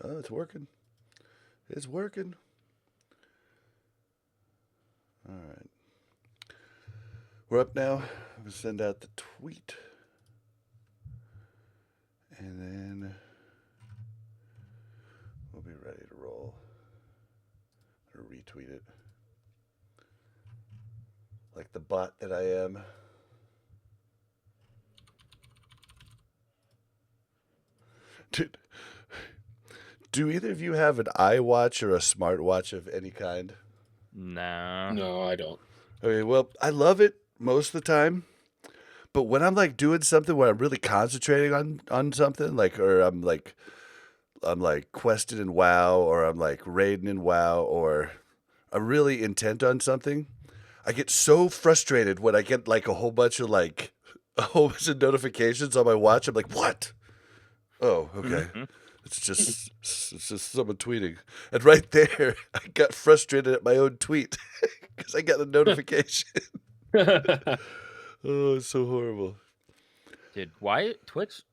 Oh, it's working. It's working. All right. We're up now. We'll send out the tweet. And then we'll be ready to roll. Or retweet it. Like the bot that I am. Dude, do either of you have an iWatch or a smartwatch of any kind? No. No, I don't. Okay, well, I love it most of the time. But when I'm like doing something where I'm really concentrating on something, like or I'm like questing in WoW, or I'm like raiding in WoW, or I'm really intent on something, I get so frustrated when I get like a whole bunch of notifications on my watch. I'm like, what? Oh, okay. Mhm. It's just someone tweeting, and right there, I got frustrated at my own tweet because I got a notification. Oh, it's so horrible. Dude, why Twitch's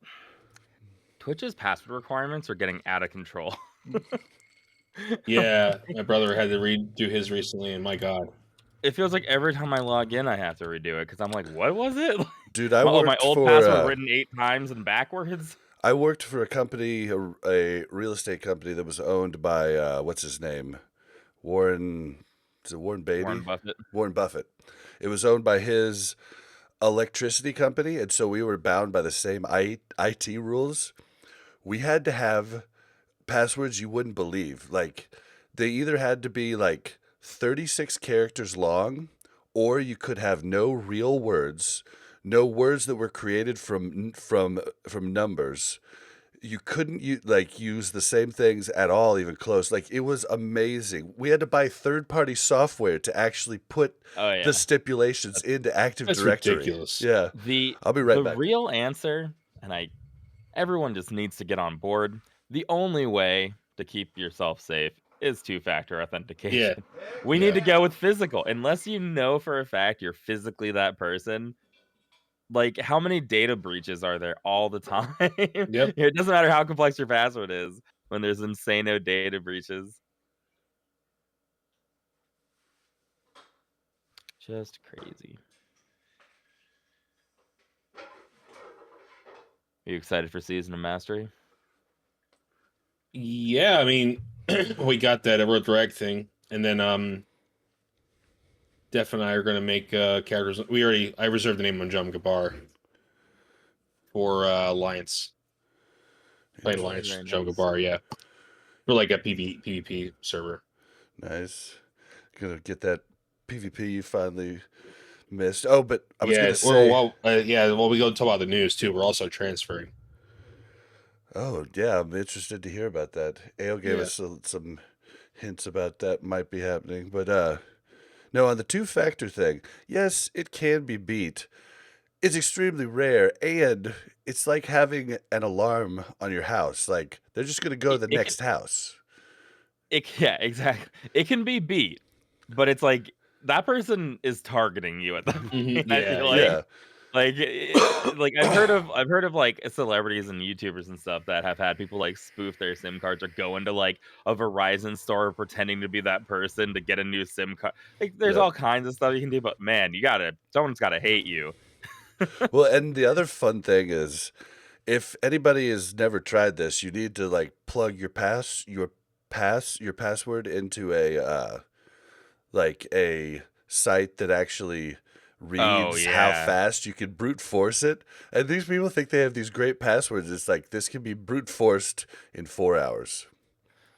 password requirements are getting out of control. Yeah, my brother had to redo his recently, and my God. It feels like every time I log in, I have to redo it because I'm like, what was it? Dude, I my worked old for password written 8 times and backwards. I worked for a company, a real estate company that was owned by what's his name, Warren. Is it Warren Beatty? Warren Buffett. Warren Buffett. It was owned by his electricity company, and so we were bound by the same IT rules. We had to have passwords you wouldn't believe. Like, they either had to be like 36 characters long, or you could have no real words, no words that were created from numbers. You couldn't use the same things at all, even close. Like, it was amazing. We had to buy third-party software to actually put Oh yeah. the stipulations into Active That's Directory. ridiculous. Yeah, The I'll be right the back. real answer, and everyone just needs to get on board. The only way to keep yourself safe is two-factor authentication. Yeah. We Yeah. need to go with physical. Unless you know for a fact you're physically that person, like, how many data breaches are there all the time? Yep. It doesn't matter how complex your password is when there's insano data breaches. Just crazy. Are you excited for Season of Mastery? Yeah, I mean, we got that Ever Drag thing, and then Def and I are going to make characters. I reserved the name on Jum Gabar for Alliance. Playing Alliance, Very Jum nice. Gabar, yeah. For like a PvP server. Nice. Gonna get that PvP you finally missed. Oh, but I was Yeah, gonna say. well, we go talk about the news too. We're also transferring. Oh, yeah, I'm interested to hear about that. Ale gave Yeah. us some hints about that might be happening, but no, on the two-factor thing, yes, it can be beat. It's extremely rare, and it's like having an alarm on your house. Like, they're just gonna go to the It next house. yeah, exactly. It can be beat, but it's like that person is targeting you at that point. I Yeah, feel Yeah. like I've heard of like celebrities and YouTubers and stuff that have had people like spoof their SIM cards or go into like a Verizon store pretending to be that person to get a new SIM card. Like, there's Yep. all kinds of stuff you can do, but man, someone's gotta hate you. Well, and the other fun thing is, if anybody has never tried this, you need to like plug your password into a site that actually Oh reads how yeah. fast you can brute force it. And these people think they have these great passwords. It's like, this can be brute forced in 4 hours.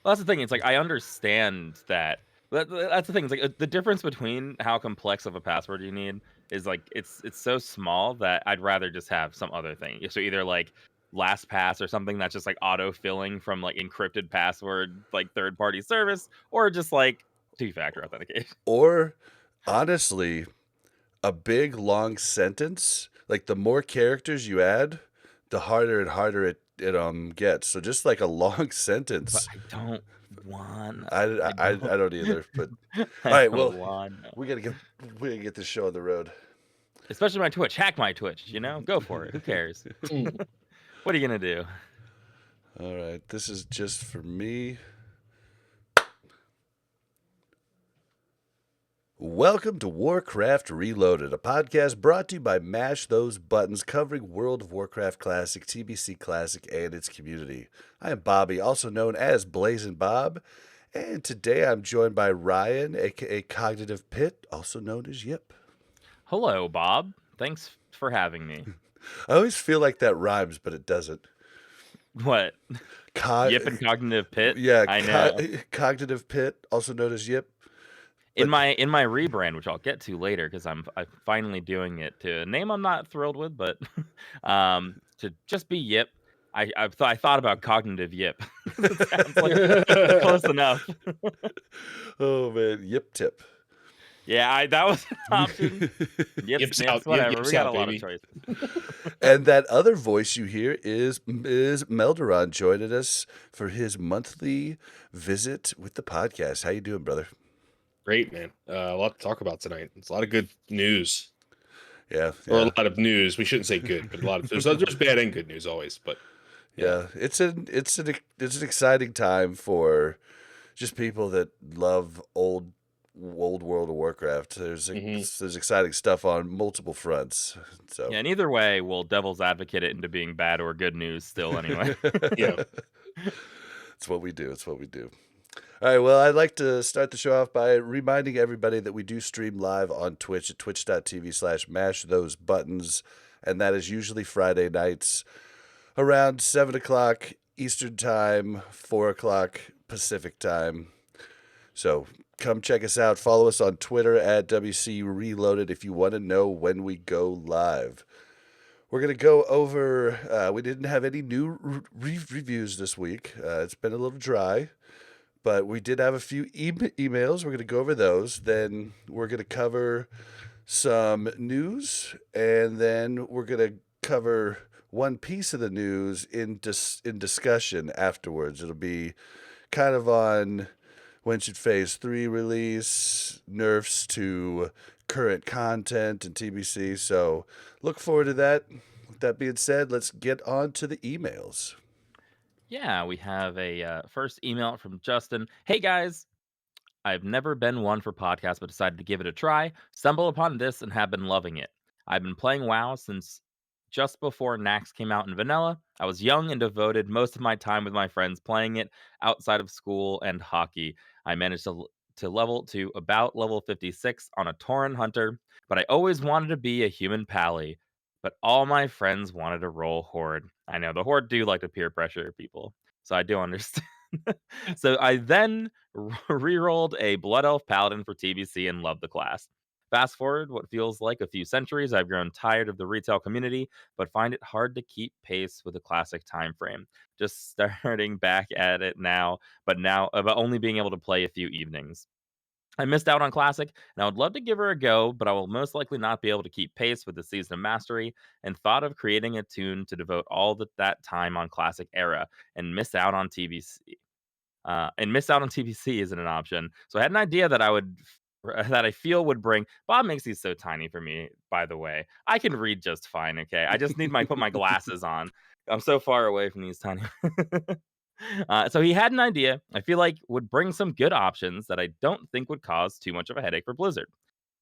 Well, that's the thing. It's like I understand that. That's the thing. It's like the difference between how complex of a password you need is like it's so small that I'd rather just have some other thing. So either like LastPass or something that's just like auto filling from like encrypted password, like third party service, or just like two-factor authentication. Or honestly, a big long sentence, like the more characters you add, the harder and harder it gets. So just like a long But sentence. I don't want. I don't either. But all I right, don't well, want. we gotta get this show on the road. Especially my Twitch. Hack my Twitch. Go for it. Who cares? What are you gonna do? All right, this is just for me. Welcome to Warcraft Reloaded, a podcast brought to you by Mash Those Buttons, covering World of Warcraft Classic, TBC Classic, and its community. I am Bobby, also known as Blazin' Bob, and today I'm joined by Ryan, aka Cognitive Pit, also known as Yip. Hello, Bob. Thanks for having me. I always feel like that rhymes, but it doesn't. What? Yip and Cognitive Pit? Yeah, I know. Cognitive Pit, also known as Yip. In my rebrand, which I'll get to later, because I'm finally doing it to a name I'm not thrilled with, but to just be Yip. I thought about Cognitive Yip. Sounds like close enough. Oh man, Yip Tip. Yeah, that was an option. Yips Nips, out, whatever. yips We got out, a lot baby. of choices. And that other voice you hear is Melderon joining us for his monthly visit with the podcast. How you doing, brother? Great, man. A lot to talk about tonight. It's a lot of good news, Yeah, or a lot of news. We shouldn't say good, but a lot of there's bad and good news always. But yeah. It's an exciting time for just people that love old World of Warcraft. There's exciting stuff on multiple fronts. So Yeah, and either way, we'll devil's advocate it into being bad or good news still anyway. yeah, it's what we do. It's what we do. All right, well, I'd like to start the show off by reminding everybody that we do stream live on Twitch at twitch.tv/mashthosebuttons, and that is usually Friday nights around 7 o'clock Eastern Time, 4 o'clock Pacific Time. So come check us out. Follow us on Twitter at WC Reloaded if you want to know when we go live. We're going to go over, we didn't have any new reviews this week. It's been a little dry. But we did have a few emails. We're going to go over those. Then we're going to cover some news. And then we're going to cover one piece of the news in discussion afterwards. It'll be kind of on when should Phase 3 release, nerfs to current content and TBC. So look forward to that. With that being said, let's get on to the emails. Yeah, we have a first email from Justin. Hey guys, I've never been one for podcasts, but decided to give it a try. Stumbled upon this and have been loving it. I've been playing WoW since just before Nax came out in vanilla. I was young and devoted most of my time with my friends playing it outside of school and hockey. I managed to level to about level 56 on a Tauren Hunter, but I always wanted to be a human pally. But all my friends wanted to roll Horde. I know the Horde do like to peer pressure people, so I do understand. So I then re-rolled a Blood Elf Paladin for TBC and loved the class. Fast forward what feels like a few centuries, I've grown tired of the retail community, but find it hard to keep pace with the classic time frame. Just starting back at it now, but only being able to play a few evenings. I missed out on Classic, and I would love to give her a go, but I will most likely not be able to keep pace with the Season of Mastery, and thought of creating a tune to devote all that time on Classic era and miss out on TBC. Isn't an option. So I had an idea that I feel would bring. Bob makes these so tiny for me, by the way. I can read just fine, okay? I just need put my glasses on. I'm so far away from these tiny. So he had an idea I feel like would bring some good options that I don't think would cause too much of a headache for Blizzard.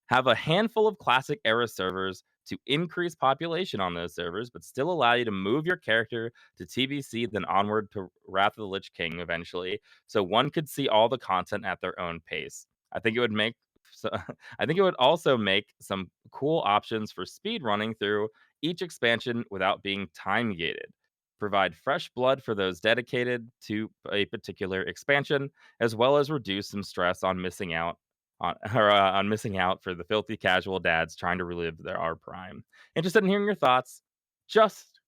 Have a handful of classic era servers to increase population on those servers, but still allow you to move your character to TBC, then onward to Wrath of the Lich King eventually, so one could see all the content at their own pace. I think it would make so, I think it would also make some cool options for speed running through each expansion without being time gated. Provide fresh blood for those dedicated to a particular expansion, as well as reduce some stress on missing out on missing out for the filthy casual dads trying to relive their R prime. Interested in hearing your thoughts? Just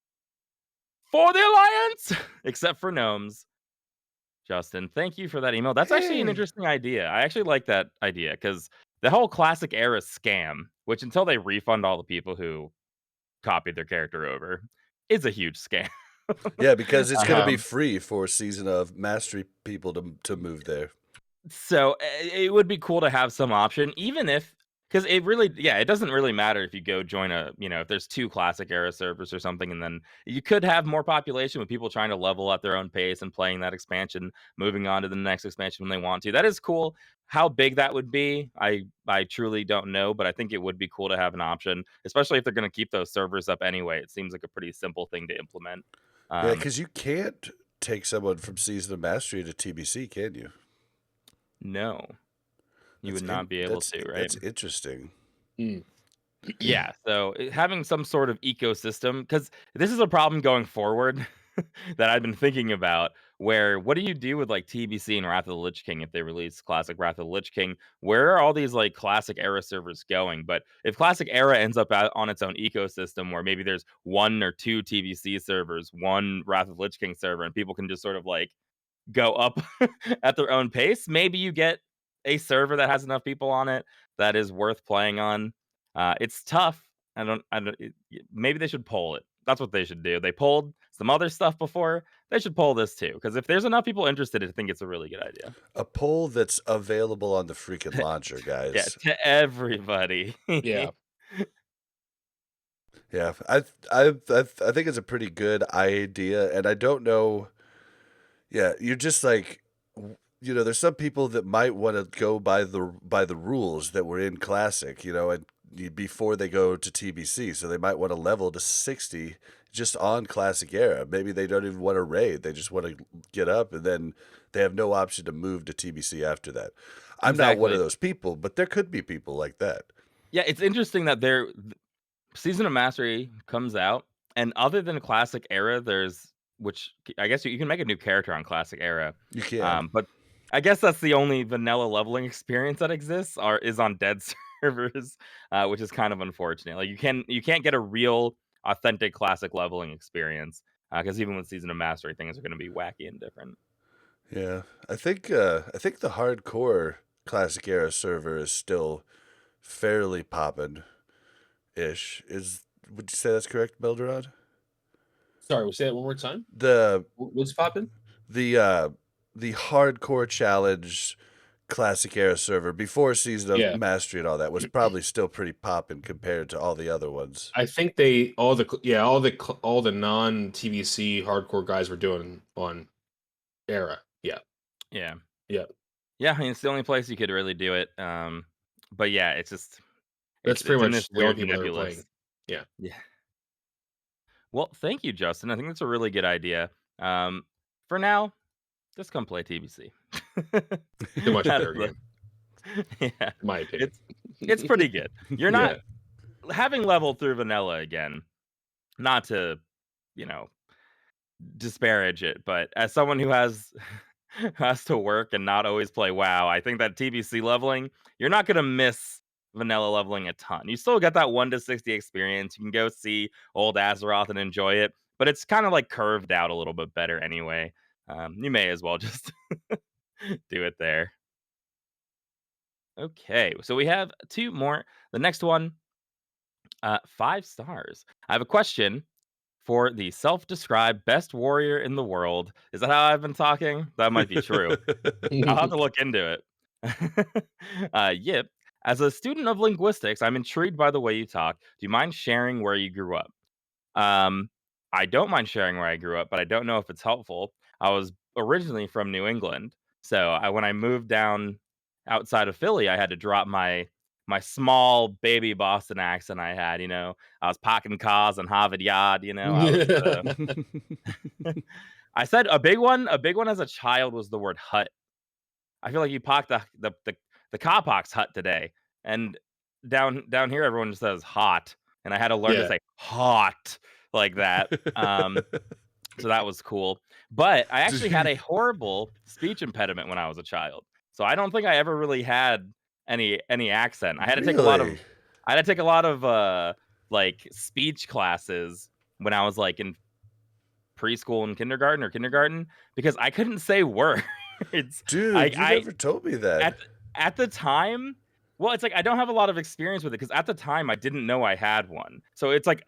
for the Alliance, except for gnomes. Justin, thank you for that email. That's actually an interesting idea. I actually like that idea because the whole classic era scam, which until they refund all the people who copied their character over, is a huge scam. Yeah, because it's going to be free for Season of Mastery people to move there. So it would be cool to have some option, even if Because it doesn't really matter if you go join if there's 2 classic era servers or something, and then you could have more population with people trying to level at their own pace and playing that expansion, moving on to the next expansion when they want to. That is cool. How big that would be, I truly don't know, but I think it would be cool to have an option, especially if they're going to keep those servers up anyway. It seems like a pretty simple thing to implement. Yeah, because you can't take someone from Season of Mastery to TBC, can you? No, you would not be able to, right? That's interesting. Yeah, so having some sort of ecosystem, because this is a problem going forward that I've been thinking about, where what do you do with like TBC and Wrath of the Lich King if they release classic Wrath of the Lich King? Where are all these like classic era servers going? But if classic era ends up out on its own ecosystem where maybe there's 1 or 2 TBC servers, 1 Wrath of the Lich King server, and people can just sort of like go up at their own pace, maybe you get a server that has enough people on it that is worth playing on. It's tough. Maybe they should poll it. That's what they should do. They polled some other stuff before. They should poll this too, because if there's enough people interested, I think it's a really good idea. A poll that's available on the freaking launcher, guys. Yeah, to everybody. Yeah. Yeah, I think it's a pretty good idea, and I don't know. Yeah, you're just like, there's some people that might want to go by the rules that were in Classic, and before they go to TBC, so they might want to level to 60 just on Classic Era. Maybe they don't even want to raid; they just want to get up, and then they have no option to move to TBC after that. I'm not one of those people, but there could be people like that. Yeah, it's interesting that Season of Mastery comes out, and other than Classic Era, which I guess you can make a new character on Classic Era. You can. But I guess that's the only vanilla leveling experience that exists is on dead servers, which is kind of unfortunate. Like you can't get a real authentic classic leveling experience, because even with Season of Mastery, things are going to be wacky and different. Yeah, I think the hardcore Classic Era server is still fairly poppin' ish. Would you say that's correct, Melderon? Sorry, we'll say that one more time. What's poppin'? The hardcore challenge Classic Era server before Season of Mastery and all that was probably still pretty poppin' compared to all the other ones. I think all the non TBC hardcore guys were doing on Era. Yeah. I mean, it's the only place you could really do it. But yeah, it's just that's pretty much this the only weird people that are nebulous. playing. Yeah. Well, thank you, Justin. I think that's a really good idea. For now, just come play TBC. It's a much better game. Yeah, in my opinion. It's pretty good. You're not having leveled through vanilla again. Not to, disparage it, but as someone who has to work and not always play WoW, I think that TBC leveling, you're not gonna miss vanilla leveling a ton. You still get that 1 to 60 experience. You can go see old Azeroth and enjoy it, but it's kind of like curved out a little bit better anyway. You may as well just do it there. Okay, so we have 2 more. The next one, 5 stars. I have a question for the self-described best warrior in the world. Is that how I've been talking? That might be true. I'll have to look into it. Yip. As a student of linguistics, I'm intrigued by the way you talk. Do you mind sharing where you grew up? I don't mind sharing where I grew up, but I don't know if it's helpful. I was originally from New England, so when I moved down outside of Philly, I had to drop my small baby Boston accent I had. I was parking cars on Harvard Yard. I said a big one as a child was the word hut. I feel like you parked the car park's hut today, and down here everyone just says hot, and I had to learn to say hot like that. So that was cool. But I actually had a horrible speech impediment when I was a child, so I don't think I ever really had any accent. I had to take a lot of like speech classes when I was like in preschool and kindergarten because I couldn't say words. Dude, you never told me that. At the time, well, it's like I don't have a lot of experience with it because at the time I didn't know I had one. So it's like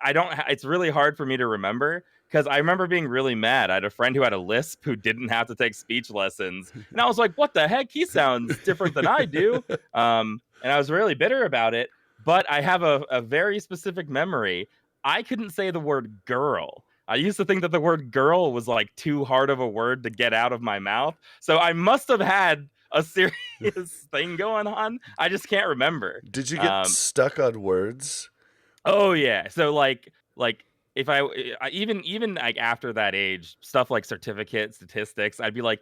it's really hard for me to remember because I remember being really mad. I had a friend who had a lisp who didn't have to take speech lessons, and I was like, "What the heck? He sounds different than I do." and I was really bitter about it. But I have a very specific memory. I couldn't say the word girl. I used to think that the word girl was like too hard of a word to get out of my mouth. So I must have had a serious thing going on. I just can't remember. Did you get stuck on words? Oh yeah. So like if even like after that age, stuff like certificate, statistics, I'd be like,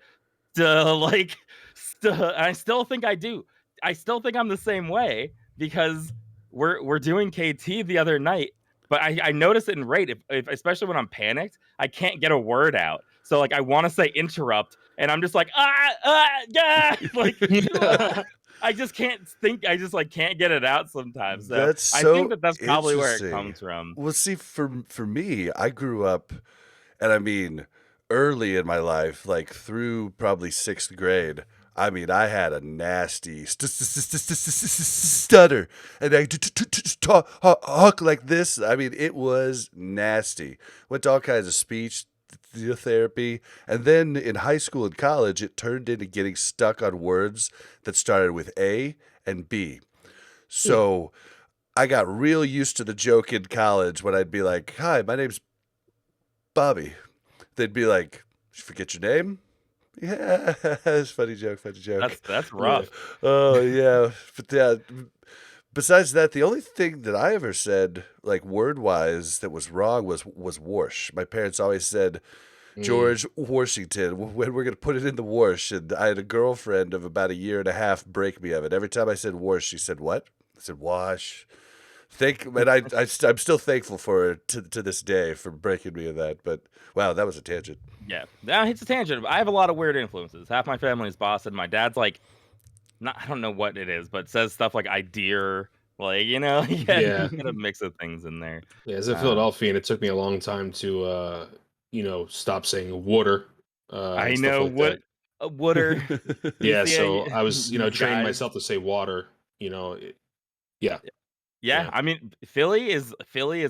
duh, like I still think I do. I still think I'm the same way because we're doing KT the other night, but I notice it in rate if especially when I'm panicked, I can't get a word out. So like I want to say interrupt, and I'm just like like I just can't think. I just like can't get it out sometimes. So That's I so think that's probably where it interesting. comes from. Well, see, for me, I grew up, and I mean, early in my life, like through probably 6th grade. I mean, I had a nasty stutter, and I talk like this. I mean, it was nasty. Went to all kinds of speech therapy, and then in high school and college, it turned into getting stuck on words that started with A and B. So I got real used to the joke in college when I'd be like, "Hi, my name's Bobby." They'd be like, "Did you forget your name?" Yeah, it's funny joke, funny joke. That's rough. Oh yeah, but yeah. Besides that, the only thing that I ever said, like word wise, that was wrong was "warsh." My parents always said George Washington when we're gonna put it in the warsh, and I had a girlfriend of about a year and a half break me of it. Every time I said warsh, she said what? I said wash. And I'm still thankful for her to this day for breaking me of that. But wow, that was a tangent. Yeah, it's a tangent. I have a lot of weird influences. Half my family is Boston. My dad's like, I don't know what it is, but says stuff like "I dear," like you Yeah. get a mix of things in there. Yeah, as a Philadelphian, it took me a long time to stop saying water I and stuff know like that. what a wooder. You Yeah, see, so I was, these training guys. myself to say water, yeah, Yeah, yeah. I mean, Philly is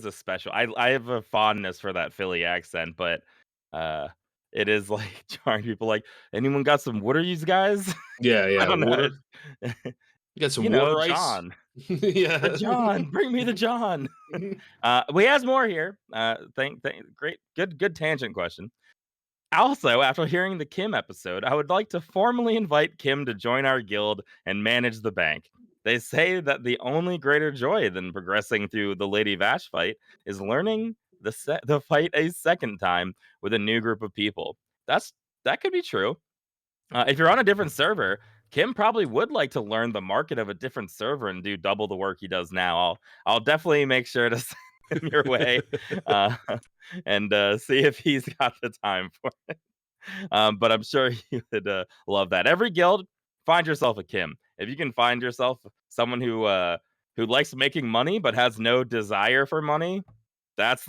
a special. I have a fondness for that Philly accent, but uh, it is like jarring people. Like, anyone got some water, you guys? Yeah, I yeah, don't know. water. You got some water ice? John. The Yeah. John, bring me the John. We has more here. Great, good tangent question. Also, after hearing the Kim episode, I would like to formally invite Kim to join our guild and manage the bank. They say that the only greater joy than progressing through the Lady Vash fight is learning the fight a second time with a new group of people. That could be true. If you're on a different server, Kim probably would like to learn the market of a different server and do double the work he does now. I'll definitely make sure to send him your way, uh, and see if he's got the time for it. But I'm sure you would love that. Every guild, find yourself a Kim. If you can find yourself someone who likes making money but has no desire for money, that's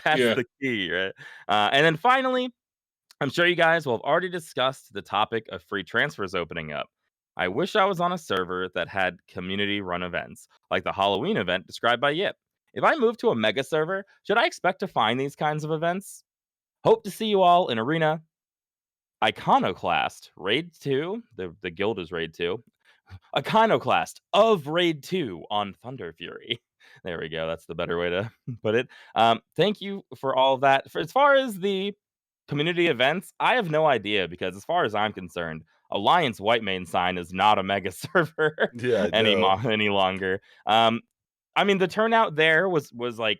that's Yeah. the key, right? And then finally, I'm sure you guys will have already discussed the topic of free transfers opening up. I wish I was on a server that had community run events, like the Halloween event described by Yip. If I move to a mega server, should I expect to find these kinds of events? Hope to see you all in Arena. Iconoclast, Raid 2. The guild is Raid 2. Iconoclast of Raid 2 on Thunder Fury. There we go. That's the better way to put it. Thank you for all of that. As far as the community events, I have no idea because as far as I'm concerned, Alliance Whitemane sign is not a mega server Yeah, I know. any longer. I mean the turnout there was like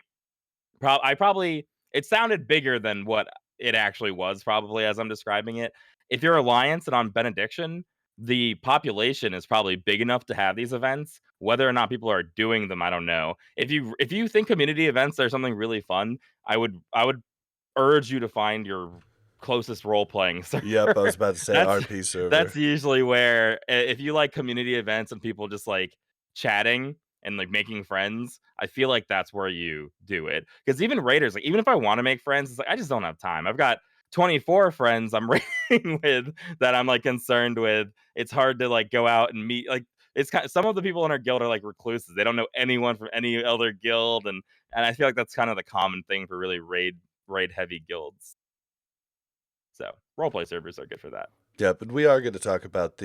I probably it sounded bigger than what it actually was probably as I'm describing it. If you're Alliance and on Benediction, the population is probably big enough to have these events. Whether or not people are doing them, I don't know. If you think community events are something really fun, I would urge you to find your closest role playing Yep, I server. was about to say That's RP server. that's usually where if you like community events and people just like chatting and like making friends, I feel like that's where you do it. Because even raiders, like even if I want to make friends, it's like I just don't have time. I've got 24 friends I'm raiding with that I'm like concerned with. It's hard to like go out and meet like it's kind of, some of the people in our guild are like recluses. They don't know anyone from any other guild, and I feel like that's kind of the common thing for really raid heavy guilds. So roleplay servers are good for that. Yeah, but we are going to talk about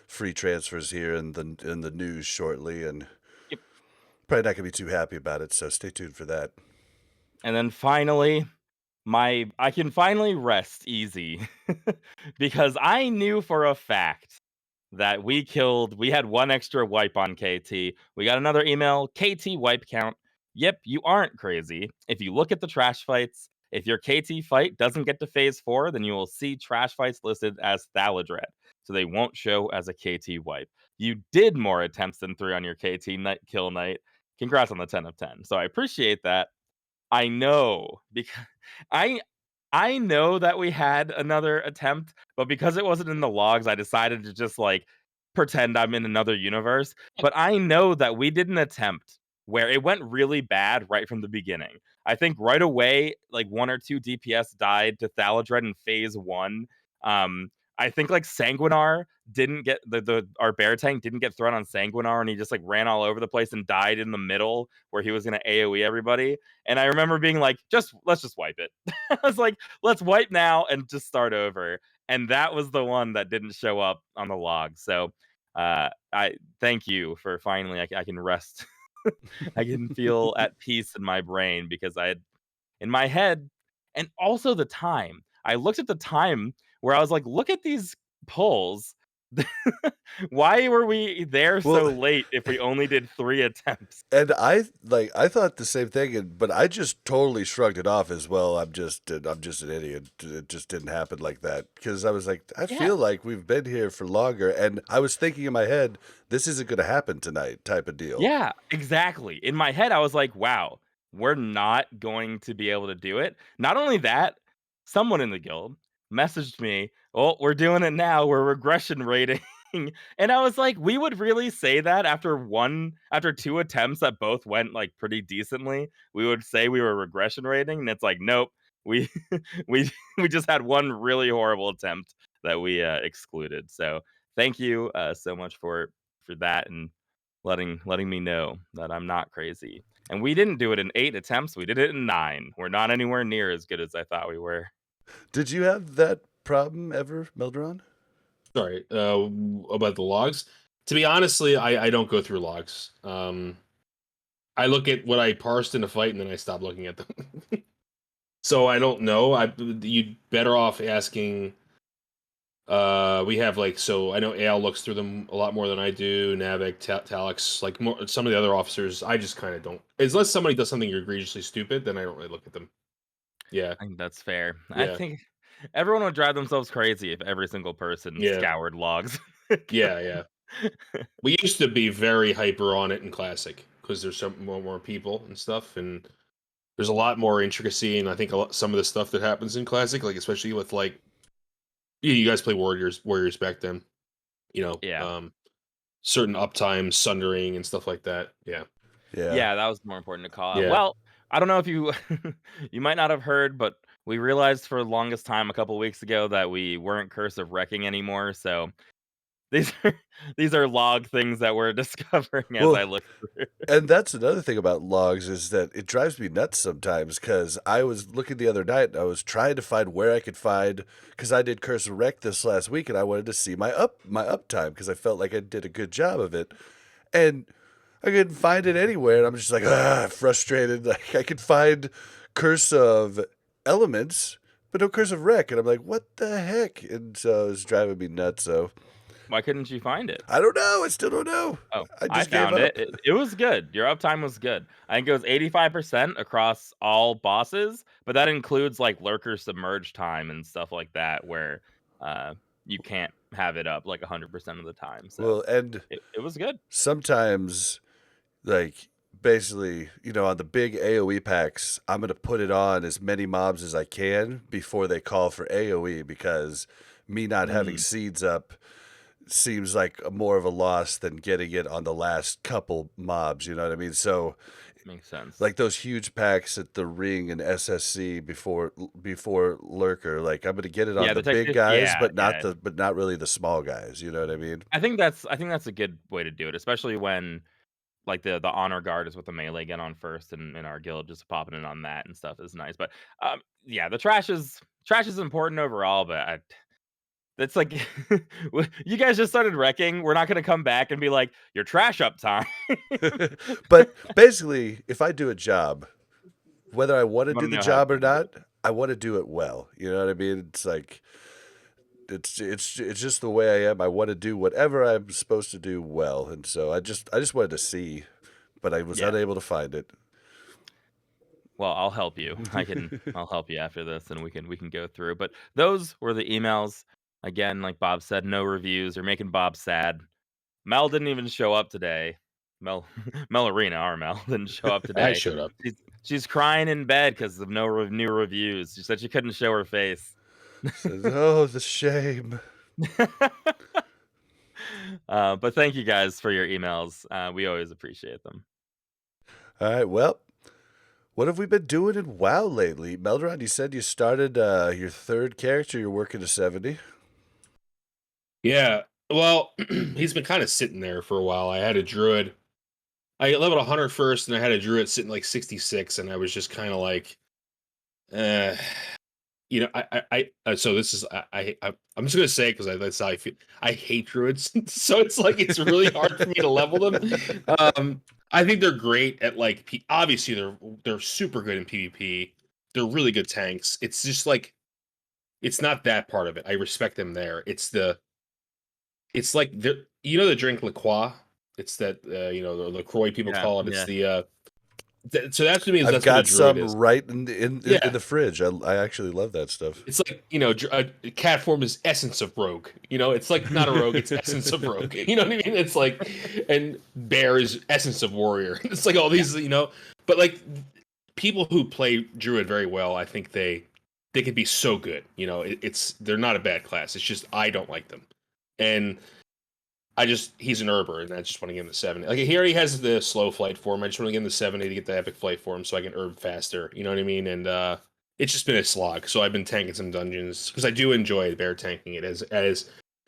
free transfers here in the news shortly, and Yep. probably not gonna be too happy about it. So stay tuned for that. And then finally, I can finally rest easy because I knew for a fact that we had one extra wipe on KT. We got another email, KT wipe count. Yep, you aren't crazy. If you look at the trash fights, if your KT fight doesn't get to phase 4, then you will see trash fights listed as Thaladred. So they won't show as a KT wipe. You did more attempts than 3 on your KT night kill night. Congrats on the 10 of 10. So I appreciate that. I know because I I know that we had another attempt, but because it wasn't in the logs, I decided to just like pretend I'm in another universe. But I know that we did an attempt where it went really bad right from the beginning. I think right away, like 1 or 2 DPS died to Thaladred in phase 1. I think like Sanguinar didn't get our bear tank didn't get thrown on Sanguinar, and he just like ran all over the place and died in the middle where he was gonna AoE everybody. And I remember being like, let's just wipe it. I was like, let's wipe now and just start over. And that was the one that didn't show up on the log. So I thank you for finally I can rest. I can feel at peace in my brain because I had in my head, and also the time. I looked at the time where I was like, look at these polls. Why were we there Well, so late if we only did 3 attempts? and I thought the same thing, but I just totally shrugged it off as well. I'm just an idiot. It just didn't happen like that because I was like, I Yeah. feel like we've been here for longer, and I was thinking in my head, this isn't going to happen tonight, type of deal. Yeah, exactly. In my head, I was like, wow, we're not going to be able to do it. Not only that, someone in the guild messaged me, oh, we're doing it now. We're regression rating. And I was like, we would really say that after 2 attempts that both went like pretty decently. We would say we were regression rating. And it's like, nope, we we we just had one really horrible attempt that we excluded. So thank you so much for that and letting me know that I'm not crazy. And we didn't do it in 8 attempts. We did it in 9. We're not anywhere near as good as I thought we were. Did you have that problem ever, Melderon? Sorry, about the logs. To be honestly, I don't go through logs. I look at what I parsed in a fight and then I stop looking at them. So I don't know. You'd better off asking. We have like, so I know Al looks through them a lot more than I do. Navik, Talix, like more some of the other officers. I just kind of don't. Unless somebody does something egregiously stupid, then I don't really look at them. Yeah, I think that's fair. I yeah, think everyone would drive themselves crazy if every single person yeah, scoured logs. yeah, yeah. We used to be very hyper on it in Classic because there's so more people and stuff, and there's a lot more intricacy. And I think some of the stuff that happens in Classic, like especially with like you guys play Warriors back then, you know, Yeah. certain uptime, sundering, and stuff like that. Yeah, Yeah. Yeah, that was more important to call out. yeah. Well, I don't know if you you might not have heard, but we realized for the longest time a couple weeks ago that we weren't Curse of Wrecking anymore. So these are these are log things that we're discovering as Well, I look through. and that's another thing about logs is that it drives me nuts sometimes because I was looking the other night and I was trying to find where I could find because I did Curse of Wreck this last week and I wanted to see my uptime because I felt like I did a good job of it, and I couldn't find it anywhere. And I'm just like frustrated. Like I could find Curse of Elements, but no Curse of Wreck, and I'm like, what the heck? And so it's driving me nuts. So Why couldn't you find it? I don't know. I still don't know. Oh, I I just gave found it. up. It was good. Your uptime was good. I think it was 85% across all bosses, but that includes like lurker submerge time and stuff like that, where you can't have it up like 100% of the time. So Well, and it was good. sometimes, like, basically, on the big AoE packs, I'm going to put it on as many mobs as I can before they call for AoE because me not having seeds up seems like more of a loss than getting it on the last couple mobs, you know what I mean? So, Makes sense. like those huge packs at the ring and SSC before lurker, like I'm going to get it on Yeah, the the big technique. guys, Yeah, but yeah. not really the small guys, you know what I mean? I think that's a good way to do it, especially when like the honor guard is with the melee get on first, and in our guild just popping it on that and stuff is nice. But yeah, the trash is important overall, but It's like you guys just started wrecking. We're not gonna come back and be like, "Your trash up time." But basically, if I do a job, whether I want to You do want to the know how job to or do not, it. I want to do it well. You know what I mean? It's like it's just the way I am. I want to do whatever I'm supposed to do well, and so I just wanted to see, but I was Yeah. unable to find it. Well, I'll help you. I'll help you after this, and we can go through. But those were the emails. Again, like Bob said, no reviews are making Bob sad. Mel didn't even show up today. Mel Melorina, our Mel, didn't show up I today. showed up. She's crying in bed because of no new reviews. She said she couldn't show her face. Says, oh, the shame. But thank you guys for your emails. We always appreciate them. All right, well, what have we been doing in WoW lately? Melderon, you said you started your third character. You're working to 70. Yeah. Well, he's been kind of sitting there for a while. I had a druid. I leveled 100 first, and I had a druid sitting like 66, and I was just kind of like, uh, so this is I'm just gonna say because that's how I feel. I hate druids, so it's like it's really hard for me to level them. I think they're great at like obviously they're super good in PvP. They're really good tanks. It's just like it's not that part of it. I respect them there. It's like the drink La Croix. It's that the LaCroix people Yeah, call it. It's yeah. the so that to me is I've that's what a got druid some is. right in Yeah. the fridge. I actually love that stuff. It's like, a cat form is essence of rogue. It's like not a rogue, it's essence of rogue. You know what I mean? It's like, and bear is essence of warrior. It's like all these, but like people who play druid very well, I think they could be so good. They're not a bad class. It's just I don't like them, and he's an herber, and I just want to get him the 70. Like he already has the slow flight form. I just want to get him the 70 to get the epic flight form so I can herb faster. You know what I mean? And it's just been a slog. So I've been tanking some dungeons because I do enjoy bear tanking it as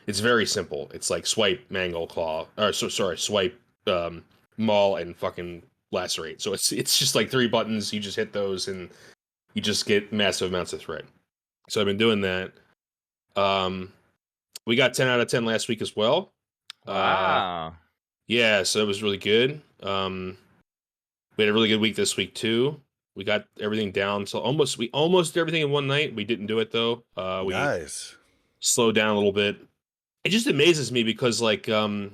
it's very simple. It's like swipe, mangle, claw, swipe, maul, and fucking lacerate. So it's just like 3 buttons. You just hit those and you just get massive amounts of threat. So I've been doing that. We got 10 out of 10 last week as well. Wow. Yeah, so it was really good. We had a really good week this week too. We got everything down, so we almost did everything in one night. We didn't do it though. We Nice. slowed down a little bit. It just amazes me because like I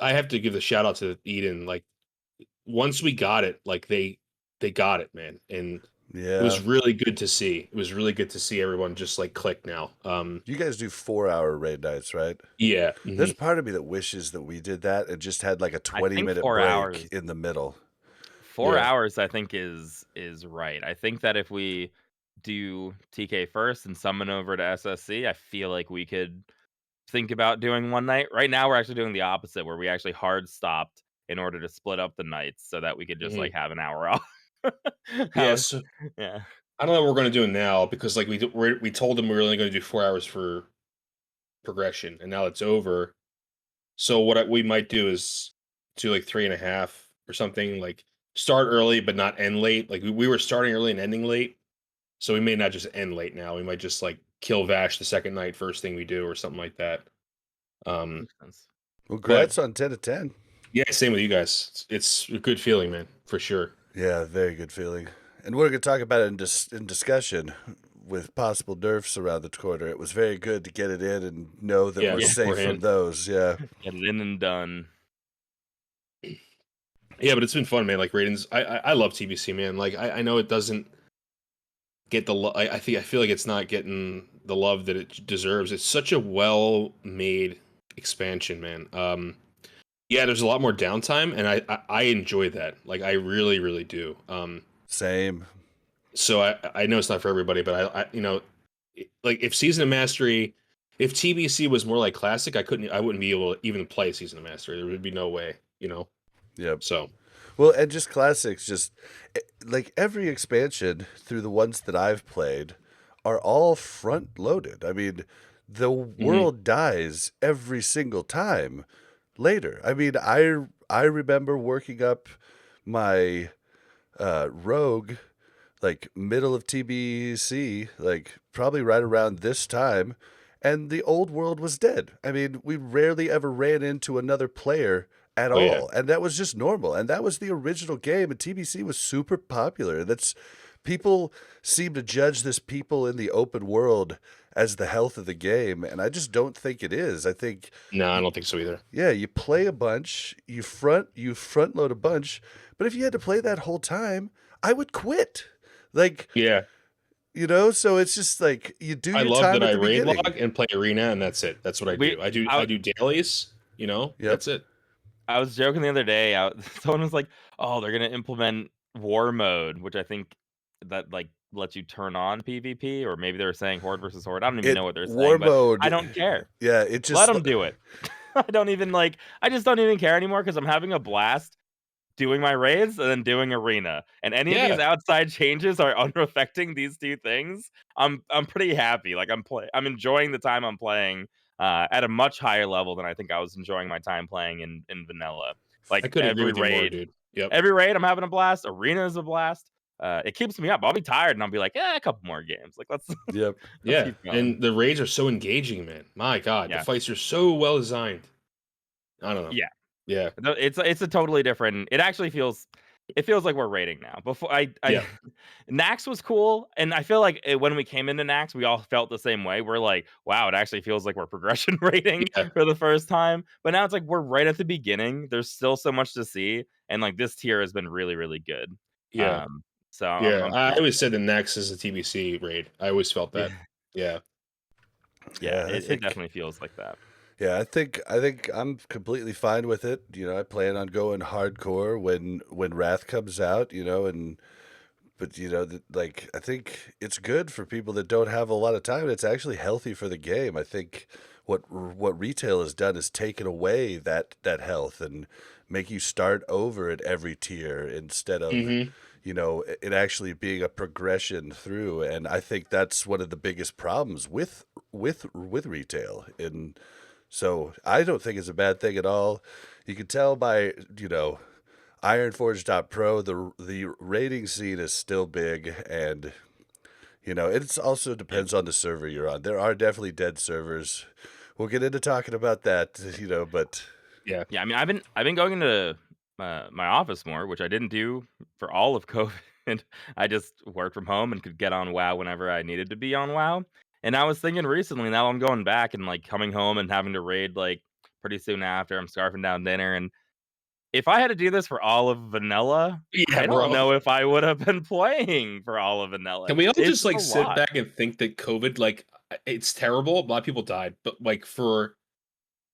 have to give the shout out to Eden. Like once we got it, like they got it, man, and it was Yeah. really good to see. It was really good to see everyone just like click now. You guys do 4-hour raid nights, right? Yeah. There's part of me that wishes that we did that and just had like a I think 20-minute 4 break hours. in the middle. 4 Yeah. hours, I think, is right. I think that if we do TK first and summon over to SSC, I feel like we could think about doing one night. Right now, we're actually doing the opposite, where we actually hard stopped in order to split up the nights so that we could just like have an hour off. Yeah. How- So yeah. I don't know what we're going to do now because like we told them we were only going to do 4 hours for progression, and now it's over. So what we might do is do like 3.5 or something. Like start early but not end late. Like we were starting early and ending late, so we may not just end late now. We might just like kill Vash the second night first thing we do or something like that. Makes sense. Well, congrats on 10 to 10. Yeah, same with you guys. It's a good feeling, man, for sure. Yeah, very good feeling. And we're going to talk about it in discussion with possible nerfs around the corner. It was very good to get it in and know that Yeah, we're safe from beforehand. those. Yeah. Get it in and done. Yeah, but it's been fun, man. Like ratings, I love TBC, man. Like I know it doesn't get the I feel like it's not getting the love that it deserves. It's such a well made expansion, man. Yeah, there's a lot more downtime, and I enjoy that. Like I really really do. Same. So I know it's not for everybody, but like if Season of Mastery, if TBC was more like Classic, I wouldn't be able to even play Season of Mastery. There would be no way, Yep. So Well, and just classics, like every expansion through the ones that I've played are all front loaded. I mean, the world dies every single time later. I mean, I remember working up my rogue like middle of TBC, like probably right around this time, and the old world was dead. I mean, we rarely ever ran into another player at Oh yeah. all, and that was just normal. And that was the original game, and TBC was super popular. That's people seem to judge this people in the open world as the health of the game, and I just don't think it is. I think No, I don't think so either. yeah, you play a bunch, you front load a bunch, but if you had to play that whole time, I would quit. Like, Yeah. so it's just like you do I your love time that at I the raid beginning. log and play arena, and that's it. That's what I We- do. I I- do dailies. Yep. That's it. I was joking the other day. Someone was like, "Oh, they're gonna implement war mode," which I think that like lets you turn on PvP, or maybe they were saying horde versus horde. I don't even know what they're War saying, but mode. I don't care. Yeah, it just Let them do it. I don't even like. I just don't even care anymore because I'm having a blast doing my raids and then doing arena. And any of these Yeah. outside changes are unaffecting these two things. I'm pretty happy. Like I'm enjoying the time I'm playing at a much higher level than I think I was enjoying my time playing in vanilla. Like I couldn't agree every with you more, raid, dude. Yep. every raid I'm having a blast. Arena is a blast. It keeps me up. I'll be tired and I'll be like, a couple more games. Like let's Yep. Yeah. keep going. And the raids are so engaging, man. My God, Yeah. the fights are so well designed. I don't know. Yeah. Yeah. No, it's a totally different. It actually feels like we're raiding now. Before Yeah. Nax was cool, and I feel like when we came into Nax, we all felt the same way. We're like, wow, it actually feels like we're progression rating Yeah. for the first time. But now it's like we're right at the beginning. There's still so much to see, and like this tier has been really, really good. Yeah. So Yeah. I'm I always said the next is a TBC raid. I always felt that. Yeah. yeah, I it think- definitely feels like that. Yeah, I think I'm completely fine with it. I plan on going hardcore when Wrath comes out, but like I think it's good for people that don't have a lot of time. It's actually healthy for the game. I think what retail has done is taken away that health and make you start over at every tier instead of Mhm. it actually being a progression through. And I think that's one of the biggest problems with retail. And so I don't think it's a bad thing at all. You can tell by, Ironforge.pro, the rating scene is still big, and it also depends on the server you're on. There are definitely dead servers. We'll get into talking about that, but Yeah. Yeah, I mean, I've been going into my office more, which I didn't do for all of COVID. I just worked from home and could get on WoW whenever I needed to be on WoW. And I was thinking recently, now I'm going back and like coming home and having to raid like pretty soon after. I'm scarfing down dinner, and if I had to do this for all of vanilla, Yeah, I bro. don't know if I would have been playing for all of vanilla. Can we all It's just like a sit lot. back and think that COVID, like, it's terrible. A lot of people died, but like for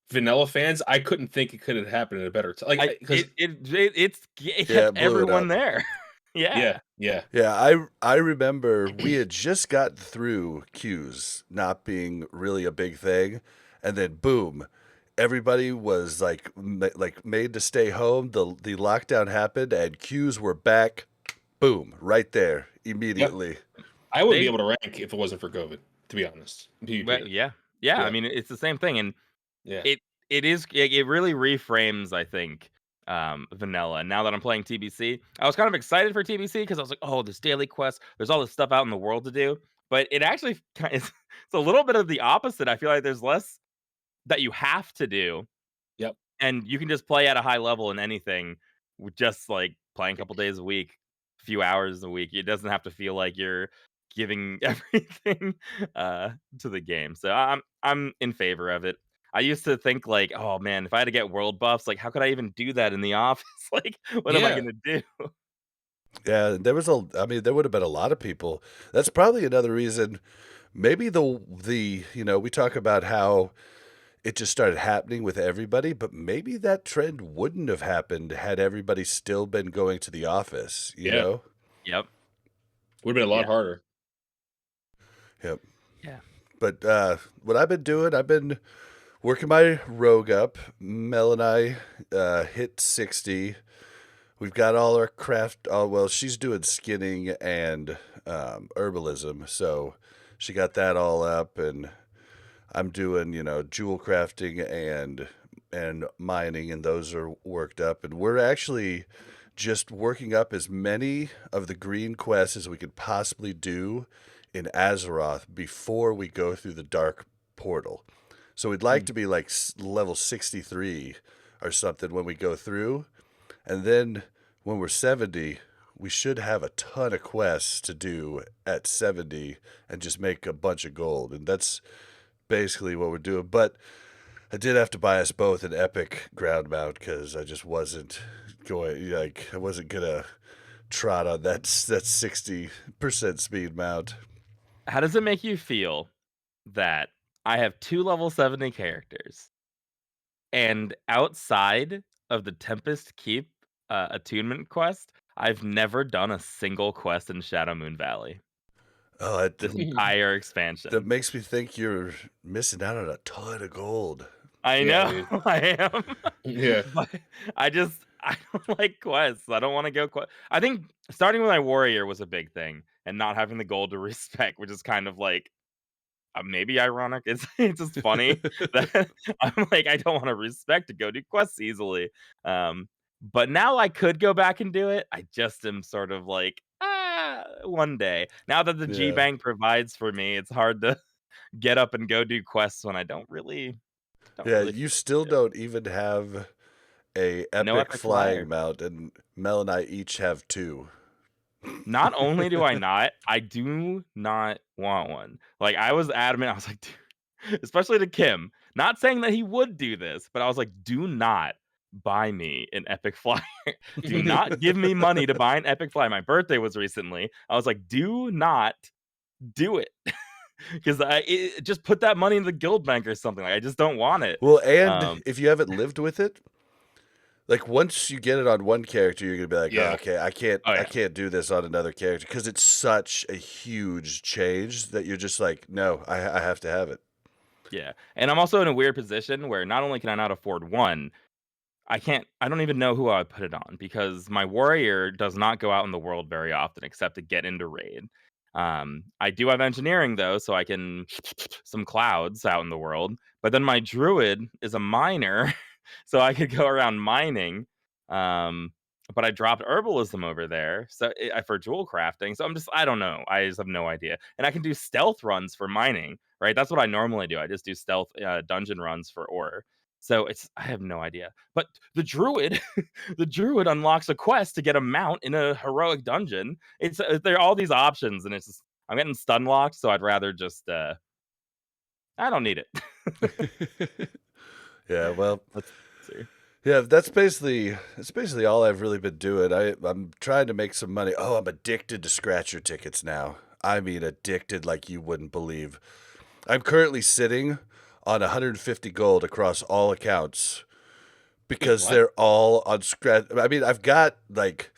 vanilla fans, I couldn't think it could have happened at a better time. Like, because It Yeah, it kept blew it everyone up. there. Yeah. Yeah, I remember we had just gotten through queues not being really a big thing, and then boom, everybody was like made to stay home. The lockdown happened, and queues were back. Boom, right there immediately. I wouldn't They- be able to rank if it wasn't for COVID. To be honest, PvP. Well, yeah. Yeah. I mean, it's the same thing, and Yeah. it really reframes, I think, vanilla. And now that I'm playing TBC, I was kind of excited for TBC because I was like, oh, there's daily quests, there's all this stuff out in the world to do. But it actually it's a little bit of the opposite. I feel like there's less that you have to do. Yep. And you can just play at a high level in anything with just like playing a couple days a week, a few hours a week. It doesn't have to feel like you're giving everything to the game. So I'm in favor of it. I used to think like, oh man, if I had to get world buffs, like how could I even do that in the office? Like, what am I Yeah. gonna do? Yeah, there would have been a lot of people. That's probably another reason. Maybe we talk about how it just started happening with everybody, but maybe that trend wouldn't have happened had everybody still been going to the office, you Yeah. know? Yep. Would have been a lot Yeah. harder. Yep. Yeah. But what I've been doing, I've been working my rogue up. Mel and I hit 60. We've got all our craft. Oh, well, she's doing skinning and herbalism, so she got that all up, and I'm doing jewel crafting and mining, and those are worked up, and we're actually just working up as many of the green quests as we could possibly do in Azeroth before we go through the dark portal. So we'd like to be like level 63 or something when we go through. And then when we're 70, we should have a ton of quests to do at 70 and just make a bunch of gold. And that's basically what we're doing. But I did have to buy us both an epic ground mount because I just wasn't going, like, I wasn't going to trot on that 60% speed mount. How does it make you feel that I have 2 level 70 characters, and outside of the Tempest Keep attunement quest, I've never done a single quest in Shadow Moon Valley Oh, this entire that expansion. makes me think you're missing out on a ton of gold. I Yeah, know dude. I am, Yeah. but I don't like quests. I don't want to go I think starting with my warrior was a big thing, and not having the gold to respec, which is kind of like maybe ironic. It's just funny that I'm like, I don't want to respect to go do quests easily. But now I could go back and do it. I just am sort of like, one day. Now that the G Yeah. Bank provides for me, it's hard to get up and go do quests when I don't Yeah, really you still don't even have a no epic epic flying flyer. mount, and Mel and I each have 2. Not only do I not, I do not want one. Like, I was adamant. I was like, dude, especially to Kim, not saying that he would do this, but I was like, do not buy me an epic flyer. Do not give me money to buy an epic flyer. My birthday was recently. I was like, do not do it. Because just put that money in the guild bank or something. Like, I just don't want it. Well, and if you haven't lived with it, like once you get it on one character, you're gonna be like, Yeah. oh, okay, I Oh, yeah. can't do this on another character because it's such a huge change that you're just like, no, I have to have it. Yeah. And I'm also in a weird position where not only can I not afford one, I don't even know who I would put it on because my warrior does not go out in the world very often except to get into raid. I do have engineering though, so I can some clouds out in the world. But then my druid is a miner, so I could go around mining. But I dropped herbalism over there, so for jewel crafting. So I don't know. I just have no idea. And I can do stealth runs for mining, right? That's what I normally do. I just do stealth dungeon runs for ore. So I have no idea. But the druid, the druid unlocks a quest to get a mount in a heroic dungeon. There are all these options, and I'm getting stun locked. So I'd rather just I don't need it. Yeah, well, Let's see. yeah, that's basically all I've really been doing. I'm trying to make some money. Oh, I'm addicted to scratcher tickets now. I mean, addicted like you wouldn't believe. I'm currently sitting on 150 gold across all accounts because What? they're all on scratch. I mean, I've got like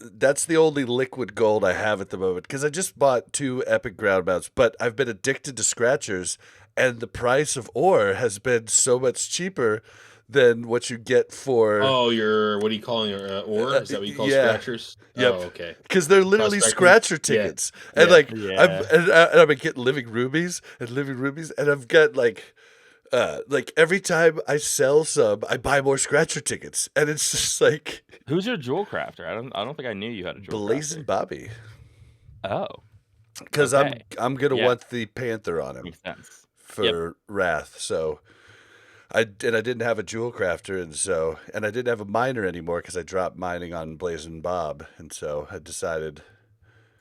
that's the only liquid gold I have at the moment because I just bought 2 epic ground mounts, but I've been addicted to scratchers, and the price of ore has been so much cheaper than what you get for. Oh, what are you calling your ore? Is that what you call yeah. scratchers? Yep. Oh, okay. Because they're literally Prospecting? scratcher Yeah. tickets, and Yeah. like Yeah. I've been getting living rubies, and I've got like every time I sell some, I buy more scratcher tickets, and it's just like Who's your jewel crafter? I don't think I knew you had a jewel Blazing crafter. Bobby. Oh, Because okay. I'm gonna Yeah. want the Panther on him Makes sense. for Wrath. So I didn't have a jewel crafter, and I didn't have a miner anymore because I dropped mining on Blazing Bob, and so I decided.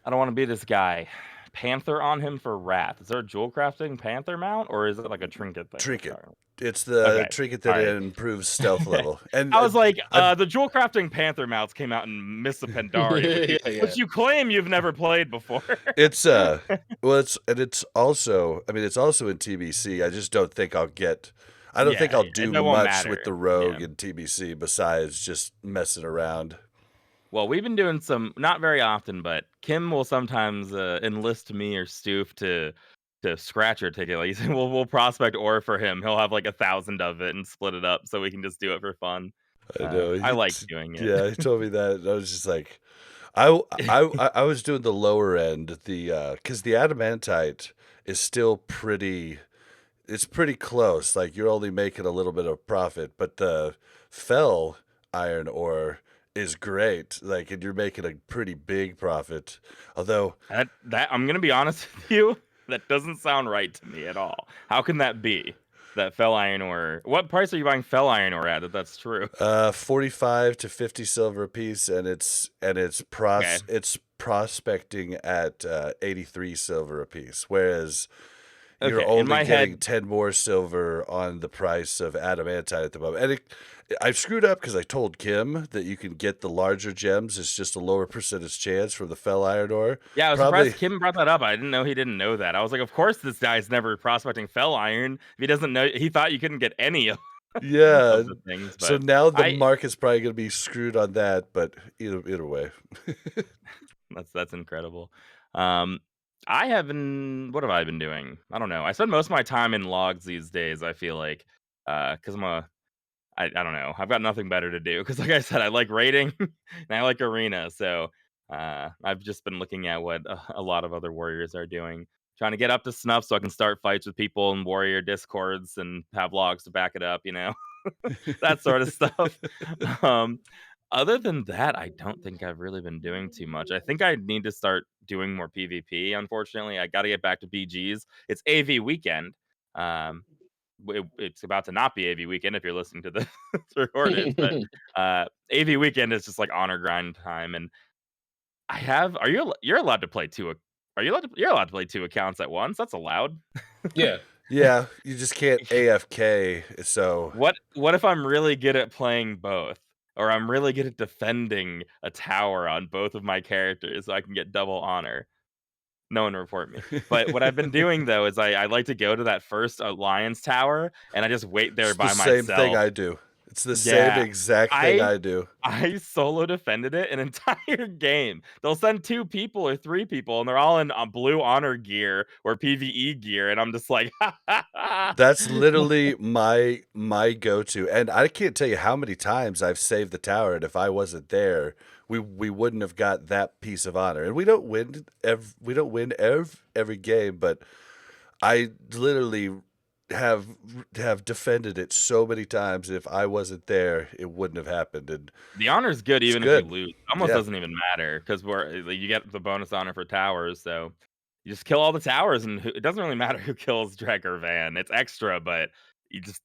I don't want to be this guy. Panther on him for Wrath. Is there a jewel crafting Panther mount, or is it like a trinket thing? Trinket. Sorry. It's the Okay, trinket that alright. improves stealth level. And I was like, I've- the jewel crafting Panther mounts came out in Mists of Pandaria, Yeah. which you claim you've never played before. it's it's also, I mean, it's also in TBC. I just don't think I'll get. I don't think I'll do that won't much with matter. the rogue Yeah. in TBC besides just messing around. Well, we've been doing some, not very often, but Kim will sometimes enlist me or Stoof to scratch your ticket. Like, we'll prospect ore for him. He'll have like 1,000 of it and split it up so we can just do it for fun. I know. I like doing it. Yeah, he told me that. And I was just like, I was doing the lower end, because the adamantite is still pretty. It's pretty close. Like you're only making a little bit of profit, but the fell iron ore is great. And you're making a pretty big profit. Although That I'm gonna be honest with you. That doesn't sound right to me at all. How can that be? That fell iron ore. What price are you buying fell iron ore at? That's true. 45 to 50 silver a piece, and it's Okay. prospecting at 83 silver a piece, whereas you're Okay. In only my getting head, 10 more silver on the price of adamantite at the moment. And I screwed up because I told Kim that you can get the larger gems. It's just a lower percentage chance from the fell iron ore. yeah, I was Probably, surprised Kim brought that up. I didn't know he didn't know that. I was like, of course this guy's never prospecting fell iron. If he doesn't know, he thought you couldn't get any of yeah. the things. So But now the I market's probably going to be screwed on that, but either way. that's incredible. Um, I have been. What have I been doing? I don't know. I spend most of my time in logs these days. I feel like, because I don't know. I've got nothing better to do because, like I said, I like raiding and I like arena. So I've just been looking at what a lot of other warriors are doing, trying to get up to snuff so I can start fights with people in warrior discords and have logs to back it up. That sort of stuff. Um, Other than that, I don't think I've really been doing too much. I think I need to start doing more PvP. Unfortunately, I got to get back to BGs. It's AV weekend. Um, it's about to not be AV weekend if you're listening to this recorded, but AV weekend is just like honor grind time. And I have. You're allowed to play two? Are you allowed to? You're allowed to play two accounts at once. That's allowed. Yeah. Yeah, you just can't AFK. So What if I'm really good at playing both? Or I'm really good at defending a tower on both of my characters so I can get double honor. No one report me. But what I've been doing though is I like to go to that first alliance tower and I just wait there it's the by same thing myself. I do. It's the same Yeah. exact thing I I do. I solo defended it an entire game. They'll send 2 people or 3 people, and they're all in blue honor gear or PvE gear, and I'm just like, ha, ha, ha. That's literally my go-to, and I can't tell you how many times I've saved the tower, and if I wasn't there, we wouldn't have got that piece of honor. And we don't win every game, but I literally have defended it so many times. If I wasn't there, it wouldn't have happened. And The honor's good it's even if you good. lose. It almost Yeah. doesn't even matter because like, you get the bonus honor for towers, so you just kill all the towers, and it doesn't really matter who kills Drek or Van. It's extra, but you just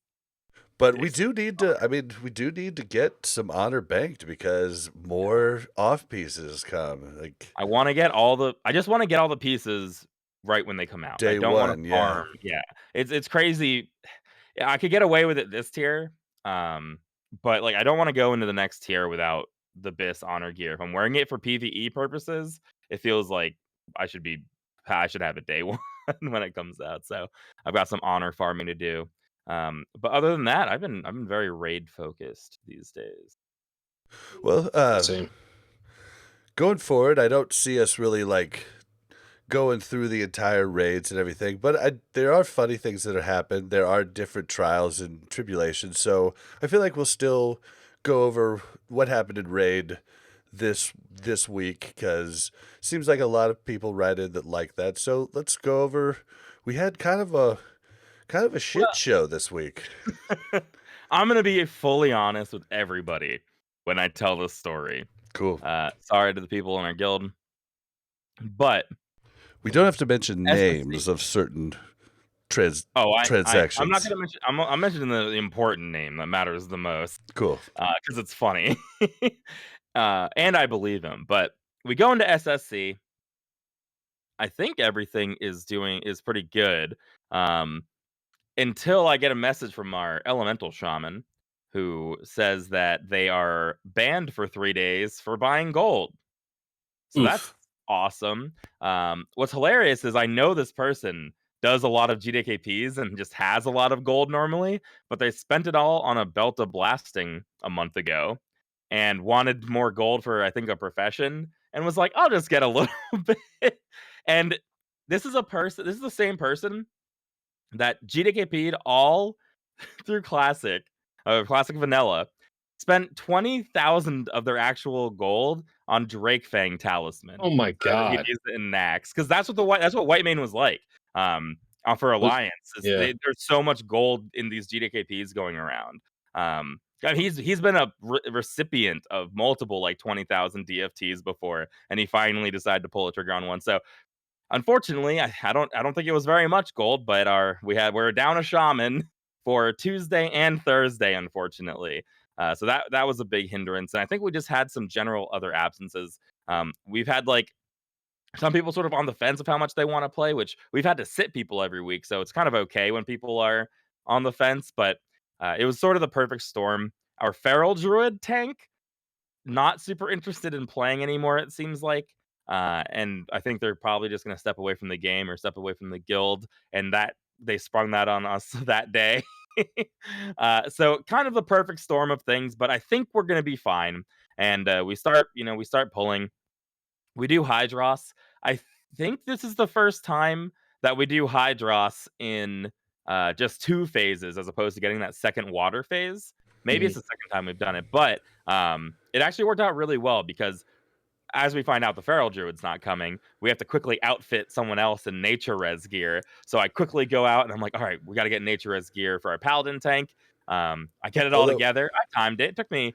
But we it's do need to, I mean, we do need to get some honor banked because more off pieces come. Like I just wanna get all the pieces right when they come out. I day don't wanna one, yeah. farm. Yeah. It's crazy. Yeah, I could get away with it this tier, but, like, I don't wanna go into the next tier without the BIS honor gear. If I'm wearing it for PvE purposes, it feels like I should be I should have it day 1 when it comes out, so I've got some honor farming to do. But other than that, I've been very raid focused these days. Well, Same. going forward, I don't see us really like going through the entire raids and everything, but there are funny things that have happened. There are different trials and tribulations, so I feel like we'll still go over what happened in raid this week because seems like a lot of people write in that like that. So let's go over. We had kind of a shit show this week. I'm gonna be fully honest with everybody when I tell this story. Cool. Sorry to the people in our guild, but We don't have to mention SSC. names of certain Oh, transactions. I'm not gonna mention. I'm mentioning the important name that matters the most Cool. because it's funny, and I believe him. But we go into SSC. I think everything is pretty good. Um, until I get a message from our elemental shaman who says that they are banned for 3 days for buying gold. So that's Oof. awesome. What's hilarious is I know this person does a lot of GDKPs and just has a lot of gold normally, but they spent it all on a belt of blasting a month ago and wanted more gold for I think a profession and was like, I'll just get a little bit. And this is the same person that GDKP'd all through Classic Vanilla, spent 20,000 of their actual gold on Drake Fang Talisman. Oh my So that he'd god. use it in Nax, because that's what Whitemane was like. For Alliance, Yeah. there's so much gold in these GDKPs going around. And he's been a recipient of multiple like 20,000 DFTs before, and he finally decided to pull a trigger on one. So unfortunately, I don't think it was very much gold, but we're down a shaman for Tuesday and Thursday, unfortunately. So that was a big hindrance, and I think we just had some general other absences. We've had like some people sort of on the fence of how much they want to play, which we've had to sit people every week, so it's kind of okay when people are on the fence. But it was sort of the perfect storm. Our feral druid tank not super interested in playing anymore, it seems like. And I think they're probably just going to step away from the game or step away from the guild, and that they sprung that on us that day. So kind of the perfect storm of things, but I think we're going to be fine. And we start pulling. We do Hydros. I think this is the first time that we do Hydros in just 2 phases as opposed to getting that second water phase. Maybe it's the second time we've done it, but it actually worked out really well because as we find out the feral druid's not coming, we have to quickly outfit someone else in nature res gear. So I quickly go out and I'm like, all right, we got to get nature res gear for our paladin tank. I get it all Although, together. I timed it. Took me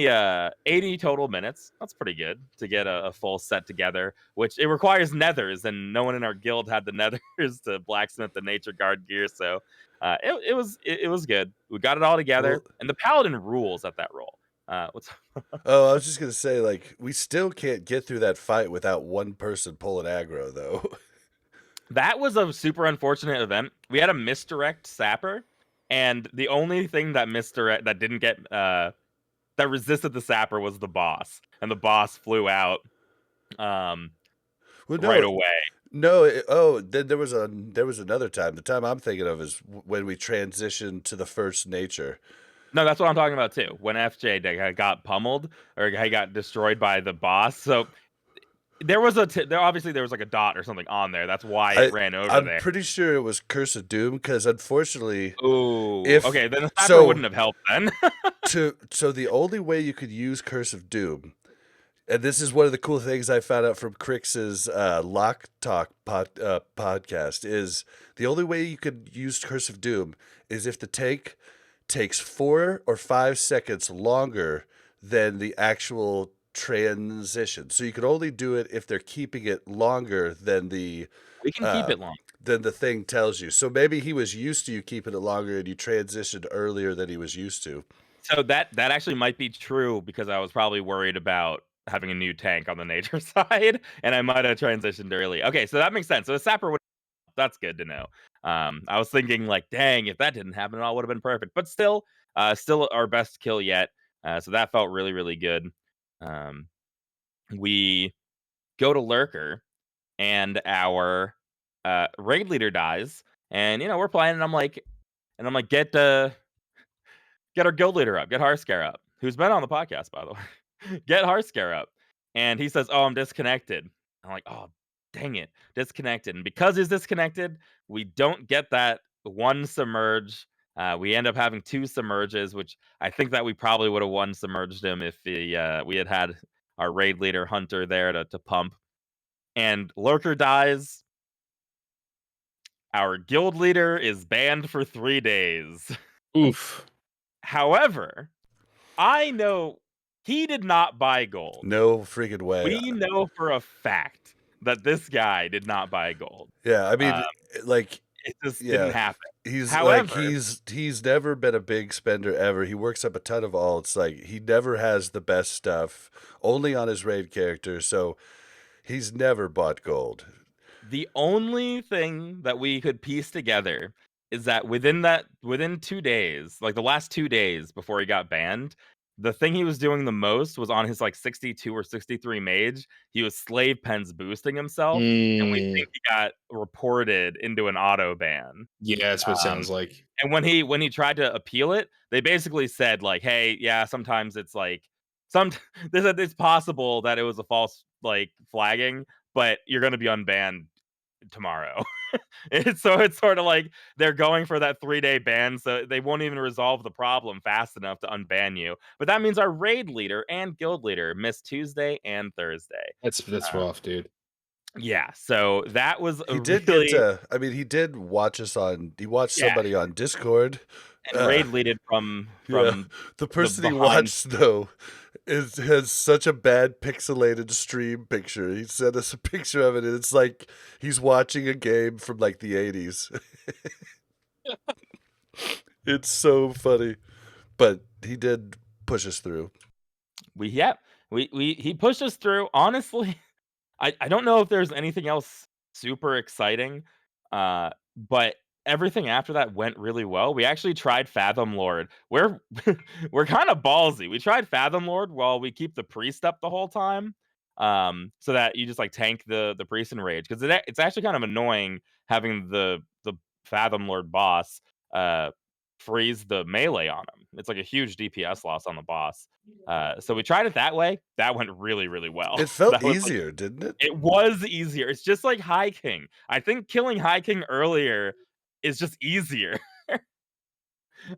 80 total minutes. That's pretty good to get a full set together, which it requires nethers, and no one in our guild had the nethers to blacksmith the nature guard gear. So it was good. We got it all together, well, and the paladin rules at that role. What's oh, I was just gonna say, like, we still can't get through that fight without one person pulling aggro, though. That was a super unfortunate event. We had a misdirect sapper, and the only thing that didn't get that resisted the sapper was the boss, and the boss flew out um, Well, right no, away. no. Then there was another time. The time I'm thinking of is when we transitioned to the first nature. No, that's what I'm talking about too. When FJ got pummeled or he got destroyed by the boss. So there was obviously there was like a dot or something on there. That's why it I ran over I'm there. pretty sure it was Curse of Doom because unfortunately, Ooh, if okay, then the sapper so wouldn't have helped then. so the only way you could use Curse of Doom, and this is one of the cool things I found out from Crix's Lock Talk podcast, is the only way you could use Curse of Doom is if the tank takes 4 or 5 seconds longer than the actual transition. So you could only do it if they're keeping it longer than the We can keep uh, it long. than the thing tells you. So maybe he was used to you keeping it longer and you transitioned earlier than he was used to. So that actually might be true because I was probably worried about having a new tank on the nature side, and I might have transitioned early. Okay, so that makes sense. So a sapper would that's good to know. I was thinking like, dang, if that didn't happen, it all would have been perfect. But still our best kill yet. So that felt really, really good. Um, we go to Lurker, and our raid leader dies, and we're playing, and I'm like, get our guild leader up, get Harscare up, who's been on the podcast, by the way. Get Harscare up. And he says, oh, I'm disconnected. I'm like, oh, dang it, disconnected. And because he's disconnected, we don't get that one submerge. We end up having 2 submerges, which I think that we probably would have one submerged him if we had our raid leader Hunter there to pump. And Lurker dies. Our guild leader is banned for 3 days. Oof. However, I know he did not buy gold. No freaking way. We know for a fact that this guy did not buy gold. Yeah, I mean, like, It just didn't yeah, happen. he's like However, he's never been a big spender ever. He works up a ton of alts. Like he never has the best stuff, only on his raid character. So he's never bought gold. the only thing that we could piece together is that within 2 days, like the last 2 days before he got banned, the thing he was doing the most was on his like 62 or 63 mage. He was slave pens boosting himself, and we think he got reported into an auto ban. Yeah, that's what it Um, sounds like. and when he tried to appeal it, they basically said like, "Hey, yeah, sometimes it's like some they said it's possible that it was a false like flagging, but you're going to be unbanned tomorrow." It's sort of like they're going for that 3-day ban, so they won't even resolve the problem fast enough to unban you. But that means our raid leader and guild leader missed Tuesday and Thursday. That's rough, dude. Yeah, so that was He a did get. really I mean, he did watch us on. He watched yeah, somebody on Discord. and raid leaded Yeah, from the the person he behind. watched though, It has such a bad pixelated stream picture. He sent us a picture of it, and it's like he's watching a game from like the 80s. It's so funny. But he did push us through. He pushed us through. Honestly, I don't know if there's anything else super exciting, but everything after that went really well. We actually tried Fathom Lord. We're kind of ballsy. We tried Fathom Lord while we keep the priest up the whole time, so that you just like tank the priest and rage because it's actually kind of annoying having the Fathom Lord boss freeze the melee on him. It's like a huge DPS loss on the boss. So we tried it that way. That went really, really well. It felt That was like easier, didn't it? it was easier. It's just like High King. I think killing High King earlier is just easier.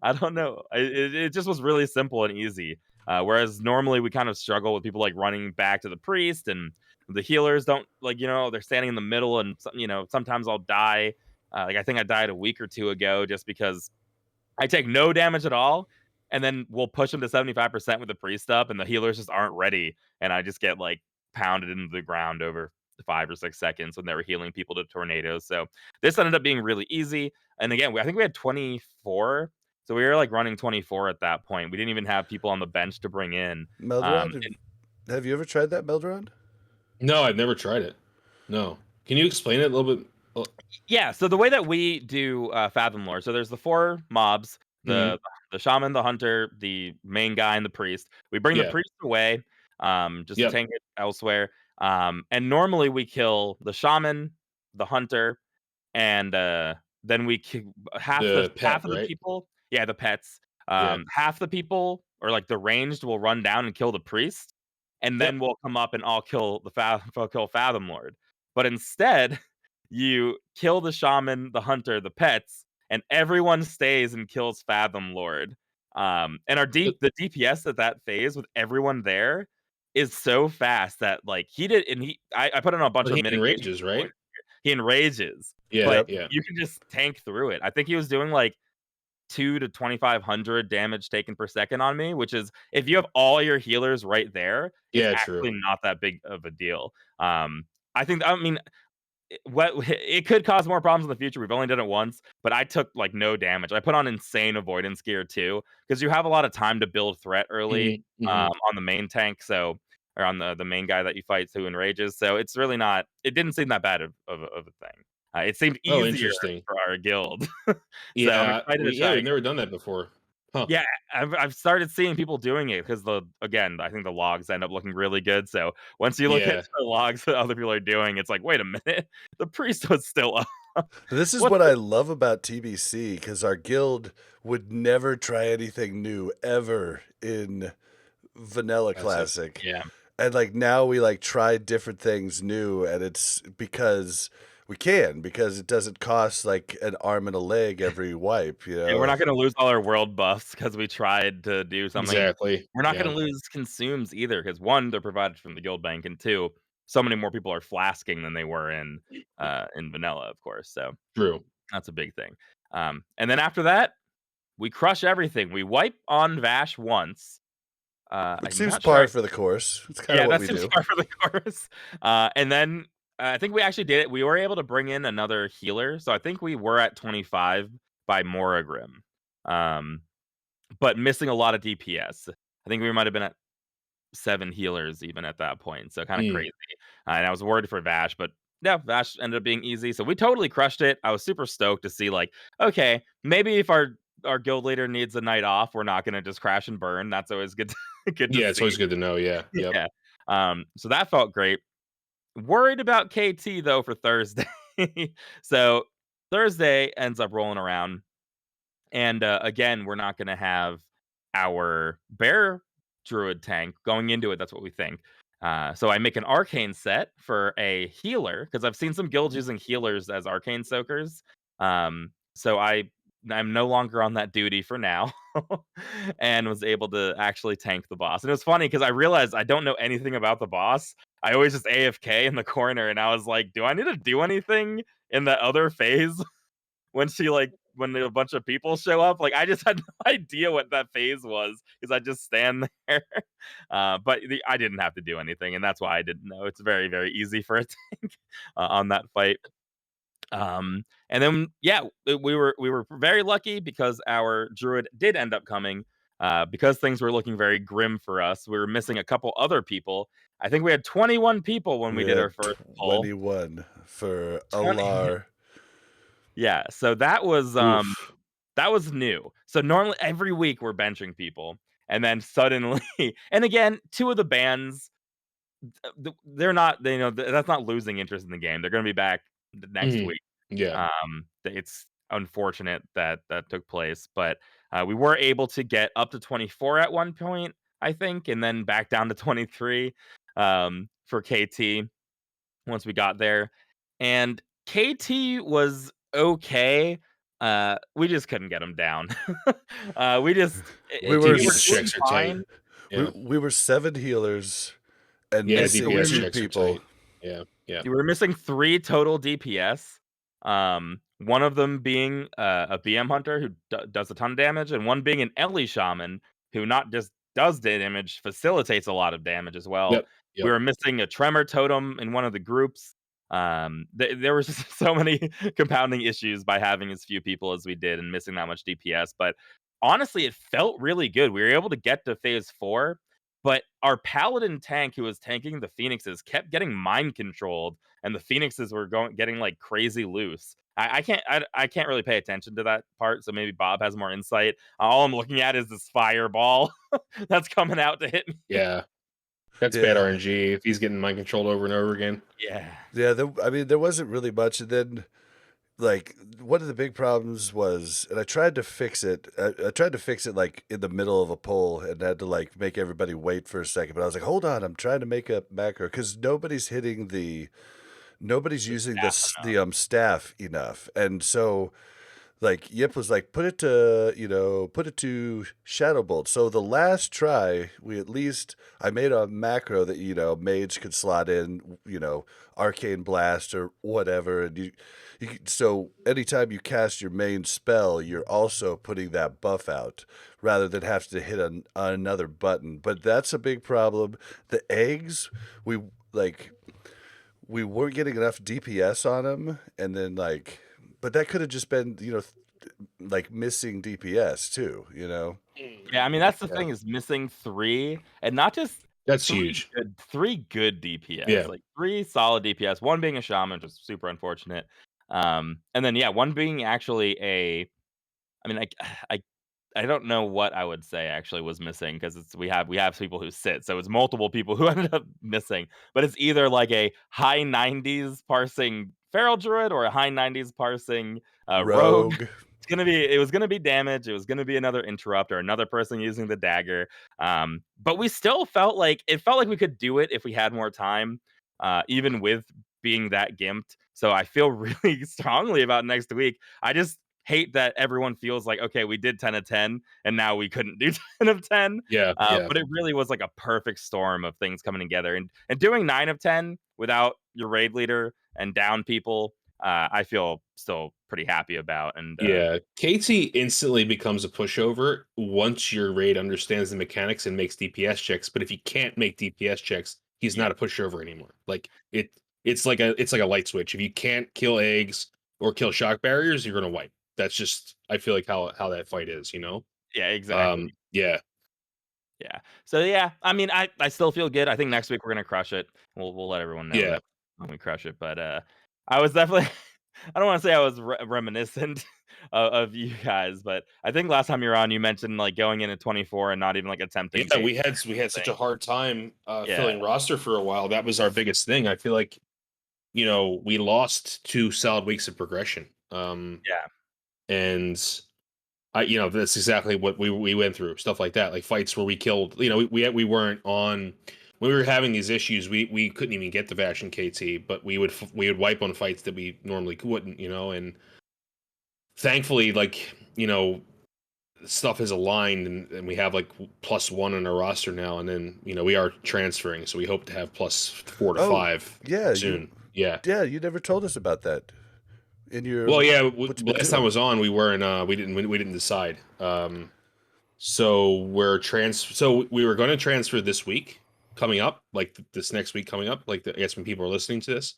I don't know. It just was really simple and easy. Whereas normally we kind of struggle with people like running back to the priest and the healers don't like, they're standing in the middle and sometimes I'll die. Like I think I died a week or two ago just because I take no damage at all, and then we'll push them to 75% with the priest up, and the healers just aren't ready, and I just get like pounded into the ground over 5 or 6 seconds when they were healing people to tornadoes. So this ended up being really easy. And again, I think we had 24, so we were like running 24 at that point. We didn't even have people on the bench to bring in. Melderon, have you ever tried that, Melderon? No, I've never tried it. No. Can you explain it a little bit? Yeah, so the way that we do Fathom Lore, so there's the 4 mobs, the shaman, the hunter, the main guy, and the priest. We bring the Yeah. priest away, just Yep. tank it elsewhere. And normally we kill the shaman, the hunter, and then we half The pet, half of the right? people. Yeah, the pets. Yeah. Half the people, or like the ranged, will run down and kill the priest, and then Yep. we'll come up and all kill kill Fathom Lord. But instead, you kill the shaman, the hunter, the pets, and everyone stays and kills Fathom Lord. And Uh, the DPS at that phase with everyone there is so fast that like he did, and I put in a bunch But of he mitigations. enrages, right? He enrages, Yeah, but Yep. yeah. you can just tank through it. I think he was doing like 2 to 2,500 damage taken per second on me, which is if you have all your healers right there, it's Yeah, true. actually not that big of a deal. I mean, what it could cause more problems in the future. We've only done it once, but I took like no damage. I put on insane avoidance gear too, because you have a lot of time to build threat early Mhm. on the main tank, or on the main guy that you fight who enrages. So it's really not. It didn't seem that bad of a thing. It seemed Oh, easier interesting. for our guild. So I'm Yeah, excited to try we've again. never done that before. Huh. Yeah, I've started seeing people doing it because I think the logs end up looking really good. So once you look at Yeah. the logs that other people are doing, it's like, wait a minute, the priest was still up. This is What what the I love about TBC because our guild would never try anything new ever in Vanilla Classic. Classic. Yeah. And like now we like try different things new, and it's because we can, because it doesn't cost like an arm and a leg every wipe, you And we're know? not gonna lose all our world buffs because we tried to do something. Exactly. We're not Yeah. gonna lose consumes either because 1, they're provided from the guild bank, and 2, so many more people are flasking than they were in vanilla, of course. So True. that's a big thing. And then after that, we crush everything. We wipe on Vash once. Which I'm seems not sure. par for the course. It's kind of Yeah, what that we seems do. par for the course. And then I think we actually did it. We were able to bring in another healer, so I think we were at 25 by Moragrim, um, but missing a lot of DPS. I think we might have been at 7 healers even at that point, so kind of Mm. crazy. And I was worried for Vash, but yeah, Vash ended up being easy. So we totally crushed it. I was super stoked to see like, okay, maybe if our guild leader needs a night off, we're not gonna just crash and burn. That's always good good to Yeah, it's see. always good to know. Yeah. Yep. Yeah. So that felt great. Worried about KT though for Thursday. So Thursday ends up rolling around, and again, we're not going to have our bear druid tank going into it. That's what we think. So I make an arcane set for a healer because I've seen some guilds using healers as arcane soakers. So I'm no longer on that duty for now, and was able to actually tank the boss. And it was funny because I realized I don't know anything about the boss. I always just AFK in the corner, and I was like, "Do I need to do anything in that other phase?" When she like when a bunch of people show up. Like I just had no idea what that phase was because I just stand there. But I didn't have to do anything, and that's why I didn't know. It's very, very easy for a tank on that fight. And then we were very lucky because our druid did end up coming. Because things were looking very grim for us, we were missing a couple other people. I think we had 21 people when we did our first poll. 21 for 20. Alar. Yeah, so that was Oof. new. So normally every week we're benching people, and then suddenly, and again, two of the bands, they're not, that's not losing interest in the game. They're going to be back next week. Yeah. It's unfortunate that took place, but we were able to get up to 24 at one point, I think, and then back down to 23 for KT once we got there. And KT was okay. We just couldn't get him down. We just We were DPS checks are tight. fine. Yeah. We were 7 healers and Yeah, missing DPS 2 checks are people. tight. Yeah. We were missing 3 total DPS. One of them being a BM hunter who does a ton of damage, and one being an Ellie shaman who not just does damage, facilitates a lot of damage as well. Yep. We were missing a tremor totem in one of the groups. There was just so many compounding issues by having as few people as we did and missing that much DPS. But honestly, it felt really good. We were able to get to phase 4, but our paladin tank who was tanking the phoenixes kept getting mind controlled, and the phoenixes were getting like crazy loose. I can't really pay attention to that part, so maybe Bob has more insight. All I'm looking at is this fireball that's coming out to hit me. Yeah. That's bad RNG if he's getting mind controlled over and over again. Yeah. Yeah, there wasn't really much. And then, like, one of the big problems was, and I tried to fix it. I tried to fix it, like, in the middle of a poll and had to, like, make everybody wait for a second. But I was like, hold on, I'm trying to make a macro. Because nobody's using the staff enough. And so, like, Yip was like, put it to Shadow Bolt. So the last try, I made a macro that, mage could slot in, Arcane Blast or whatever. And so anytime you cast your main spell, you're also putting that buff out rather than have to hit another button. But that's a big problem. The eggs, we weren't getting enough DPS on them. And then, like, but that could have just been, like missing DPS too, Yeah, I mean that's the thing is missing 3, and not just That's huge. 3 good DPS, Yeah. like 3 solid DPS. One being a shaman, just super unfortunate. And then one being actually I mean, I don't know what I would say actually was missing because we have people who sit, so it's multiple people who ended up missing. But it's either like a high 90s parsing feral druid or a high 90s parsing rogue. It was gonna be damage. It was gonna be another interrupt or another person using the dagger. But we still felt like we could do it if we had more time, even with being that gimped. So I feel really strongly about next week. I just hate that everyone feels like, okay, we did 10 of 10 and now we couldn't do 10 of 10. Yeah. But it really was like a perfect storm of things coming together, and doing 9 of 10 without your raid leader and down people, I feel still pretty happy about. And yeah, KT instantly becomes a pushover once your raid understands the mechanics and makes DPS checks. But if he can't make DPS checks, he's not a pushover anymore. Like it's like a light switch. If you can't kill eggs or kill shock barriers, you're gonna wipe. That's just, I feel like how that fight is, Yeah, exactly. Yeah. So I mean, I still feel good. I think next week we're gonna crush it. We'll let everyone know that when we crush it. But I was definitely I don't want to say I was reminiscent of you guys, but I think last time you were on, you mentioned like going in at 24 and not even like attempting. Yeah, we had such a hard time filling roster for a while. That was our biggest thing. I feel like, we lost 2 solid weeks of progression. And that's exactly what we went through. Stuff like that, like fights where we killed. We weren't on. When we were having these issues, we couldn't even get the Vash and KT, but we would wipe on fights that we normally wouldn't, and thankfully, like, stuff is aligned and we have like +1 in our roster now, and then, we are transferring, so we hope to have +4 to 5 soon. You never told us about that. in your Well, yeah. what you've been Last time I doing? was on, we weren't. We didn't decide. So So we were going to transfer this week coming up, like this next week coming up, like I guess when people are listening to this.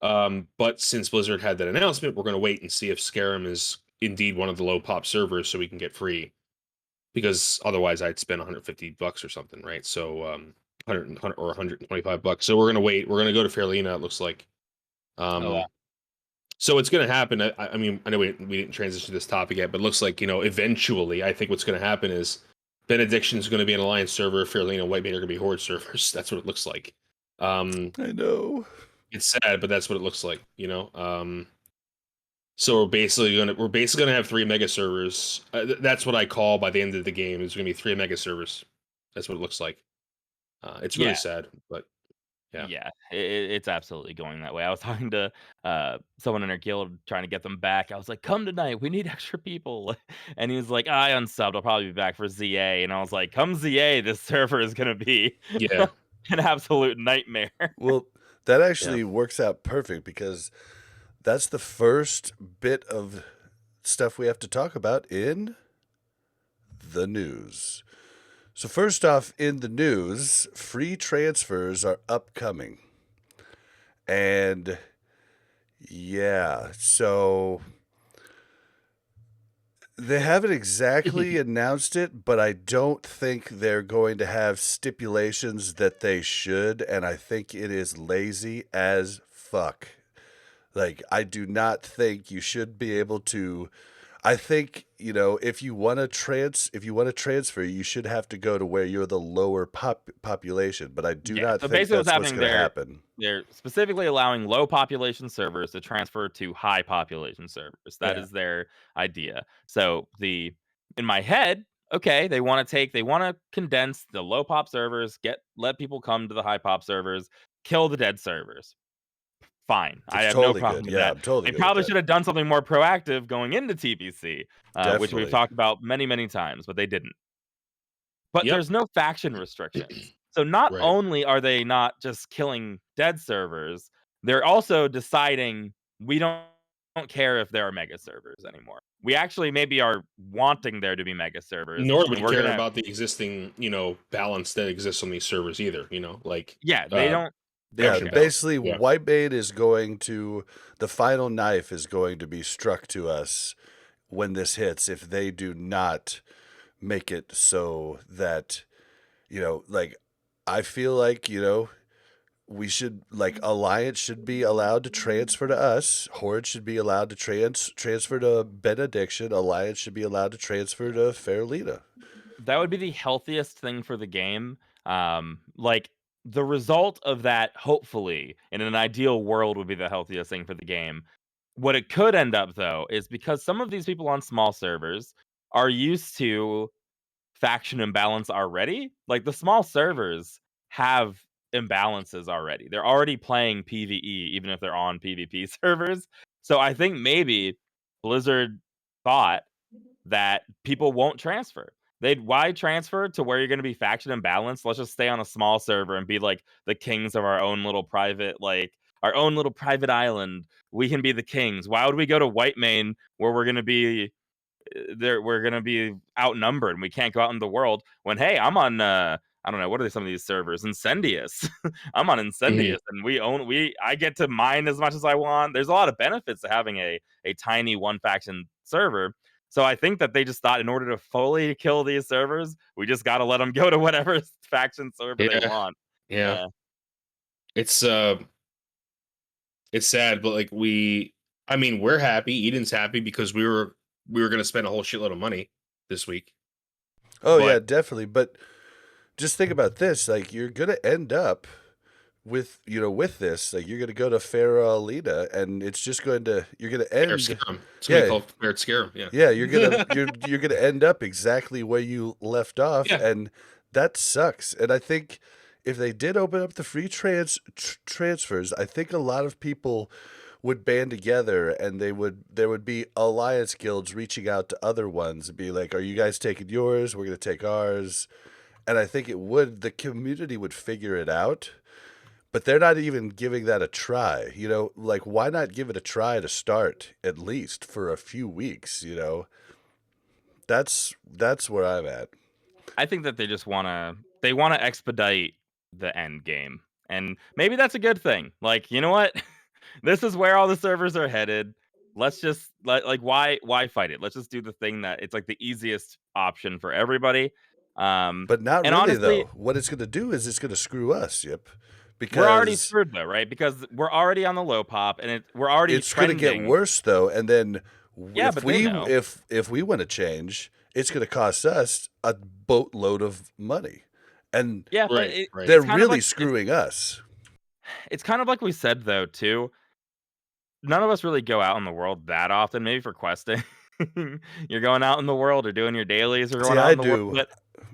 But since Blizzard had that announcement, we're going to wait and see if Skyrim is indeed one of the low pop servers, so we can get free. Because otherwise, I'd spend $150 or something, right? So 100 or $125. So we're going to wait. We're going to go to Fairlena. It looks like. Oh, wow. Um, so it's going to happen. I mean, I know we didn't transition to this topic yet, but it looks like, eventually, I think what's going to happen is Benediction is going to be an Alliance server, Fairlene and Whitemane are going to be Horde servers. That's what it looks like. I know. It's sad, but that's what it looks like. So we're basically gonna have 3 mega servers. That's what I call by the end of the game. Is going to be 3 mega servers. That's what it looks like. It's really Yeah. sad, but yeah. Yeah, it's absolutely going that way. I was talking to someone in our guild trying to get them back. I was like, "Come tonight, we need extra people," and he was like, "I unsubbed. I'll probably be back for ZA." And I was like, "Come ZA, this server is gonna be Yeah. an absolute nightmare." Well, that Yeah. actually works out perfect because that's the first bit of stuff we have to talk about in the news. So first off, in the news, free transfers are upcoming. And yeah, so they haven't exactly announced it, but I don't think they're going to have stipulations that they should, and I think it is lazy as fuck. Like, I do not think you should be able to. I think, if you want to transfer, you should have to go to where you're the lower population, but I do Yeah. not So think basically, what's that's what's happening going to there? happen. They're specifically allowing low population servers to transfer to high population servers. That Yeah. is their idea. So in my head, okay, they want to condense the low pop servers, let people come to the high pop servers, kill the dead servers. Fine. I It's have no totally good. problem with Yeah, that. I'm totally They good with probably that. should have done something more proactive going into TBC, which we've Definitely. talked about many, many times, but they didn't. But Yep. there's no faction restrictions. So not Right. only are they not just killing dead servers, they're also deciding we don't care if there are mega servers anymore. We actually maybe are wanting there to be mega servers, Nor do and we we're care gonna about the existing, balance that exists on these servers either. Like yeah, uh, they don't Yeah, faction care. balance. basically, Yeah. Whitebait is going to, the final knife is going to be struck to us when this hits if they do not make it so that, like, I feel like, we should, like, Alliance should be allowed to transfer to us. Horde should be allowed to transfer to Benediction. Alliance should be allowed to transfer to Fairlena. That would be the healthiest thing for the game. Like the result of that, hopefully, in an ideal world, would be the healthiest thing for the game. What it could end up, though, is because some of these people on small servers are used to faction imbalance already. Like the small servers have imbalances already. They're already playing PvE, even if they're on PvP servers. So I think maybe Blizzard thought that people won't transfer. Why transfer to where you're going to be faction imbalanced? Let's just stay on a small server and be like the kings of our own little private, our own little private island. We can be the kings. Why would we go to Whitemane where we're going to be there? We're going to be outnumbered and we can't go out in the world. When hey, I'm on I don't know what are some of these servers? Incendius. I'm on Incendius, and I get to mine as much as I want. There's a lot of benefits to having a tiny one faction server. So I think that they just thought in order to fully kill these servers, we just got to let them go to whatever faction server they Yeah. want. Yeah. Yeah. It's sad, but like we're happy. Eden's happy because we were gonna spend a whole shitload of money this week. Oh, yeah, But definitely. But just think about this. Like, you're going to end up with this. Like, you're going to go to Fairlena, and it's just you're going to Fair end. Scarum. It's gonna be Yeah. called Fair Scarum, yeah. Yeah, you're gonna end up exactly where you left off, Yeah. and that sucks. And I think if they did open up the free transfers, I think a lot of people would band together, and there would be alliance guilds reaching out to other ones and be like, "Are you guys taking yours? We're gonna take ours." And I think the community would figure it out. But they're not even giving that a try. You know, like why not give it a try to start at least for a few weeks? You know, that's where I'm at. I think that they just wanna expedite the end game, and maybe that's a good thing. Like, you know what? This is where all the servers are headed. Let's just like why fight it? Let's just do the thing that it's like the easiest option for everybody. But not And really honestly, though. What it's going to do is it's going to screw us, Yip, we're already because screwed though, right? Because we're already on the low pop, and we're already it's going to get trending. worse though. And then Yeah, but they know. if we want to change, it's going to cost us a boatload of money, and Yeah, but Right, right. they're it's kind of really like screwing us. it's kind of like we said though too. None of us really go out in the world that often. Maybe for questing, you're going out in the world or doing your dailies or See, going out I in the world. do,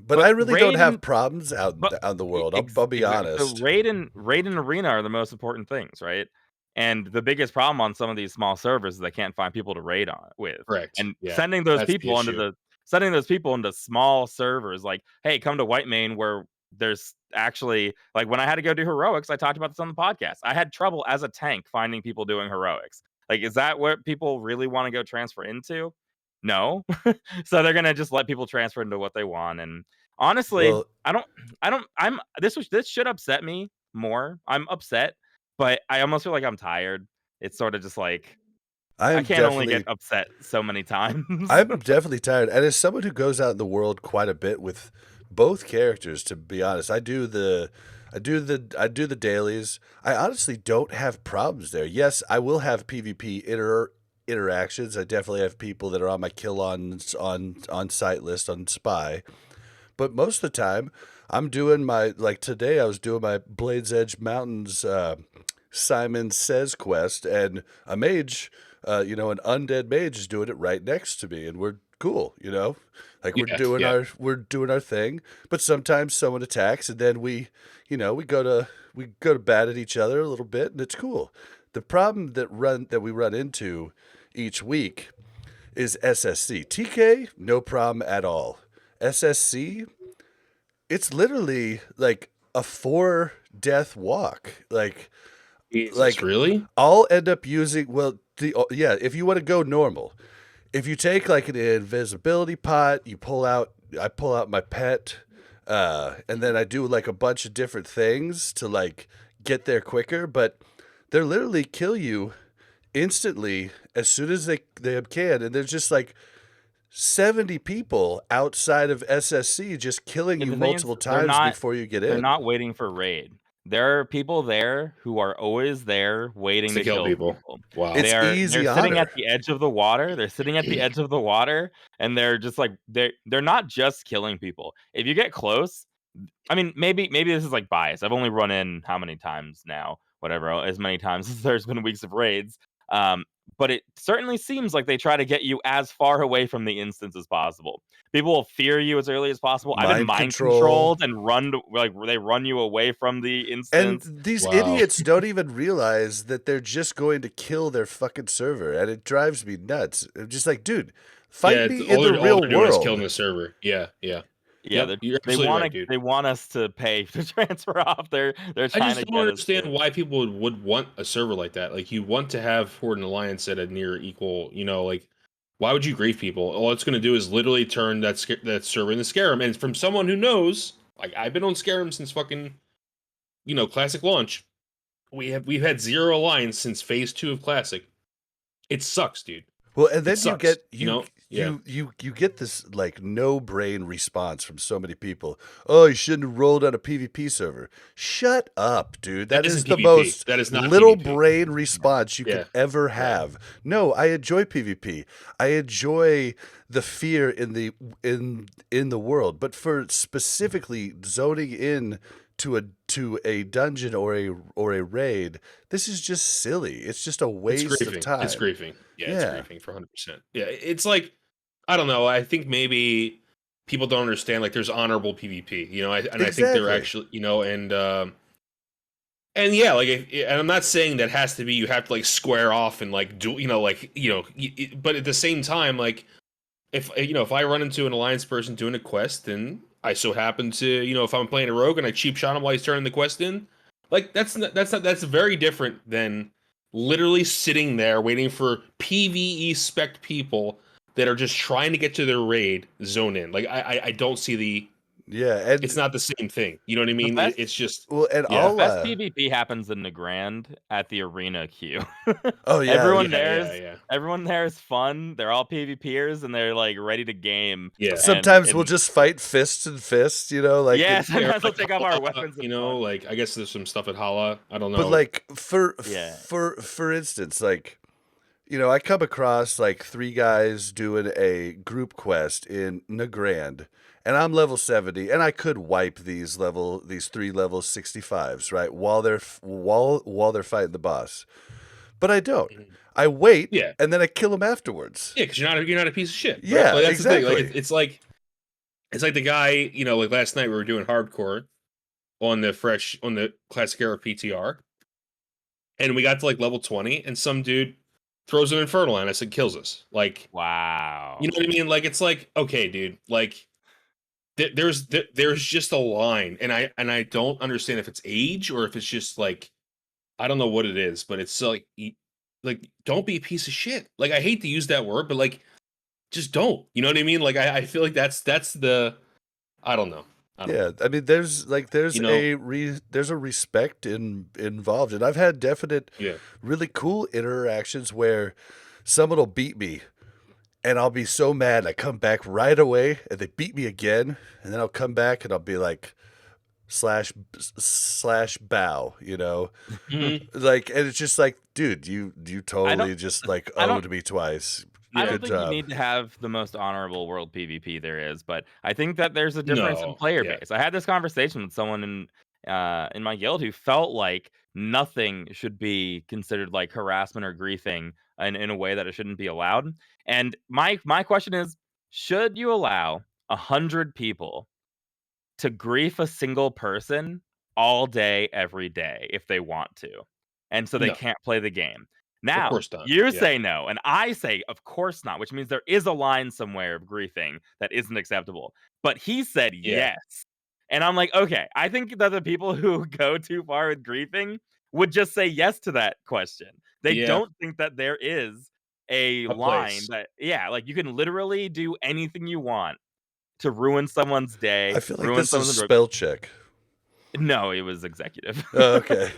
but I But really don't raid have and problems out but on the world. I'll be exactly. So honest. raid and arena are the most important things, right? And the biggest problem on some of these small servers is they can't find people to raid on with. Correct. And Yeah, that's the issue. sending those people into small servers, like, hey, come to Whitemane where there's actually like when I had to go do heroics, I talked about this on the podcast. I had trouble as a tank finding people doing heroics. Like, is that what people really want to go transfer into? No. So they're gonna just let people transfer into what they want. And honestly, Well, this should upset me more. I'm upset, but I almost feel like I'm tired. It's sort of just like I I am can't only get definitely upset so many times. I'm definitely tired. And as someone who goes out in the world quite a bit with both characters, to be honest, I do the dailies. I honestly don't have problems there. Yes, I will have PvP interactions. I definitely have people that are on my kill on site list on spy. But most of the time, I'm doing my like today I was doing my Blades Edge Mountains Simon Says quest, and a mage, an undead mage is doing it right next to me, and we're cool, like Yeah. we're doing our thing. But sometimes someone attacks, and then we go to bat at each other a little bit, and it's cool. The problem that we run into each week is SSC. TK, no problem at all. SSC, it's literally like a 4 death walk. Jesus, really? I'll end up using if you want to go normal. If you take like an invisibility pot, I pull out my pet, and then I do like a bunch of different things to like get there quicker, but they literally kill you instantly as soon as they can, and there's just like 70 people outside of SSC just killing And you the thing is, multiple times before you get they're in. not waiting for raid. There are people there who are always there waiting To to kill kill people. people. Wow. It's easy They're sitting at honor. the edge of the water. They're sitting at the edge of the water, and they're just like they're not just killing people. If you get close, I mean, maybe this is like bias. I've only run in how many times now? Whatever, as many times as there's been weeks of raids. Um, but it certainly seems like they try to get you as far away from the instance as possible. People will fear you as early as possible. I've been Mind mind control. controlled and they run you away from the And instance. these Wow. idiots don't even realize that they're just going to kill their fucking server, and it drives me nuts. I'm just like, dude, fight me in the all real they're doing is killing world. the server. Yeah. Yeah, Yep, you're absolutely right, dude. they want us to pay to transfer off. They're I trying just to don't get us understand to. why people would want a server like that. Like, you want to have Horde and Alliance at a near equal, like, why would you grief people? All it's going to do is literally turn that server into Skyrim. And from someone who knows, like, I've been on Skyrim since fucking, Classic launch. We've had 0 Alliance since Phase 2 of Classic. It sucks, dude. Well, and then It sucks. Yeah. you get this like no brain response from so many people. Oh, you shouldn't have rolled on a PvP server. Shut up, dude. That is isn't the PvP. most That is not little PvP. brain response you could ever have. No, I enjoy PvP. I enjoy the fear in the world, but for specifically zoning in to a dungeon or a raid, this is just silly. It's just a waste of time. It's griefing. Yeah, Yeah. it's griefing for 100%. Yeah, it's like, I don't know. I think maybe people don't understand, like, there's honorable PvP, I think they're Exactly. actually, and yeah, like, and I'm not saying that has to be, you have to like square off and like do, but at the same time, like, if I run into an Alliance person doing a quest and I so happen to, if I'm playing a rogue and I cheap shot him while he's turning the quest in, Like that's very different than literally sitting there waiting for PvE spec people that are just trying to get to their raid zone in. Like I don't see the. Yeah, It's and not the same thing. You know what I mean? best- It's just well, and yeah. The best PvP happens in the Grand at the arena queue. oh yeah, everyone Yeah, there's everyone there is fun. They're all PvPers and they're like ready to game. yeah. sometimes we'll And just fight fists and fists, you know, like yeah, and- sometimes we'll take off our Hala, weapons. You And know, fun. like I guess there's some stuff at Hala. I don't know. but like Yeah. for instance, like, you know, I come across like 3 guys doing a group quest in Nagrand, and I'm level 70, and I could wipe these 3 level 65s, right, while they're fighting the boss. But I don't. Mhm. I wait, Yeah. and then I kill them afterwards. Yeah, because you're not a piece of shit. Right? Yeah, like, that's exactly. the thing. Like it's like the guy, you know, like last night we were doing hardcore on the classic era PTR, and we got to like level 20, and some dude throws an infernal at us and kills us. Like, Wow. you know what I mean? Like it's like, okay, dude, like there's just a line, and I don't understand if it's age or if it's just like I don't know what it is, but it's like don't be a piece of shit. Like I hate to use that word, but like just don't. You know what I mean? Like I feel like that's the I don't know. Yeah, I mean, there's You know? there's a respect involved, and I've had definite, Yeah. really cool interactions where someone will beat me, and I'll be so mad. I come back right away, and they beat me again, and then I'll come back and I'll be like slash bow, you know, Mhm. like, and it's just like, dude, you totally just like I don't- owed me twice. I Yeah. don't Good think you job. need to have the most honorable world PvP there is, but I think that there's a difference in No, player yeah. base. I had this conversation with someone in my guild who felt like nothing should be considered like harassment or griefing in a way that it shouldn't be allowed. And my question is, should you allow 100 people to grief a single person all day, every day, if they want to, and so they No. can't play the game? Of Now, course not. you Yeah. say no, and I say, of course not, which means there is a line somewhere of griefing that isn't acceptable. But he said Yeah. yes. And I'm like, okay, I think that the people who go too far with griefing would just say yes to that question. They Yeah. don't think that there is a A line place. that, yeah, like you can literally do anything you want to ruin someone's day, I feel like ruin this is someone's spell check. no, it was executive. Oh, okay.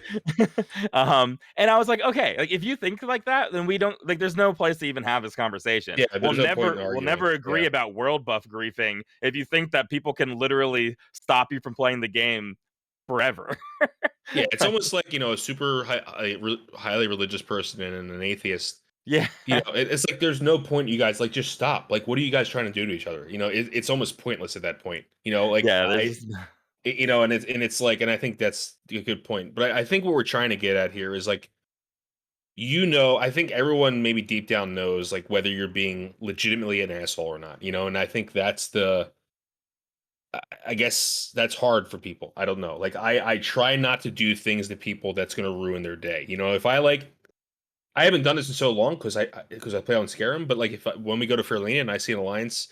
And I was like, okay, like if you think like that, then we don't like. There's no place to even have this conversation. Yeah, there's no point in We'll arguing. never agree Yeah. about world buff griefing if you think that people can literally stop you from playing the game forever. Yeah, it's almost like, you know, a super highly religious person and an atheist. Yeah, You know, it's like there's no point. You guys like just stop. Like, what are you guys trying to do to each other? You know, it's almost pointless at that point. You know, like yeah. There's you know, and it's like, and I think that's a good point. But I think what we're trying to get at here is like, you know, I think everyone maybe deep down knows like whether you're being legitimately an asshole or not. You know, and I think that's I guess that's hard for people. I don't know. Like I try not to do things to people that's going to ruin their day. You know, if I like, I haven't done this in so long because I play on Skyrim. But like when we go to Fairlane and I see an alliance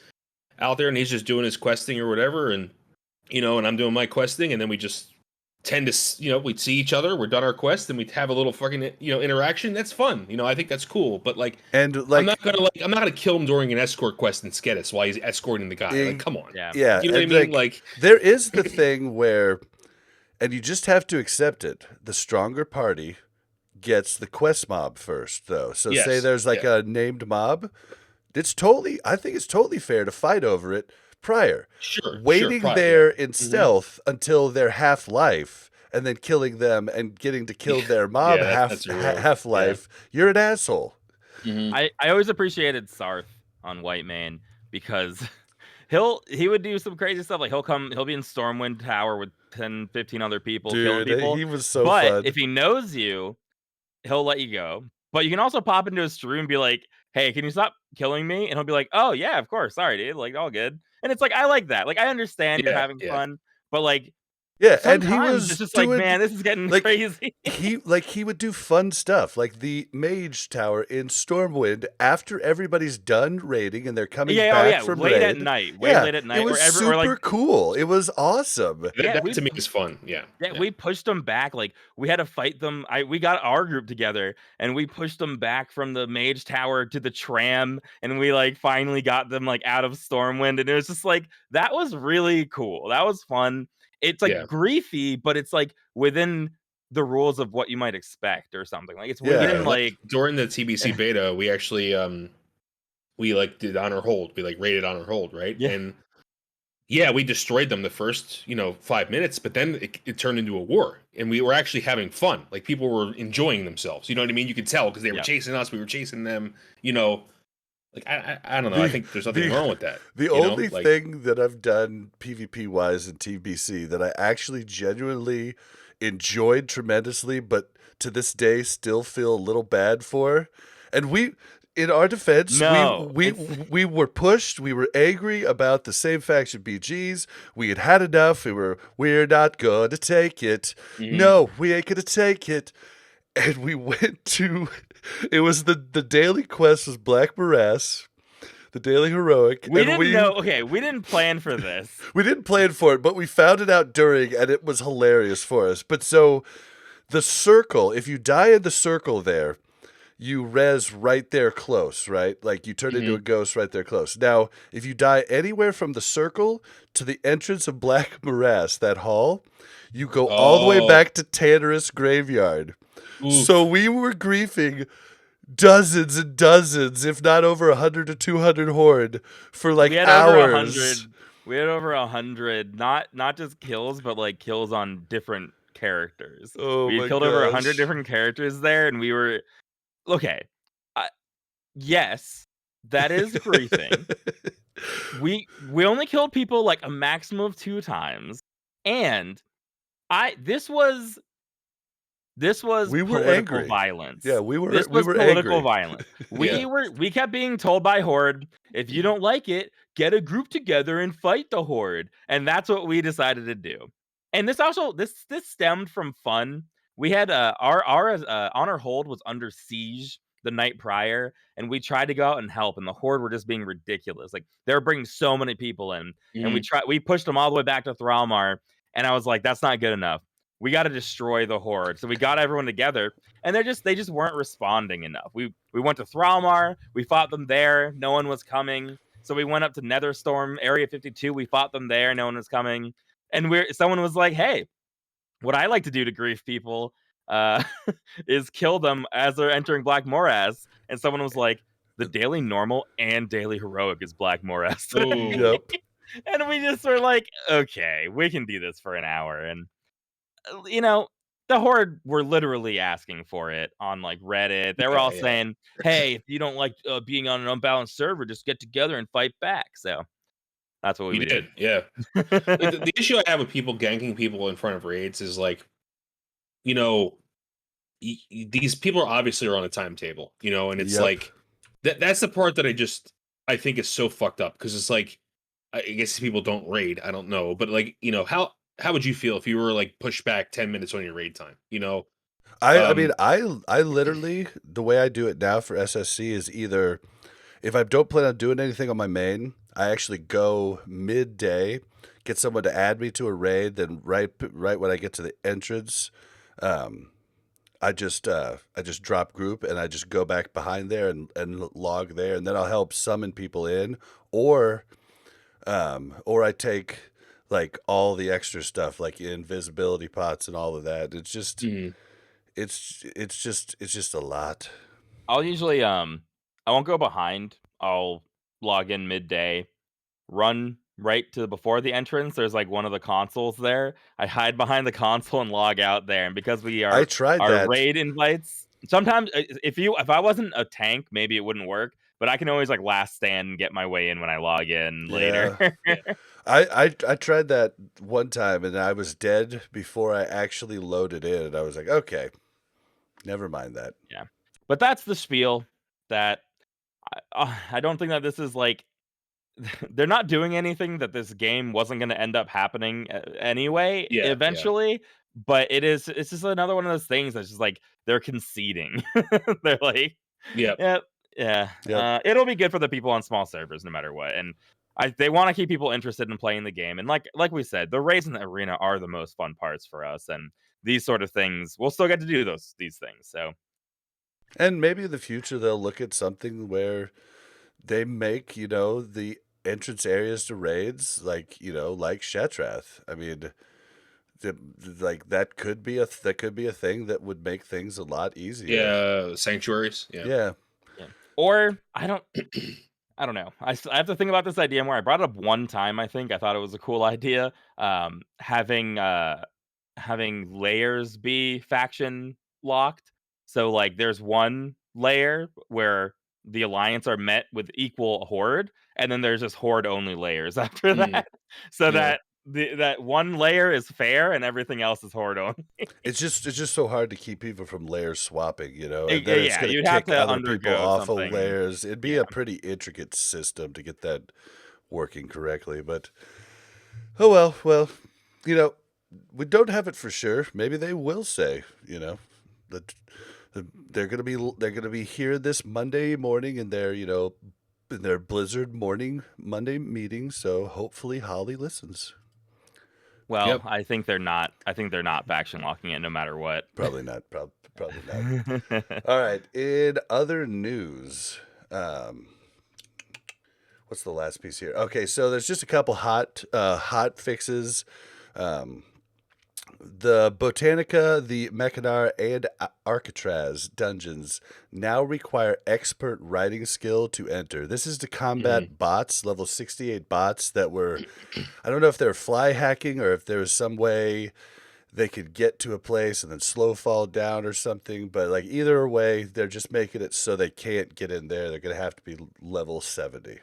out there and he's just doing his questing or whatever, and you know, and I'm doing my questing, and then we just tend to, you know, we'd see each other, we're done our quest, and we'd have a little fucking, you know, interaction. That's fun. You know, I think that's cool. But like, And I'm like, not gonna kill him during an escort quest in Skedis while he's escorting the guy. Like, come on. yeah. yeah, You know what I and mean? Like, there is the thing where, and you just have to accept it. The stronger party gets the quest mob first, though. So say Yes, there's like a named mob, I think it's totally fair to fight over it prior. sure, Waiting pride, there yeah. in stealth until they're half life, and then killing them and getting to kill their mob Yeah, that's a real- half life. You're an asshole. Mhm. I always appreciated Sarth on White Mane because he would do some crazy stuff. Like he'll be in Stormwind Tower with 10, 15 other people killing Dude, people. he was so but fun. if he knows you, he'll let you go. But you can also pop into his stream and be like, hey, can you stop killing me? And he'll be like, oh yeah, of course. Sorry, dude. Like all good. And it's like, I like that. Like I understand you're Yeah, having yeah. fun, but like Yeah, and he sometimes it's was just like, doing man, this is getting like crazy. he would do fun stuff like the mage tower in Stormwind after everybody's done raiding and they're coming Yeah, oh back yeah, from late at raid. night, way Yeah, late at it night, was or like super cool. It was awesome. That, yeah, that we to me is fun. Yeah. yeah, we pushed them back. Like we had to fight them. We got our group together and we pushed them back from the mage tower to the tram, and we like finally got them like out of Stormwind, and it was just like that was really cool. That was fun. It's like Yeah. griefy, but it's like within the rules of what you might expect or something. Like we Yeah. didn't like during the TBC beta, we actually we like did honor hold. We like rated honor hold, right? Yeah. And yeah, we destroyed them the first 5 minutes, but then it turned into a war, and we were actually having fun. Like people were enjoying themselves. You know what I mean? You could tell because they were Yeah. chasing us, we were chasing them. Like I don't know. I think there's nothing the- wrong with that. The only thing that I've done PvP wise in TBC that I actually genuinely enjoyed tremendously, but to this day still feel a little bad for, and in our defense, No, we were pushed. We were angry about the same faction BGs. We had enough. We're not gonna take it. Mhm. No, we ain't gonna take it. And we went to. It was the daily quest was Black Morass, the daily heroic. we and didn't know. Okay, we didn't plan for this. We didn't plan for it, but we found it out during, and it was hilarious for us. But so the circle, if you die in the circle there, you res right there close, right? Like you turn into a ghost right there close. Now, if you die anywhere from the circle to the entrance of Black Morass, that hall, you go all the way back to Tannerus Graveyard. Oof. So we were griefing dozens and dozens, if not over 100 to 200 horde for like we had hours. over 100. We had over 100, not just kills, but like kills on different characters. Oh We my killed over 100 gosh. different characters there, and we were okay. Yes, that is griefing. we only killed people like a maximum of 2 times, and this was We were political angry. violence. Yeah, we were This was political angry. violence. Yeah. We kept being told by Horde, if you don't like it, get a group together and fight the Horde. And that's what we decided to do. And this stemmed from fun. We had our honor hold was under siege the night prior, and we tried to go out and help, and the Horde were just being ridiculous. Like they were bringing so many people in, and we pushed them all the way back to Thralmar, and I was like, that's not good enough. We got to destroy the Horde. So we got everyone together, and they just weren't responding enough. We went to Thralmar, we fought them there, no one was coming. So we went up to Netherstorm, Area 52, we fought them there, no one was coming. And someone was like, hey, what I like to do to grief people is kill them as they're entering Black Morass. And someone was like, the daily normal and daily heroic is Black Morass. Yep. And we just were like, okay, we can do this for an hour. And the Horde were literally asking for it on like Reddit. They were all saying, hey, if you don't like being on an unbalanced server, just get together and fight back. So that's what we did. Yeah. the issue I have with people ganking people in front of raids is like, these people are obviously on a timetable, and it's like that's the part that I think is so fucked up, because it's like, I guess people don't raid. I don't know, but like, how would you feel if you were like pushed back 10 minutes on your raid time? I mean, I literally, the way I do it now for SSC is either, if I don't plan on doing anything on my main, I actually go midday, get someone to add me to a raid, then right when I get to the entrance, I just drop group and I just go back behind there and log there, and then I'll help summon people in, or I take like all the extra stuff like invisibility pots and all of that. It's just it's just a lot. I'll usually I won't go behind. I'll log in midday, run right to before the entrance. There's like one of the consoles there. I hide behind the console and log out there. And because I tried our that. raid invites, sometimes if I wasn't a tank, maybe it wouldn't work. But I can always like last stand and get my way in when I log in later. I tried that one time and I was dead before I actually loaded in, and I was like, okay, never mind that. Yeah, but that's the spiel. That I don't think that this is like they're not doing anything that this game wasn't going to end up happening anyway Yeah, eventually. But it's just another one of those things that's just like they're conceding. They're like, yeah. yeah, yeah. Yep. It'll be good for the people on small servers no matter what. And they want to keep people interested in playing the game. And like we said, the raids in the arena are the most fun parts for us. And these sort of things, we'll still get to do these things. So And maybe in the future they'll look at something where they make, the entrance areas to raids like, like Shetrath. I mean, like that could be a thing that would make things a lot easier. Yeah, sanctuaries. Yeah. Or I don't know. I have to think about this idea more. I brought it up one time. I think I thought it was a cool idea. Having layers be faction locked. So like, there's one layer where the alliance are met with equal horde, and then there's just horde only layers after that. So Yeah. that one layer is fair and everything else is horde only. It's just so hard to keep people from layer swapping, and then it's Yeah, going you'd to have kick to other people undergo off of something. layers. It'd be a pretty intricate system to get that working correctly, but oh well, we don't have it for sure. Maybe they will say, that they're gonna be here this Monday morning in their Blizzard morning Monday meeting. So hopefully Holly listens. Well, Yep. I think they're not. I think they're not faction locking it no matter what. Probably not. Probably not. All right. In other news, what's the last piece here? Okay, so there's just a couple hot fixes. The Botanica, the Mechanar, and Arcatraz dungeons now require expert writing skill to enter. This is to combat bots, level 68 bots that were, I don't know if they're fly hacking or if there was some way they could get to a place and then slow fall down or something. But like either way, they're just making it so they can't get in there. They're going to have to be level 70.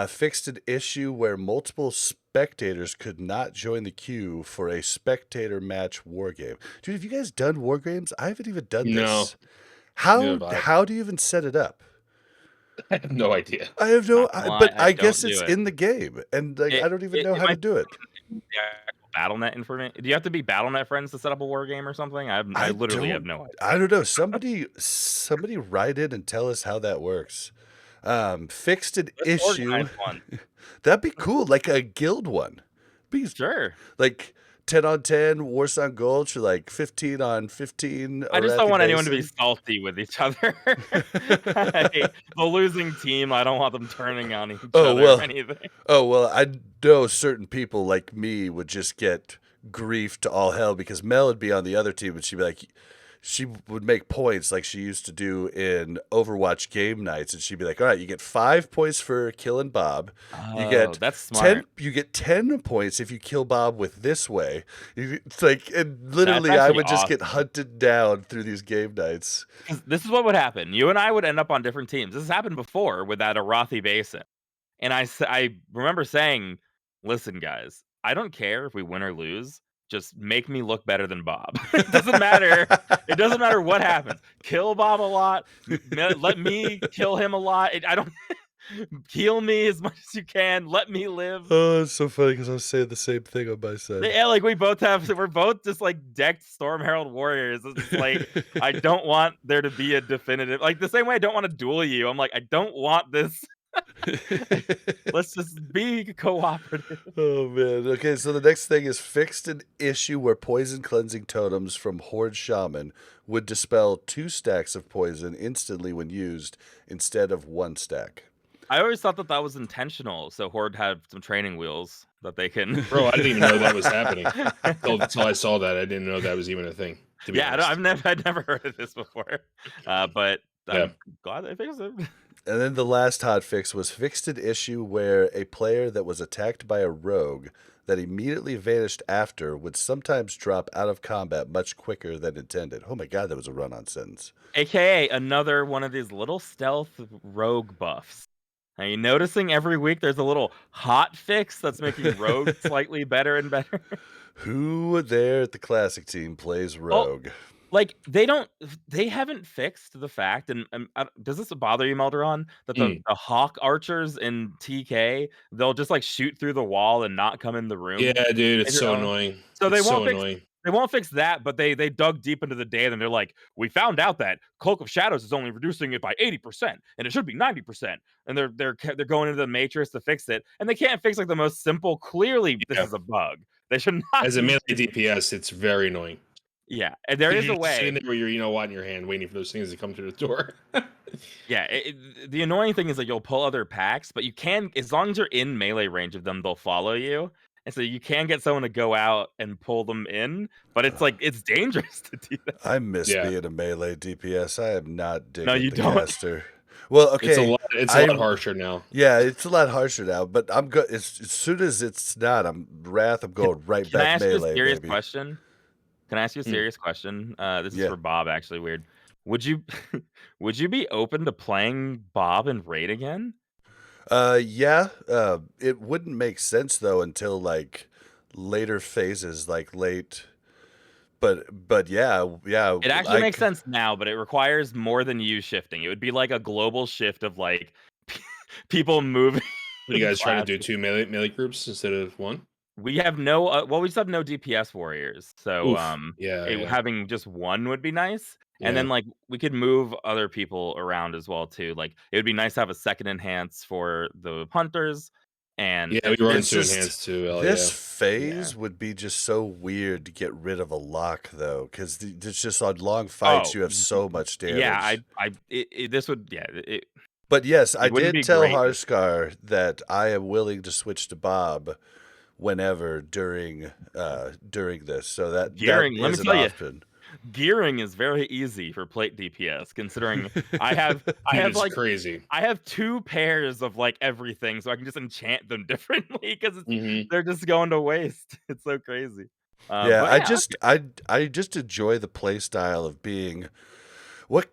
Fixed an issue where multiple spectators could not join the queue for a spectator match war game. Dude, have you guys done war games? I haven't even done this. No. How do you even set it up? I have no idea. I have no, Not gonna lie, but I I guess don't do it's it. in the game, and like I don't even know how to might do it. be the actual BattleNet information. Do you have to be BattleNet friends to set up a war game or something? I literally have no idea. I don't know. Somebody write in and tell us how that works. Fixed an Let's issue. organize one. That'd be cool, like a guild one. Be Sure. like 10 on 10 Warsong Gulch, or like 15 on 15. I just don't want anyone to be Basin. salty with each other. The losing team, I don't want them turning on each other well. or anything. Oh, well, I know certain people like me would just get grief to all hell because Mel would be on the other team and she'd be like, she would make points like she used to do in Overwatch game nights, and she'd be like, all right, you get 5 points for killing Bob. You get that's smart. 10 points if you kill Bob with this way. It's like, and literally That's I actually would just get awesome. hunted down through these game nights. 'Cause this is what would happen. You and I would end up on different teams. This has happened before with that Arathi Basin. And I remember saying, listen, guys, I don't care if we win or lose. Just make me look better than Bob. It doesn't matter. It doesn't matter what happens. Kill Bob a lot. Let me kill him a lot. I don't heal me as much as you can. Let me live. Oh, it's so funny because I was saying the same thing on my side. Yeah, like we're both just like decked Storm Herald warriors. It's just like I don't want there to be a definitive, like the same way I don't want to duel you. I'm like, I don't want this. Let's just be cooperative. Oh man. Okay, so the next thing is fixed an issue where poison cleansing totems from Horde Shaman would dispel 2 stacks of poison instantly when used instead of 1 stack. I always thought that was intentional, so Horde had some training wheels that they can. Bro, I didn't even know that was happening until I saw that. I didn't know that was even a thing. To be honest. I'd never heard of this before, but I'm glad they fixed it. And then the last hotfix was fixed an issue where a player that was attacked by a rogue that immediately vanished after would sometimes drop out of combat much quicker than intended. Oh my god, that was a run-on sentence. AKA another one of these little stealth rogue buffs. Are you noticing every week there's a little hot fix that's making rogue slightly better and better? Who there at the classic team plays rogue? Like, they haven't fixed the fact, and does this bother you, Melderon, that the Hawk archers in TK, they'll just, like, shoot through the wall and not come in the room? Yeah, dude, it's And you're so annoying. So It's so annoying. they won't fix that, but they dug deep into the data and they're like, "We found out that Cloak of Shadows is only reducing it by 80%, and it should be 90%." And they're going into the matrix to fix it, and they can't fix, like, the most simple, clearly this Yeah. is a bug. They should not As a be melee DPS, it's very annoying. Yeah, and there is You're a just sitting way. there with your, you know what, in your hand, waiting for those things to come through the door. Yeah, the annoying thing is that you'll pull other packs, but you can, as long as you're in melee range of them, they'll follow you. And so you can get someone to go out and pull them in, but it's like, it's dangerous to do that. I miss Yeah. being a melee DPS. I am not digging you the don't. caster. Well, okay. It's a lot harsher now. Yeah, it's a lot harsher now, but I'm good. As soon as it's not, I'm going right Can I back ask you a melee, serious baby. question? Can I ask you a serious question? This is Yeah. for Bob, actually. Weird. Would you would you be open to playing Bob in Raid again? Yeah. It wouldn't make sense though until like later phases, like late. But yeah. It actually makes sense now, but it requires more than you shifting. It would be like a global shift of like people moving. What are you guys trying to do? 2 melee groups instead of 1? We have no we just have no DPS warriors. So Oof. having just one would be nice. And Yeah. then like we could move other people around as well too. Like it would be nice to have a second enhance for the hunters. And Yeah, we run It's to just- enhance too. This phase would be just so weird to get rid of a lock though, because it's just on long fights you have so much damage. Yeah, this would But yes, I wouldn't did be tell great. Harskar that I am willing to switch to Bob whenever during this. So that Gearing, let me is an tell you. option. Gearing is very easy for plate DPS, considering I have It's like crazy. I have 2 pairs of like everything, so I can just enchant them differently because they're just going to waste. It's so crazy. Yeah, but I just enjoy the play style of being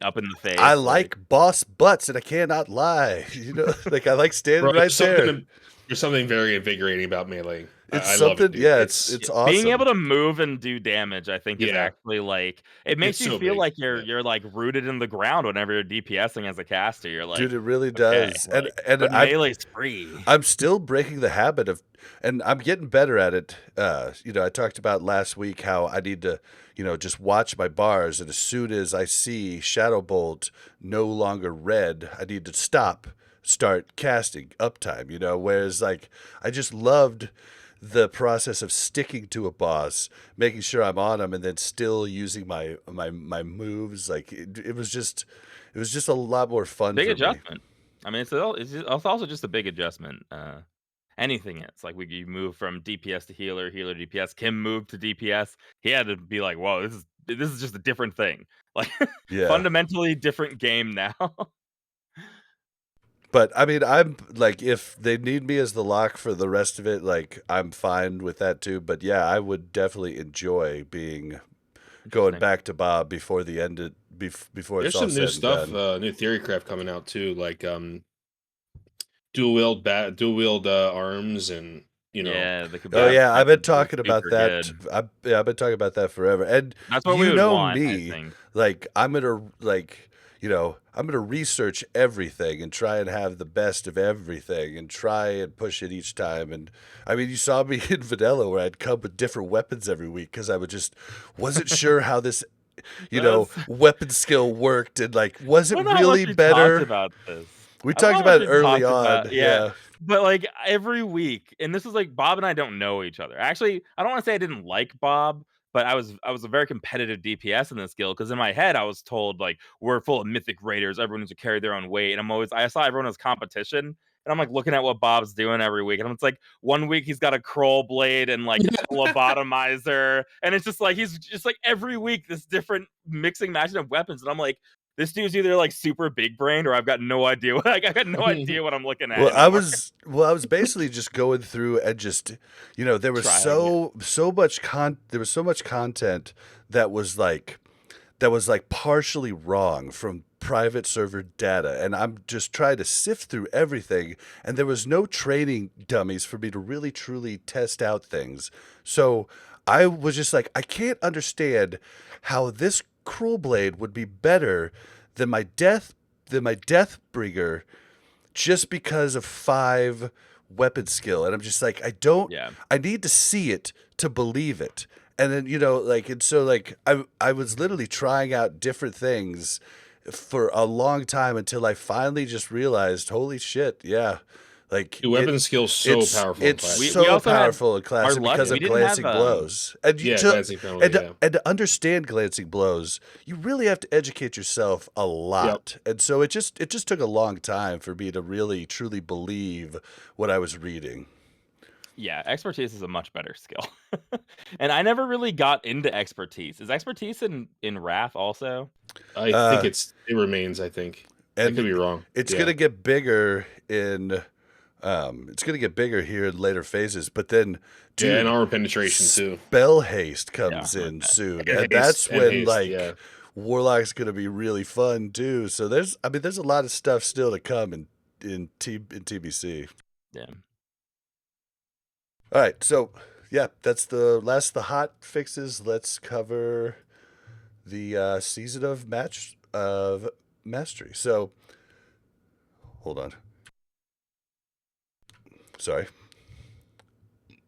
up in the face. I like boss butts, and I cannot lie. You know, like I like standing right there. There's something very invigorating about melee. It's I something, love it, dude. yeah. It's awesome. Being able to move and do damage, I think, is actually like it makes you so feel big. like you're like rooted in the ground whenever you're DPSing as a caster. You're like, dude, it really does. Okay, and but melee's free. I'm still breaking the habit of, and I'm getting better at it. You know, I talked about last week how I need to, you know, just watch my bars, and as soon as I see Shadow Bolt no longer red, I need to start casting uptime. You know, whereas like I just loved the process of sticking to a boss, making sure I'm on him, and then still using my moves. Like it was just a lot more fun. Big for adjustment. Me. I mean, it's also just a big adjustment. Anything else, like you move from DPS to healer, healer to DPS. Kim moved to DPS. He had to be like, "Whoa, this is just a different thing. Like, fundamentally different game now." But I mean, I'm like, if they need me as the lock for the rest of it, like I'm fine with that too. But yeah, I would definitely enjoy going back to Bob before the end. Before there's it's all some new said stuff, and done. new theorycraft coming out too, like dual wield arms, and you know. Yeah, I've been talking about that. I've been talking about that forever. And that's what we would want, me, I think. like I'm gonna research everything and try and have the best of everything and try and push it each time. And I mean, you saw me in Vanilla where I'd come with different weapons every week because I wasn't sure how this, weapon skill worked, and like, was it really better? About this. We talked about it early on. Yeah. But like every week, and this is like Bob and I don't know each other. Actually, I don't want to say I didn't like Bob, but I was a very competitive DPS in this guild because in my head I was told like we're full of mythic raiders, everyone needs to carry their own weight, and I saw everyone as competition, and I'm like looking at what Bob's doing every week, and it's like one week he's got a Kroll blade and like a lobotomizer, and it's just like he's just like every week this different mixing matching of weapons, and I'm like, this dude's either like super big brained or I've got no idea. Like I got no idea what I'm looking at. Well, I was basically just going through and just, there was so much content that was like partially wrong from private server data, and I'm just trying to sift through everything, and there was no training dummies for me to really truly test out things. So I was just like, I can't understand how this Cruel Blade would be better than my Deathbringer just because of 5 weapon skill. And I'm just like, Yeah. I need to see it to believe it. And then, and so like I was literally trying out different things for a long time until I finally just realized, holy shit, yeah. Like Dude, weapon skill's so powerful in it's Classic. We so also had powerful in our Classic luck. because We of didn't have glancing blows. And Yeah, glancing penalty, yeah. and to understand glancing blows, you really have to educate yourself a lot. And so it just took a long time for me to really truly believe what I was reading. Yeah, expertise is a much better skill. And I never really got into expertise. Is expertise in Wrath also? I think it remains, I think. I And could be wrong. It's Yeah. gonna get bigger in it's gonna get bigger here in later phases, but then Yeah, and armor penetration too. Spell haste comes Yeah, in soon. Yeah, And that's haste, and when haste, yeah. Warlock's gonna be really fun too. So there's a lot of stuff still to come in TBC. Yeah. All right, so yeah, that's the last of the hot fixes. Let's cover the season of mastery. So hold on. Sorry.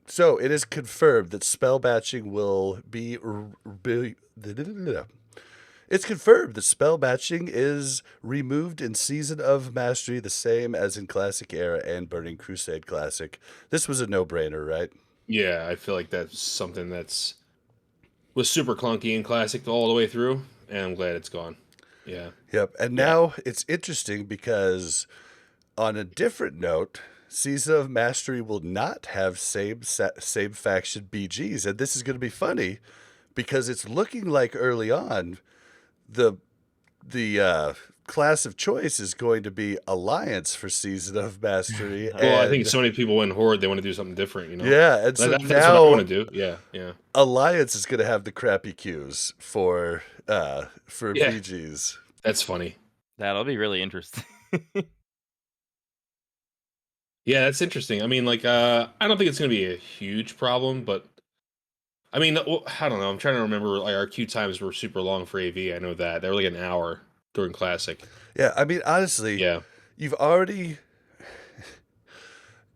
So it is confirmed that spell batching will be. It's confirmed that spell batching is removed in Season of Mastery, the same as in Classic Era and Burning Crusade Classic. This was a no-brainer, right? Yeah, I feel like that's something was super clunky in Classic all the way through, and I'm glad it's gone. Yeah. Yep. And now it's interesting because on a different note, Season of Mastery will not have same faction BGs, and this is going to be funny because it's looking like early on the class of choice is going to be Alliance for Season of Mastery. Well, I think so many people went Horde, they want to do something different, you know? Yeah, and so that's now what I want to do. Yeah, yeah. Alliance is going to have the crappy queues for BGs. That's funny. That'll be really interesting. Yeah, that's interesting. I mean, like, I don't think it's going to be a huge problem, but I mean, I don't know. I'm trying to remember. Like, our queue times were super long for AV. I know that they were like an hour during Classic. Yeah, I mean, honestly, Yeah, you've already.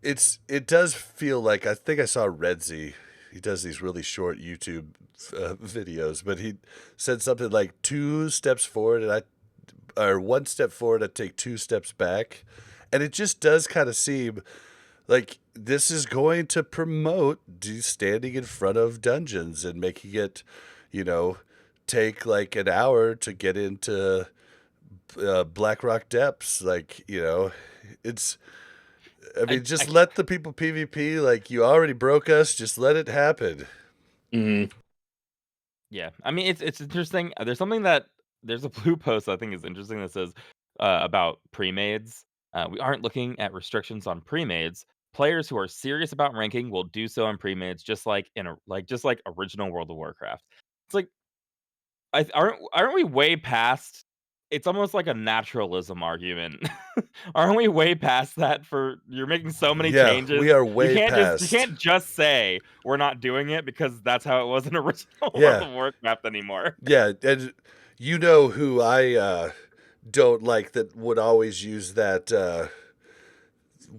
It does feel like I think I saw Redzy. He does these really short YouTube videos, but he said something like 2 steps forward or 1 step forward, I take 2 steps back, and it just does kind of seem like this is going to promote standing in front of dungeons and making it, take like an hour to get into Blackrock Depths. Like, it's. I mean, just let the people PvP. Like, you already broke us. Just let it happen. Mm-hmm. Yeah, I mean, it's interesting. There's a blue post I think is interesting that says about pre-mades. We aren't looking at restrictions on pre-mades. Players who are serious about ranking will do so on pre-mades, just like original World of Warcraft. It's like, aren't we way past? It's almost like a naturalism argument. Aren't we way past that? You're making so many changes. We are way past. You can't just say we're not doing it because that's how it was in original World of Warcraft anymore. Yeah, and who I don't like that would always use that.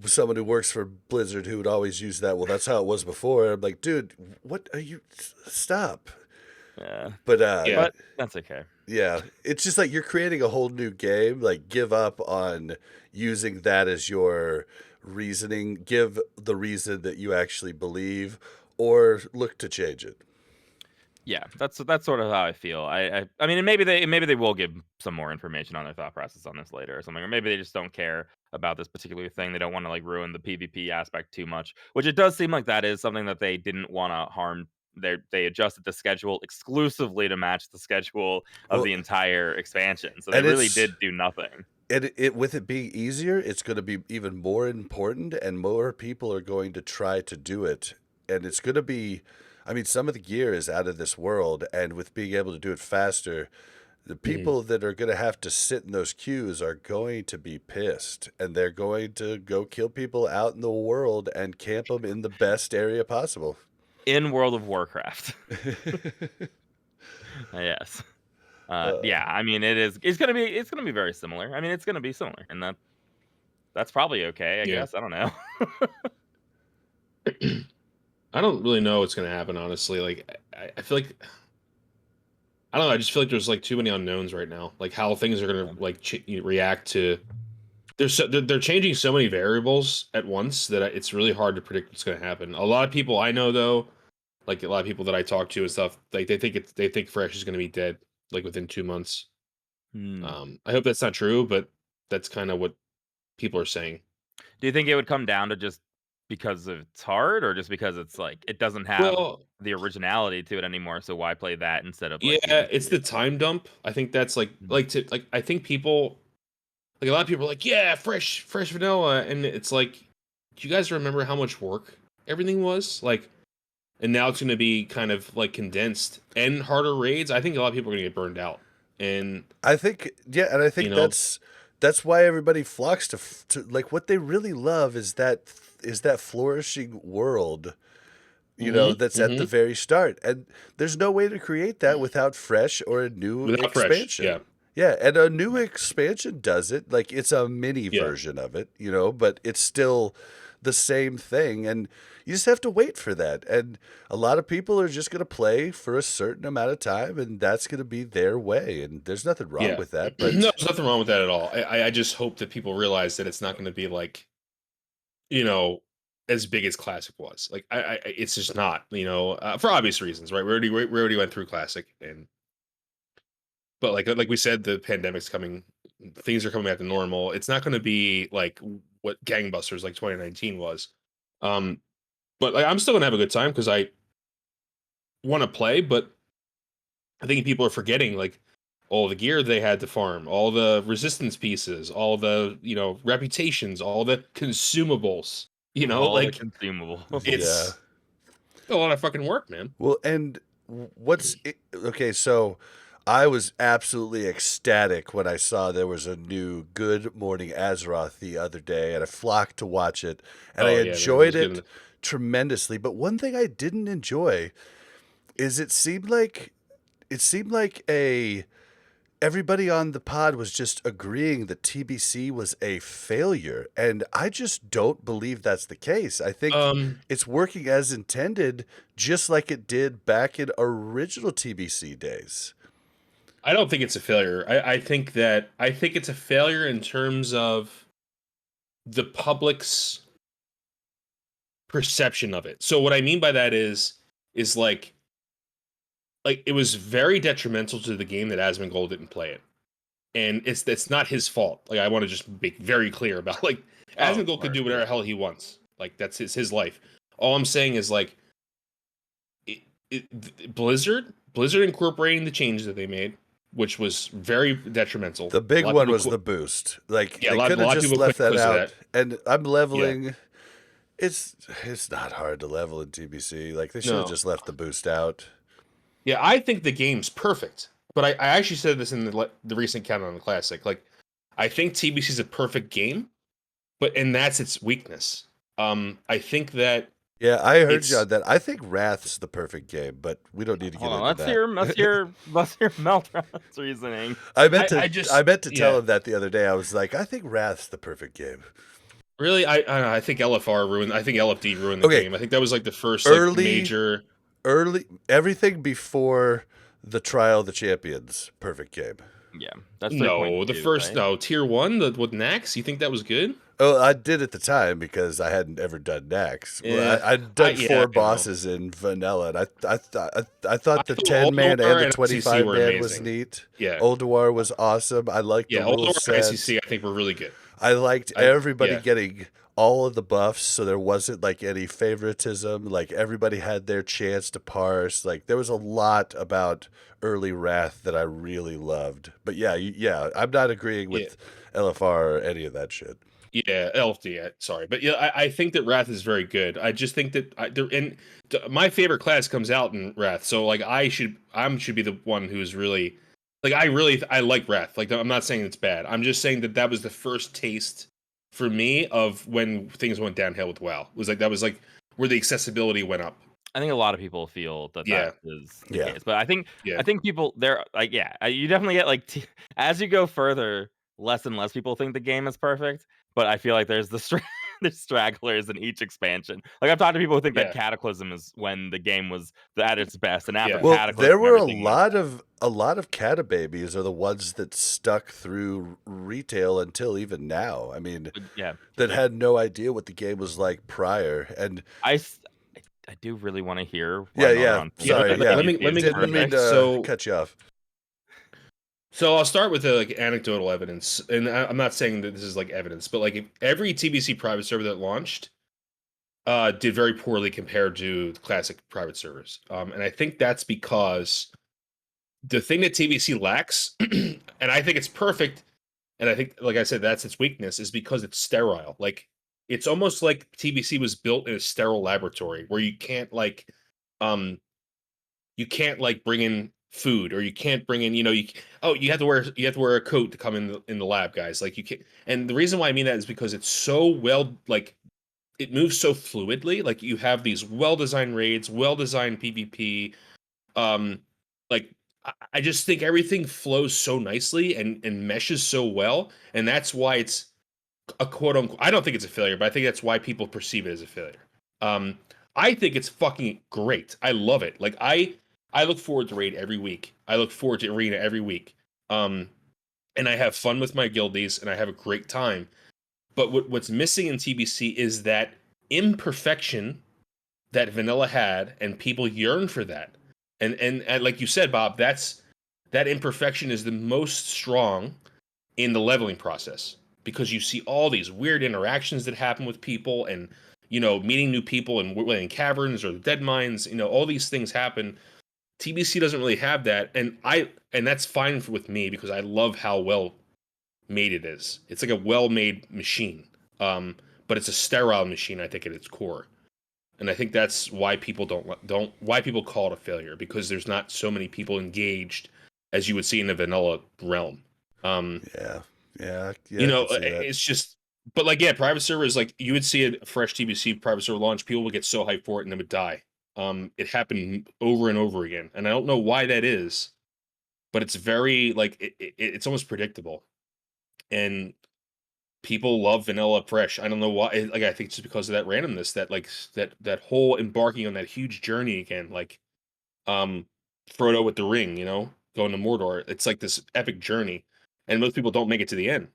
Someone who works for Blizzard who would always use that. Well, that's how it was before. I'm like, dude, what are you? Stop. Yeah, but that's okay. Yeah, it's just like you're creating a whole new game. Like, give up on using that as your reasoning. Give the reason that you actually believe, or look to change it. Yeah, that's sort of how I feel. I mean, maybe they will give some more information on their thought process on this later or something, or maybe they just don't care about this particular thing. They don't want to like ruin the PvP aspect too much, which it does seem like that is something that they didn't want to harm. They adjusted the schedule exclusively to match the schedule of the entire expansion, so they really did do nothing. And with it being easier, it's going to be even more important, and more people are going to try to do it, and it's going to be. I mean, some of the gear is out of this world, and with being able to do it faster, the people that are going to have to sit in those queues are going to be pissed, and they're going to go kill people out in the world and camp them in the best area possible. In World of Warcraft. Yes. Yeah, I mean, it's gonna be very similar. I mean, it's gonna be similar, and that's probably okay, I Yeah. guess. I don't know. I don't really know what's gonna happen, honestly. Like, I feel like I don't know. I just feel like there's like too many unknowns right now. Like how things are gonna like react to. They're changing so many variables at once that it's really hard to predict what's gonna happen. A lot of people I know though, like a lot of people that I talk to and stuff, like they think Fresh is gonna be dead like within 2 months. Hmm. I hope that's not true, but that's kind of what people are saying. Do you think it would come down to just because of it's hard, or just because it's like it doesn't have Well, the originality to it anymore? So why play that instead of like yeah, it's TBC? the time dump. I think that's Mhm. I think people like a lot of people are like, yeah, fresh vanilla, and it's like, do you guys remember how much work everything was? Like, and now it's going to be kind of like condensed and harder raids. I think a lot of people are going to get burned out, and I think, yeah, and I you think know, that's why everybody flocks to like what they really love is that flourishing world, that's at the hmm very start. And there's no way to create that without fresh or a new without fresh, yeah, expansion. Yeah, and a new expansion does it. Like it's a mini yeah. version of it, but it's still the same thing. And you just have to wait for that. And a lot of people are just going to play for a certain amount of time, and that's going to be their way. And there's nothing wrong Yeah. with that. No, But there's nothing wrong with that at all. I just hope that people realize that it's not going to be like, you know, as big as Classic was. Like, it's just not, for obvious reasons, right? We already went through Classic, and but like we said, the pandemic's coming, things are coming back to normal. It's not going to be like what gangbusters like 2019 was. Um, but like I'm still gonna have a good time because I want to play, but I think people are forgetting like all the gear they had to farm, all the resistance pieces, all the reputations, all the consumables. All the Like consumables. yeah. it's a lot of fucking work, man. Well, and okay, so I was absolutely ecstatic when I saw there was a new Good Morning Azeroth the other day, and I flocked to watch it, and I Oh yeah, man, it enjoyed was it good. tremendously. But one thing I didn't enjoy is it seemed like a everybody on the pod was just agreeing that TBC was a failure. And I just don't believe that's the case. I think Um, it's working as intended, just like it did back in original TBC days. I don't think it's a failure. I think it's a failure in terms of the public's perception of it. So what I mean by that is like it was very detrimental to the game that Asmongold didn't play it. And it's not his fault. Like I want to just make very clear about like Oh, of Asmongold could course, do whatever yeah. the hell he wants. Like that's his life. All I'm saying is like Blizzard incorporating the changes that they made, which was very detrimental. The A big lot of one people was the boost. Like yeah, they a could have lot of just people left quit that because of out. that. And I'm Yeah. leveling. It's not hard to level in TBC. Like they should have No. just left the boost out. Yeah, I think the game's perfect. But I actually said this in the recent Countdown the Classic. Like, I think TBC is a perfect game, and that's its weakness. I think that Yeah, I heard you it's on that. I think Wrath's the perfect game, but we don't need to get Hold on, into that. let's hear Melderon's reasoning. I just I meant to tell yeah. him that the other day. I was like, I think Wrath's the perfect game. Really, I don't know, I think LFR ruined. I think LFD ruined the Okay, game. I think that was like the first like early, major. everything before the Trial of the Champions, perfect game. Yeah, that's No, the 3.2, first right? no tier one the with Nax. You think that was good? Oh, I did at the time because I hadn't ever done Nax. Well, Yeah, I'd done yeah, four I know. bosses in vanilla, and I I thought the thought Old 10-man War and the and ICC were 25-man was amazing. neat. Yeah, Oldwar was awesome. I liked the yeah. Old rule War and set. ICC I think were really good. I liked I everybody yeah. getting all of the buffs, so there wasn't like any favoritism. Like everybody had their chance to parse. Like there was a lot about early Wrath that I really loved. But yeah, yeah, I'm not agreeing Yeah, with LFR or any of that shit. yeah, LFD. Sorry, but yeah, I think that Wrath is very good. I just think that my favorite class comes out in Wrath, so like I should be the one who's really like I like Wrath. Like I'm not saying it's bad. I'm just saying that was the first taste for me of when things went downhill with WoW. It was like that was like where the accessibility went up. I think a lot of people feel that Yeah. that is the Yeah. case, but I Yeah. think people there like you definitely get like as you go further, less and less people think the game is perfect. But I feel like there's there's stragglers in each expansion. Like I've talked to people who think that Yeah. Cataclysm is when the game was at its best, and after Yeah. Well, there Cataclysm, were everything went down. a lot of Catababies are the ones that stuck through retail until even now. I mean, Yeah, that had no idea what the game was like prior. And I s- I do really want to hear why yeah. Melderon thinks Yeah. Sorry, that yeah. Let me TBC is Didn't mean perfect. to So cut you off. I'll start with like anecdotal evidence, and I'm not saying that this is like evidence, but like if every TBC private server that launched did very poorly compared to the classic private servers, and I think that's because the thing that TBC lacks, and I think it's perfect, and I think, like I said, that's its weakness, is because it's sterile. Like it's almost like TBC was built in a sterile laboratory where um, you can't like bring in food, or you can't bring in, you have to wear a coat to come in the lab, guys. Like you can't, and the reason why I mean that is because it's so well, like it moves so fluidly. Like you have these well-designed raids, well-designed PvP. Um, like I just think everything flows so nicely and meshes so well, and that's why it's a quote unquote. I don't think it's a failure, but I think that's why people perceive it as a failure. Um, I think it's fucking great. I love it. Like I look forward to raid every week. I look forward to arena every week. Um, and I have fun with my guildies, and I have a great time. But what's missing in TBC is that imperfection that vanilla had, and people yearn for that. And like you said, Bob, that imperfection is the most strong in the leveling process, because you see all these weird interactions that happen with people, and meeting new people in caverns or the dead mines. All these things happen. TBC doesn't really have that, and that's fine with me because I love how well made it is. It's like a well-made machine, um, but it's a sterile machine, I think, at its core. And I think that's why people don't why people call it a failure, because there's not so many people engaged as you would see in the vanilla realm. Um, Yeah, I can see that. it's just, but like, yeah, private servers, like you would see a fresh TBC private server launch, people would get so hyped for it and then would die. It happened over and over again, and I don't know why that is, but it's very like it's almost predictable, and people love vanilla fresh. I don't know why. Like I think it's just because of that randomness, that like that whole embarking on that huge journey again, like um Frodo with the ring, going to Mordor. It's like this epic journey, and most people don't make it to the end.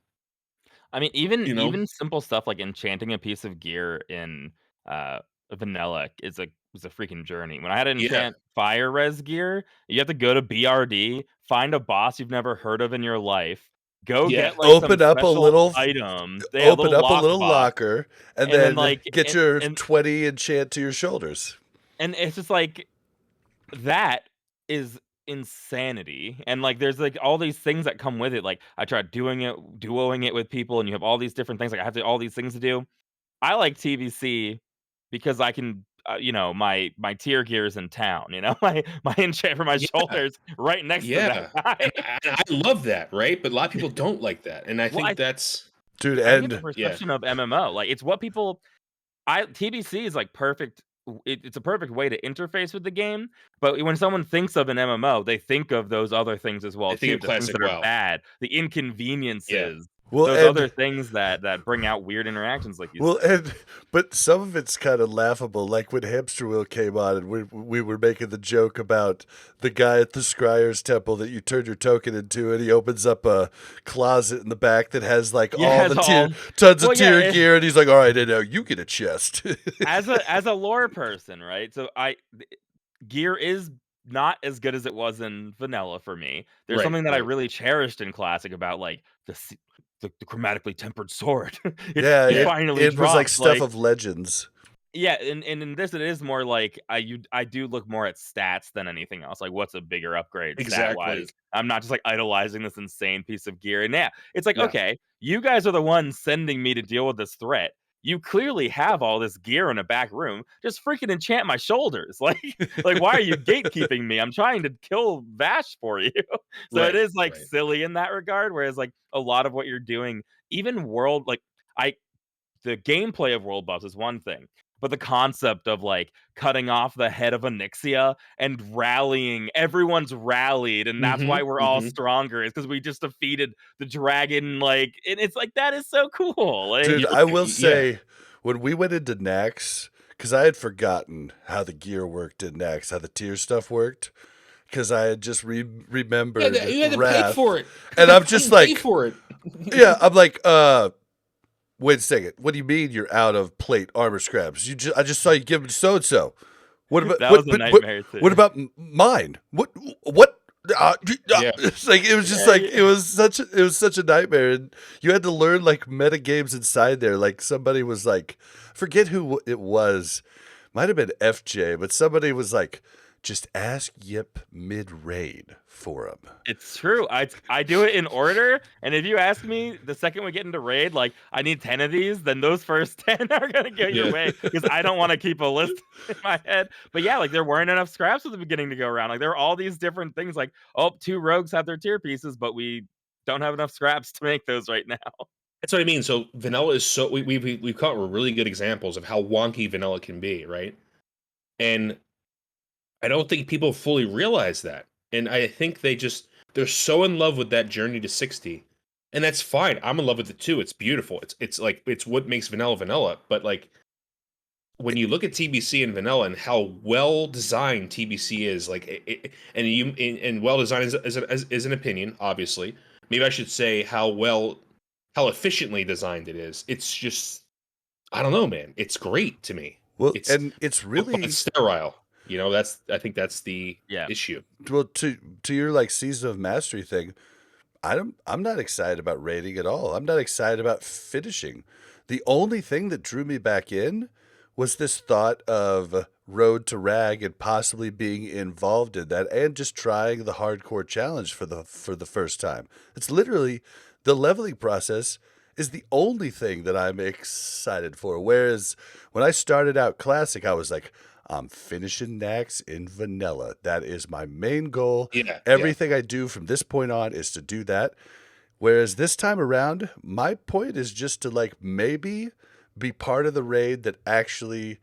I mean, You know? even simple stuff like enchanting a piece of gear in uh vanilla is a freaking journey. When I had to Yeah, enchant fire res gear, you have to go to BRD, find a boss you've never heard of in your life, go yeah, get like some special a Open little up a lock little box, locker, and and then then get your 20 enchant to your shoulders. and it's just like that is insanity. And like there's like all these things that come with it. Like I tried duoing it with people, and you have all these different things. Like I have all these things to do. I like TBC because I can, my tier gear is in town. My enchant for my yeah, shoulders right next to that yeah. guy. And I love that, right? But a lot of people don't like that, and I Well, think that's Dude, I think it's a and yeah, perception of MMO. Like it's what people. I TBC is like perfect. It's a perfect way to interface with the game. But when someone thinks of an MMO, they think of those other things as well I think too. of The things classic that are WoW. bad, the Yeah, inconveniences, well, those other and things that bring out weird interactions, like you Well, said. but some of it's kind of laughable. Like when Hamster Wheel came on, and we were making the joke about the guy at the Scryer's Temple that you turn your token into, and he opens up a closet in the back that has like Yeah, all has the all. tons of Well, yeah. tier gear, and he's like, "All right, I know you get a chest." As a lore person, right? So gear is not as good as it was in vanilla for me. There's right, something that I right. really cherished in classic about like the chromatically tempered sword. Yeah, It Yeah, finally it was like drops. stuff Like of legends. yeah, and in this it is more like I do look more at stats than anything else. Like what's a bigger upgrade stat exactly. wise? I'm not just like idolizing this insane piece of gear. And yeah, it's like Yeah, okay, you guys are the ones sending me to deal with this threat. You clearly have all this gear in a back room. Just freaking enchant my shoulders. Like why are you gatekeeping me? I'm trying to kill Vash for you. So it right, is like right. silly in that regard. Whereas like a lot of what you're doing, even world like I the gameplay of world buffs is one thing, but the concept of like cutting off the head of Onyxia and rallying, everyone's rallied, and that's why we're all stronger, is because we just defeated the dragon. Like, and it's like, that is so cool. Like, Dude, I will say, when we went into Nax, because I had forgotten how the gear worked in Nax, how the tier stuff worked, because I had just remembered you had to Wrath, pay for it, and I'm just like, pay for it. yeah, I'm like, wait a second, what do you mean you're out of plate armor scraps? I just saw you give him so and so. What about that was a nightmare too. what about mine? What? It's like, it was just like, it was such a nightmare, and you had to learn like meta games inside there. Like, somebody was like, forget who it was, might have been FJ, but somebody was like, just ask Yip mid raid for him. It's true. I do it in order, and if you ask me the second we get into raid, like, I need 10 of these, then those first 10 are gonna go your way, because I don't want to keep a list in my head. But yeah, like, there weren't enough scraps at the beginning to go around. Like, there are all these different things, like, oh, 2 rogues have their tier pieces, but we don't have enough scraps to make those right now. That's what I mean. So vanilla is so we've caught really good examples of how wonky vanilla can be, right? And I don't think people fully realize that. And I think they're so in love with that journey to 60. And that's fine. I'm in love with it too. It's beautiful. It's like, it's what makes vanilla. But like, when you look at TBC and vanilla and how well designed TBC is, like, and well designed is an opinion, obviously. Maybe I should say how efficiently designed it is. It's just, I don't know, man. It's great to me. Well, and it's really sterile. You know, I think that's the issue. Well, to your like Season of Mastery thing, I'm not excited about raiding at all. I'm not excited about finishing. The only thing that drew me back in was this thought of Road to Rag and possibly being involved in that, and just trying the hardcore challenge for the first time. It's literally, the leveling process is the only thing that I'm excited for. Whereas when I started out Classic, I was like, I'm finishing Nax in vanilla. That is my main goal. Everything I do from this point on is to do that. Whereas this time around, my point is just to like maybe be part of the raid that actually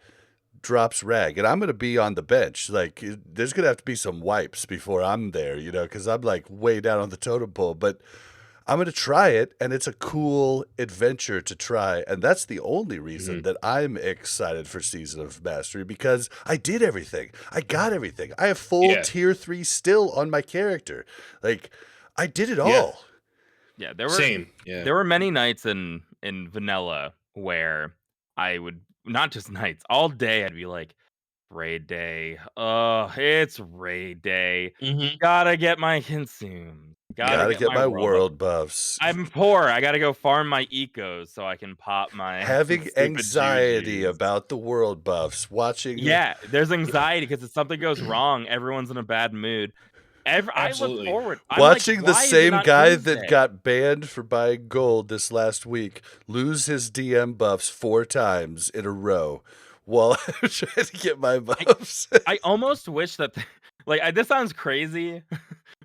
drops Rag. And I'm going to be on the bench. Like, there's going to have to be some wipes before I'm there, you know, because I'm like way down on the totem pole. But I'm going to try it, and it's a cool adventure to try. And that's the only reason that I'm excited for Season of Mastery, because I did everything. I got everything. I have full tier 3 still on my character. Like, I did it all. Yeah, there were many nights in vanilla where I would, not just nights, all day I'd be like, raid day. Oh, it's raid day. Gotta get my consume. Gotta get my world buffs. I'm poor. I gotta go farm my ecos so I can pop my having anxiety about the world buffs. Watching. Yeah, there's anxiety because if something goes wrong, everyone's in a bad mood. I look forward. Watching the same guy that got banned for buying gold this last week lose his DM buffs 4 times in a row while I'm trying to get my buffs. I almost wish that, like, this sounds crazy,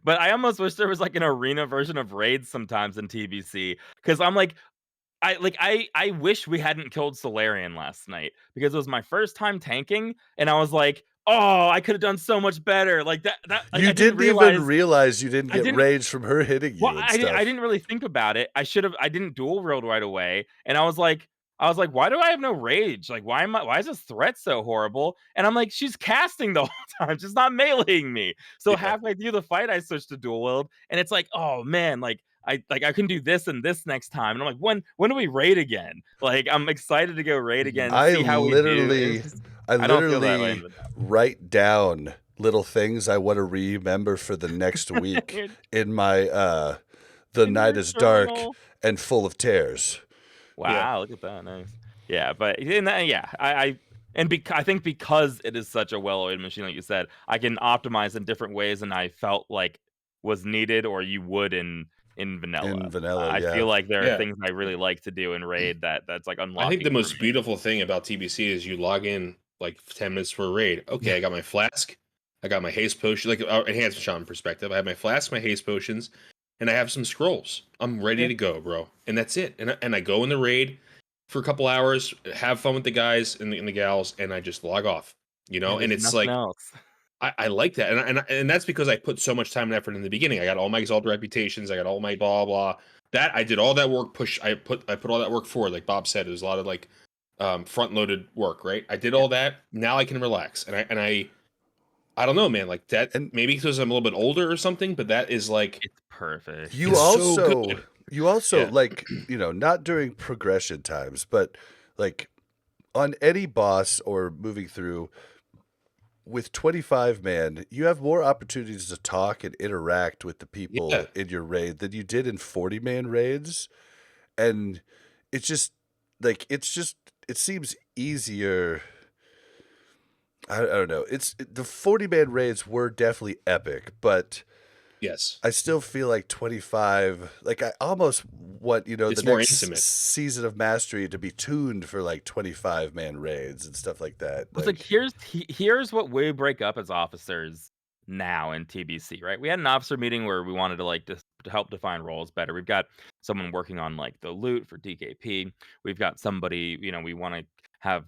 but I almost wish there was like an arena version of raids sometimes in TBC, because I'm like, I wish we hadn't killed Solarian last night, because it was my first time tanking, and I was like, oh, I could have done so much better. Like that. Like, you didn't even realize you didn't get rage from her hitting you. Well, I didn't really think about it. I didn't dual wield right away, and I was like, why do I have no rage? Like, why is this threat so horrible? And I'm like, she's casting the whole time. She's not meleeing me. So halfway through the fight, I switched to dual wield, and it's like, oh man, like I can do this and this next time. And I'm like, when do we raid again? Like, I'm excited to go raid again. See how we do. I literally write down little things I want to remember for the next week in my The Night is Dark and Full of Tears. Wow, look at that. Nice. Yeah, but I think because it is such a well-oiled machine, like you said, I can optimize in different ways, and I felt like was needed, or you would in vanilla. I feel like there are things I really like to do in raid that's like unlocking. I think the most beautiful thing about TBC is you log in like 10 minutes for a raid. Okay, I got my flask, I got my haste potion, like enhanced shaman perspective. I have my flask, my haste potions, and I have some scrolls. I'm ready to go, bro. And that's it. And I go in the raid, for a couple hours, have fun with the guys and the gals, and I just log off. And And there's it's nothing like else. I like that, and that's because I put so much time and effort in the beginning. I got all my exalted reputations, I got all my blah blah. That I did all that work. I put all that work forward. Like Bob said, it was a lot of like front loaded work. Right, I did all that. Now I can relax, and I don't know, man. Like that, And maybe because I'm a little bit older or something. But that is like It's perfect. you it's so also good. you also Yeah, like, not during progression times, but like on any boss or moving through with 25 man, you have more opportunities to talk and interact with the yeah, people in your raid than you did in 40 man raids. And it's just like, it seems easier. I don't know. The 40 man raids were definitely epic, but yes. I still feel like 25, like I almost want, the It's more next intimate. season of Mastery to be tuned for like 25 man raids and stuff like that. It's like here's what we break up as officers now in TBC, right? We had an officer meeting where we wanted to like to help define roles better. We've got someone working on like the loot for DKP. We've got somebody, we want to have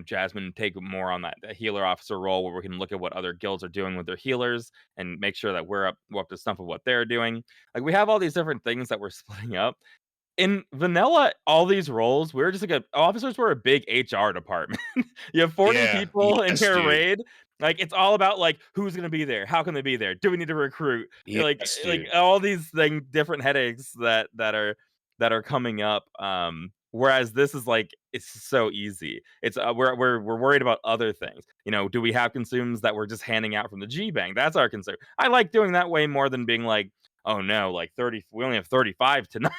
Jasmine take more on that healer officer role where we can look at what other guilds are doing with their healers and make sure that we're up to snuff of what they're doing. Like we have all these different things that we're splitting up in vanilla, all these roles, we're just like officers were a big HR department. You have 40 Yeah, people in yes, your dude. raid. Like it's all about like who's gonna be there, how can they be there, do we need to recruit? Yes, Like dude. all these different headaches that are coming up. Whereas this is like it's so easy. It's we're worried about other things. Do we have consumes that we're just handing out from the G Bank? That's our concern. I like doing that way more than being like, oh no, like 30, we only have 35 tonight.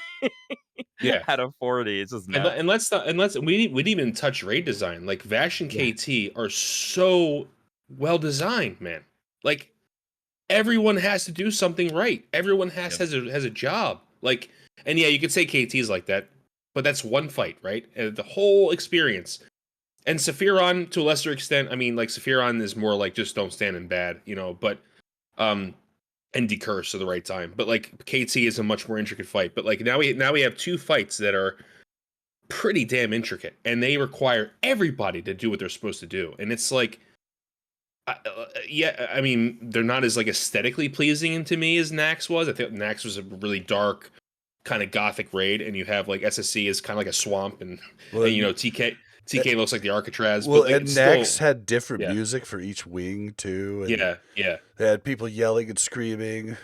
Yeah. Out of 40. It's just And, nuts. and let's not, and let's we didn't even touch raid design. Like Vash and Yeah. KT are so well designed, man. Like everyone has to do something right. Everyone Yep. has a job. Like, and yeah, you could say KT's like that, but that's one fight, right? And the whole experience. And Sephiron, to a lesser extent, I mean, like Sephiron is more like just don't stand in bad, but um and decurse at the right time. But like KT is a much more intricate fight. But like now we have two fights that are pretty damn intricate, and they require everybody to do what they're supposed to do. And it's like, yeah, I mean, they're not as like aesthetically pleasing to me as Nax was. I think Nax was a really dark, kind of gothic raid, and you have like SSC is kind of like a swamp, and Well, and TK looks like the Alcatraz, well, but like and it's still, Nax had different yeah, music for each wing too, and yeah. they had people yelling and screaming.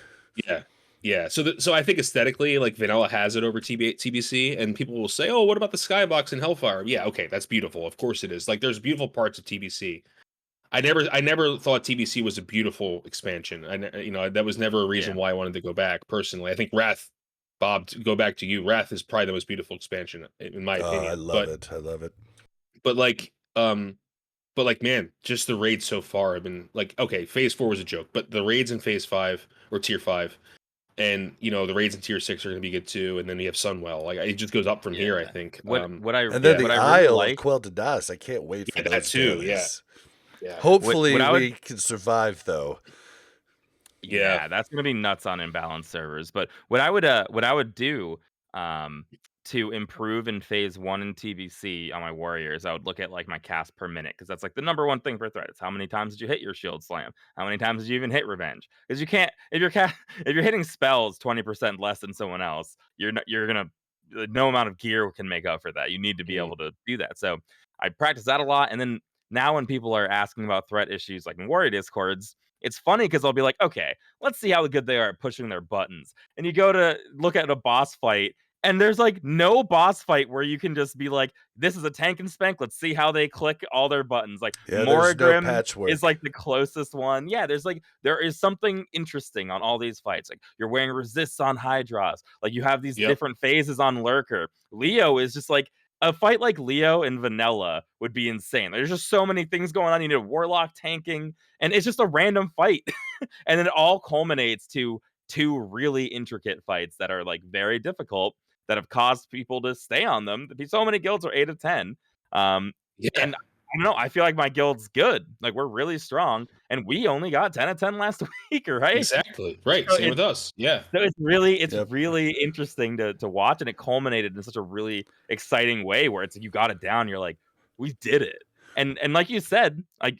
Yeah. Yeah. So I think aesthetically, like Vanilla has it over TBC, and people will say, "Oh, what about the Skybox and Hellfire?" Yeah, okay, that's beautiful. Of course it is. Like there's beautiful parts of TBC. I never thought TBC was a beautiful expansion. That was never a reason Yeah. why I wanted to go back personally. I think Wrath, Bob, to go back to you, Wrath is probably the most beautiful expansion in my Oh, I opinion. love it. I love it. But like man, just the raids so far have been like, okay, phase 4 was a joke, but the raids in phase 5 or tier 5, and the raids in tier 6 are going to be good too, and then we have Sunwell. Like it just goes up from here, I Yeah. think. What I And then Yeah, the what I really Isle of like Quell to Das. I can't wait for yeah, that those too. Yeah, dailies. yeah, what Hopefully I would we can survive though. yeah, Yeah, that's gonna be nuts on imbalanced servers. But what I would do to improve in phase 1 in TBC on my warriors, I would look at like my cast per minute because that's like the number one thing for threat. It's how many times did you hit your shield slam? How many times did you even hit revenge? Because you can't if you're hitting spells 20% less than someone else, you're gonna no amount of gear can make up for that. You need to be mhm, able to do that. So I practice that a lot, and then now when people are asking about threat issues like in warrior discords, it's funny because I'll be like, okay, let's see how good they are at pushing their buttons. And you go to look at a boss fight, and there's like no boss fight where you can just be like, this is a tank and spank. Let's see how they click all their buttons. Like Yeah, there's no Moragrim is patchwork. like the closest one. Yeah, there is something interesting on all these fights. Like you're wearing resists on Hydras. Like you have these yep, different phases on Lurker. Leo is just like a fight like Leo and Vanilla would be insane. There's just so many things going on. You need a Warlock tanking, and it's just a random fight. And then it all culminates to two really intricate fights that are like very difficult that have caused people to stay on them. So many guilds are 8 of 10. Um, yeah, and don't know. I feel like my guild's good. Like we're really strong, and we only got 10 of 10 last week, right? Exactly. Right. So Same with us. Yeah. So it's really Yep. interesting to watch, and it culminated in such a really exciting way where it's you got it down. You're like, we did it, and like you said, like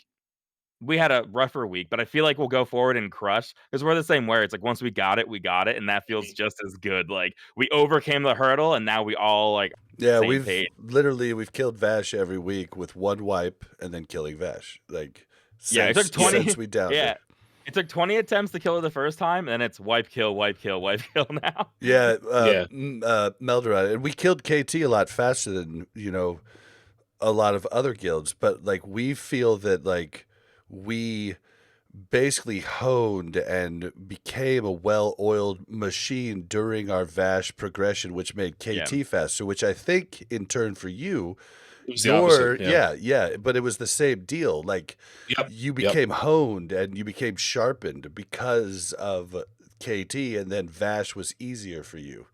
we had a rougher week, but I feel like we'll go forward and crush because we're the same way. It's like once we got it, and that feels just as good. Like we overcame the hurdle, and now we all like Yeah, same page. we've killed Vash every week with one wipe and then killing Vash. Like Yeah, it took 20. since we downed Yeah, her. it took 20 attempts to kill her the first time, and it's wipe kill now. Yeah, Yeah. Melderon, and we killed KT a lot faster than a lot of other guilds, but like we feel that like we basically honed and became a well-oiled machine during our Vash progression, which made KT faster, which I think in turn for you, It was the opposite, yeah, but it was the same deal. Like you became honed and you became sharpened because of KT, and then Vash was easier for you.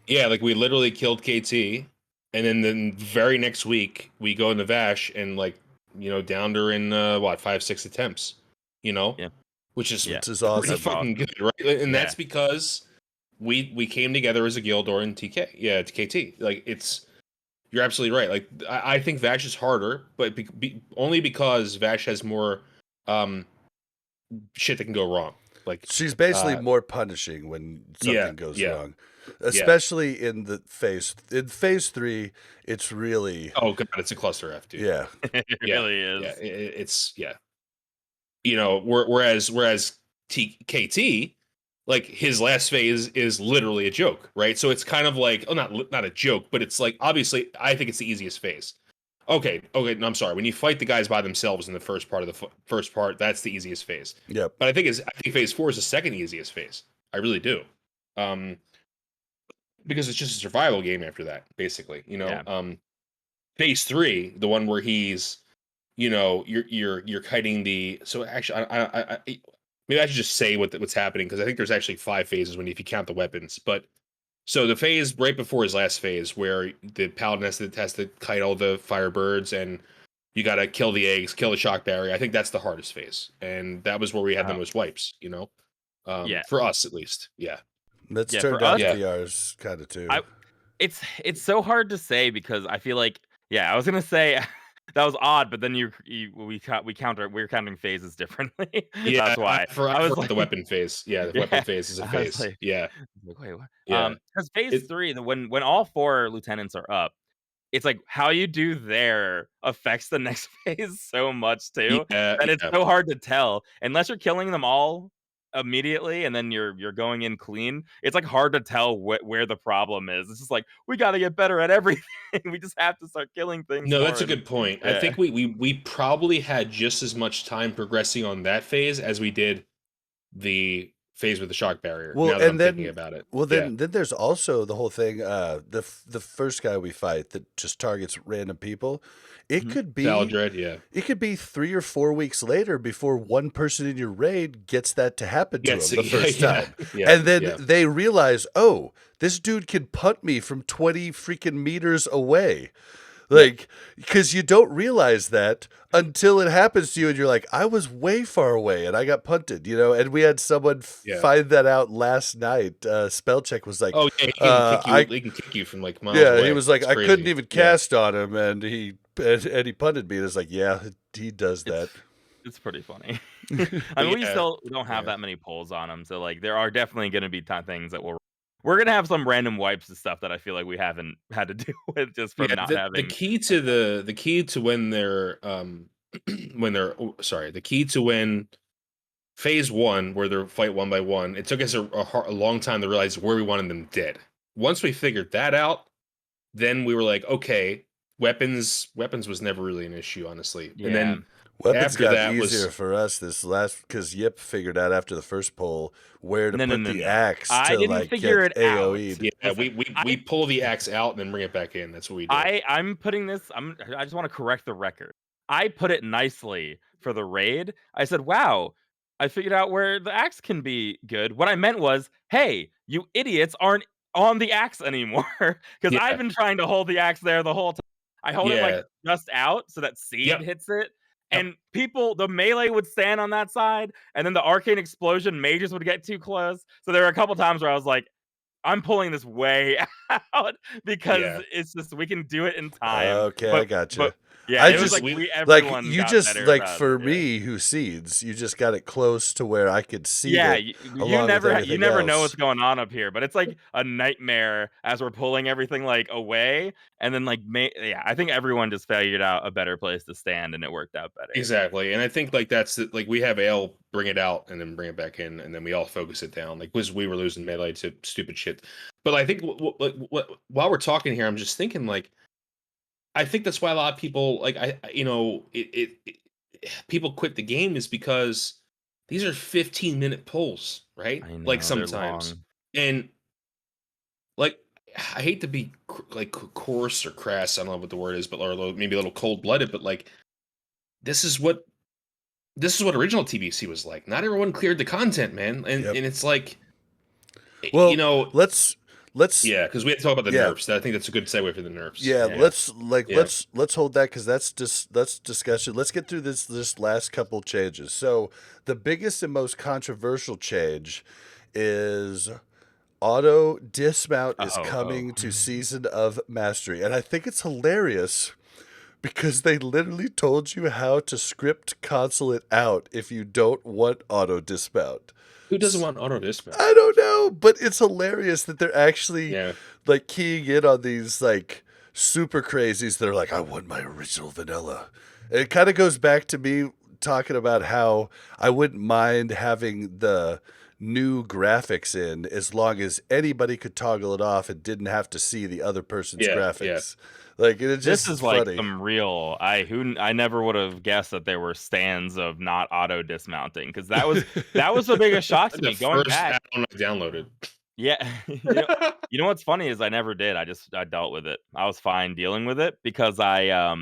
Yeah, like we literally killed KT, and then the very next week we go into Vash and like downed her in 5-6 attempts. Which is awesome. Pretty fucking good, right? And that's because we came together as a guild during KT. Like you're absolutely right. Like I think Vash is harder, but only because Vash has more shit that can go wrong. Like she's basically more punishing when something goes wrong, especially in the phase. In phase 3, it's really it's a cluster F, dude. Yeah, it really is. Yeah, it's whereas KT, like his last phase is literally a joke, right? So it's kind of like not a joke, but it's like obviously I think it's the easiest phase. Okay, no, I'm sorry. When you fight the guys by themselves in the first part of the first part, that's the easiest phase. Yep. But I think phase 4 is the second easiest phase. I really do. Because it's just a survival game after that, basically. Phase 3, the one where he's, you're kiting the. So actually, I maybe I should just say what's happening because I think there's actually 5 phases if you count the weapons, but. So the phase right before his last phase, where the paladin has to kite all the firebirds, and you got to kill the eggs, kill the shock barrier. I think that's the hardest phase, and that was where we had the most wipes. For us at least, That's turned out to be ours, kind of too. It's so hard to say because I feel like I was gonna say. That was odd, but then we're counting phases differently. Yeah, that's why I was like the weapon phase. Yeah, the weapon phase is a phase. Like, wait, what? Yeah, because phase 3, when all 4 lieutenants are up, it's like how you do there affects the next phase so much too, and it's so hard to tell unless you're killing them all immediately and then you're going in clean. It's like hard to tell where the problem is. It's just like we got to get better at everything. We just have to start killing things. No, that's a good point. I think we probably had just as much time progressing on that phase as we did the phase with the shock barrier. Well, now that I'm thinking about it. Well, then there's also the whole thing. The first guy we fight that just targets random people. It could be Valdred, It could be 3 or 4 weeks later before one person in your raid gets that to happen to them the first time, and then they realize, oh, this dude can punt me from 20 freaking meters away. Like, because you don't realize that until it happens to you, and you're like, I was way far away, and I got punted, And we had someone find that out last night. Spellcheck was like, he can kick you from like miles away. He was like, I couldn't even cast on him, and he punted me. And it's like, he does that. It's pretty funny. I mean, we still don't have that many polls on him, so like, there are definitely going to be things that we're gonna have some random wipes and stuff that I feel like we haven't had to deal with just from not having. The key to when they're the key to when phase 1 where they're fight one by one. It took us a long time to realize where we wanted them dead. Once we figured that out, then we were like, okay, weapons was never really an issue, honestly. And then weapons got easier for us this last because Yip figured out after the first poll where to put the axe to like figure get AoE'd. Yeah, we pull the axe out and then bring it back in. That's what we do. I'm putting this. I just want to correct the record. I put it nicely for the raid. I said, "Wow, I figured out where the axe can be good." What I meant was, "Hey, you idiots aren't on the axe anymore," because I've been trying to hold the axe there the whole time. I hold it like Yeah. just out so that seed Yep. hits it. Yep. And the melee would stand on that side, and then the arcane explosion mages would get too close. So there were a couple times where I was like, I'm pulling this way out because Yeah. it's just we can do it in time. Okay, I gotcha. But yeah, I it was just like like everyone you got just better like about for it. me who seeds, you just got it close to where I could see Yeah, it you along with never everything know else. what's going on up here, but it's like a nightmare as we're pulling everything like away, and then like yeah, I think everyone just figured out a better place to stand, and it worked out better. Exactly, and I think like that's like we have Ale bring it out and then bring it back in, and then we all focus it down. Like we were losing melee to stupid shit, but I think while we're talking here, I'm just thinking like I think that's why a lot of people like people quit the game is because these are 15-minute pulls, right? I know, Like they're sometimes, long. and like I hate to be like coarse or crass. I don't know what the word is, but or maybe a little cold blooded. But like this is what original TBC was like. Not everyone cleared the content, man, and Yep. and it's like, Well, let's yeah, because we had to talk about the yeah. nerfs. I think that's a good segue for the nerfs. Yeah, Yeah. let's hold that because that's discussion. Let's get through this last couple changes. So the biggest and most controversial change is auto-dismount is coming to Season of Mastery, and I think it's hilarious because they literally told you how to script console it out if you don't want auto-dismount. Who doesn't want auto-dismount? I don't know, but it's hilarious that they're actually Yeah. like keying in on these like super crazies that are like, I want my original vanilla. And it kind of goes back to me talking about how I wouldn't mind having the new graphics in as long as anybody could toggle it off and didn't have to see the other person's graphics. Like it just This is funny. like some real. I never would have guessed that there were stands of not auto dismounting because that was the biggest shock to me going back. Add-on I downloaded. Yeah, you know what's funny is I never did. I dealt with it. I was fine dealing with it because I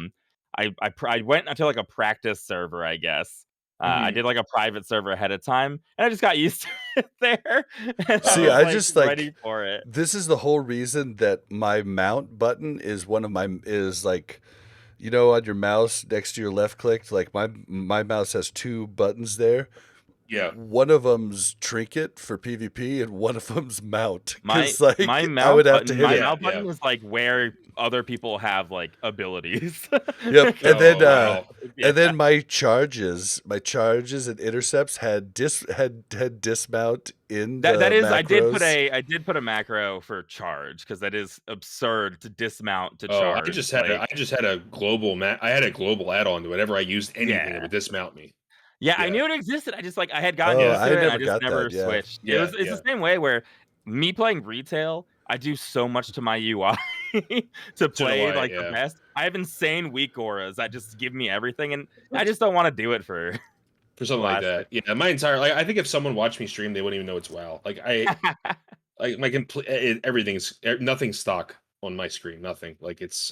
went into like a practice server, I guess. I did like a private server ahead of time, and I just got used to it there. And See, I I was, just ready for it. This is the whole reason that my mount button is like, you know, on your mouse next to your left click, like my mouse has two buttons there. Yeah. One of them's trinket for PvP and one of them's mount. My like, mount I would have to button, hit my it. mount button is like where other people have like abilities. Yep. And then wow. and then my charges and intercepts had dismount in the that is macros. I did put a macro for charge because that is absurd to dismount to Oh, charge. I just had a global I had a global add-on to whenever I used anything that would dismount me. Yeah, I knew it existed. I just like I had gotten used to it, and I just never switched. It's the same way where me playing retail, I do so much to my UI to play like the best. I have insane weak auras that just give me everything, and I just don't want to do it for something like that. Yeah, my entire I think if someone watched me stream, they wouldn't even know it's WoW. Like like my complete nothing's stock on my screen. Nothing. Like it's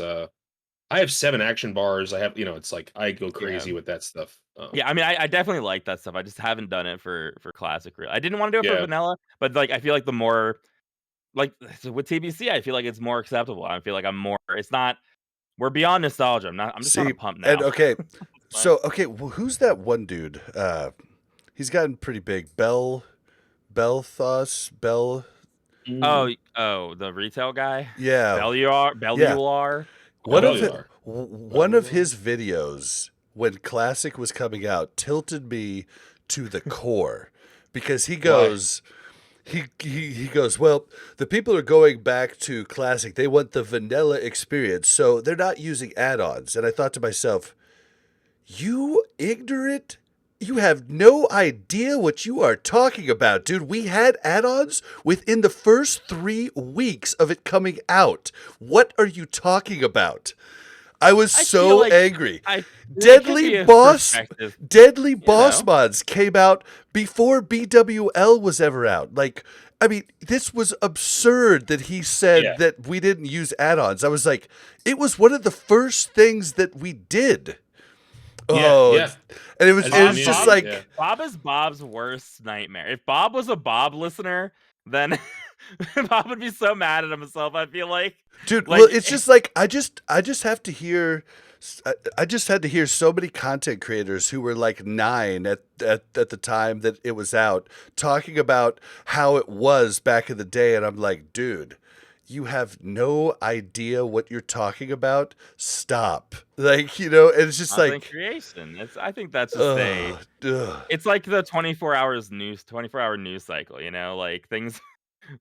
I have 7 action bars. I have, it's like I go crazy with that stuff. Yeah, I mean, I definitely like that stuff. I just haven't done it for classic. Real, I didn't want to do it for vanilla, but like I feel like the more like with TBC, I feel like it's more acceptable. I feel like I'm more. It's not. We're beyond nostalgia. I'm just trying to pump now. And well, who's that one dude? He's gotten pretty big. Belthos. Oh, the retail guy. Yeah. Bellular. One of his videos when Classic was coming out tilted me to the core because he goes. He goes, well, the people are going back to Classic. They want the vanilla experience, so they're not using add-ons. And I thought to myself, you ignorant, you have no idea what you are talking about, dude. We had add-ons within the first 3 weeks of it coming out. What are you talking about? I was so angry. Deadly Boss mods came out before BWL was ever out. Like, I mean, this was absurd that he said that we didn't use add-ons. I was like, it was one of the first things that we did. And it was just like Bob is Bob's worst nightmare. If Bob was a Bob listener, then Bob would be so mad at himself. I feel like, Dude, like well, it's just like I just have to hear. I just had to hear so many content creators who were like 9 at the time that it was out talking about how it was back in the day, and I'm like, dude, you have no idea what you're talking about. Stop, like, and it's just content like, creation. I think that's just ugh. it's like the 24-hour news cycle. Like things.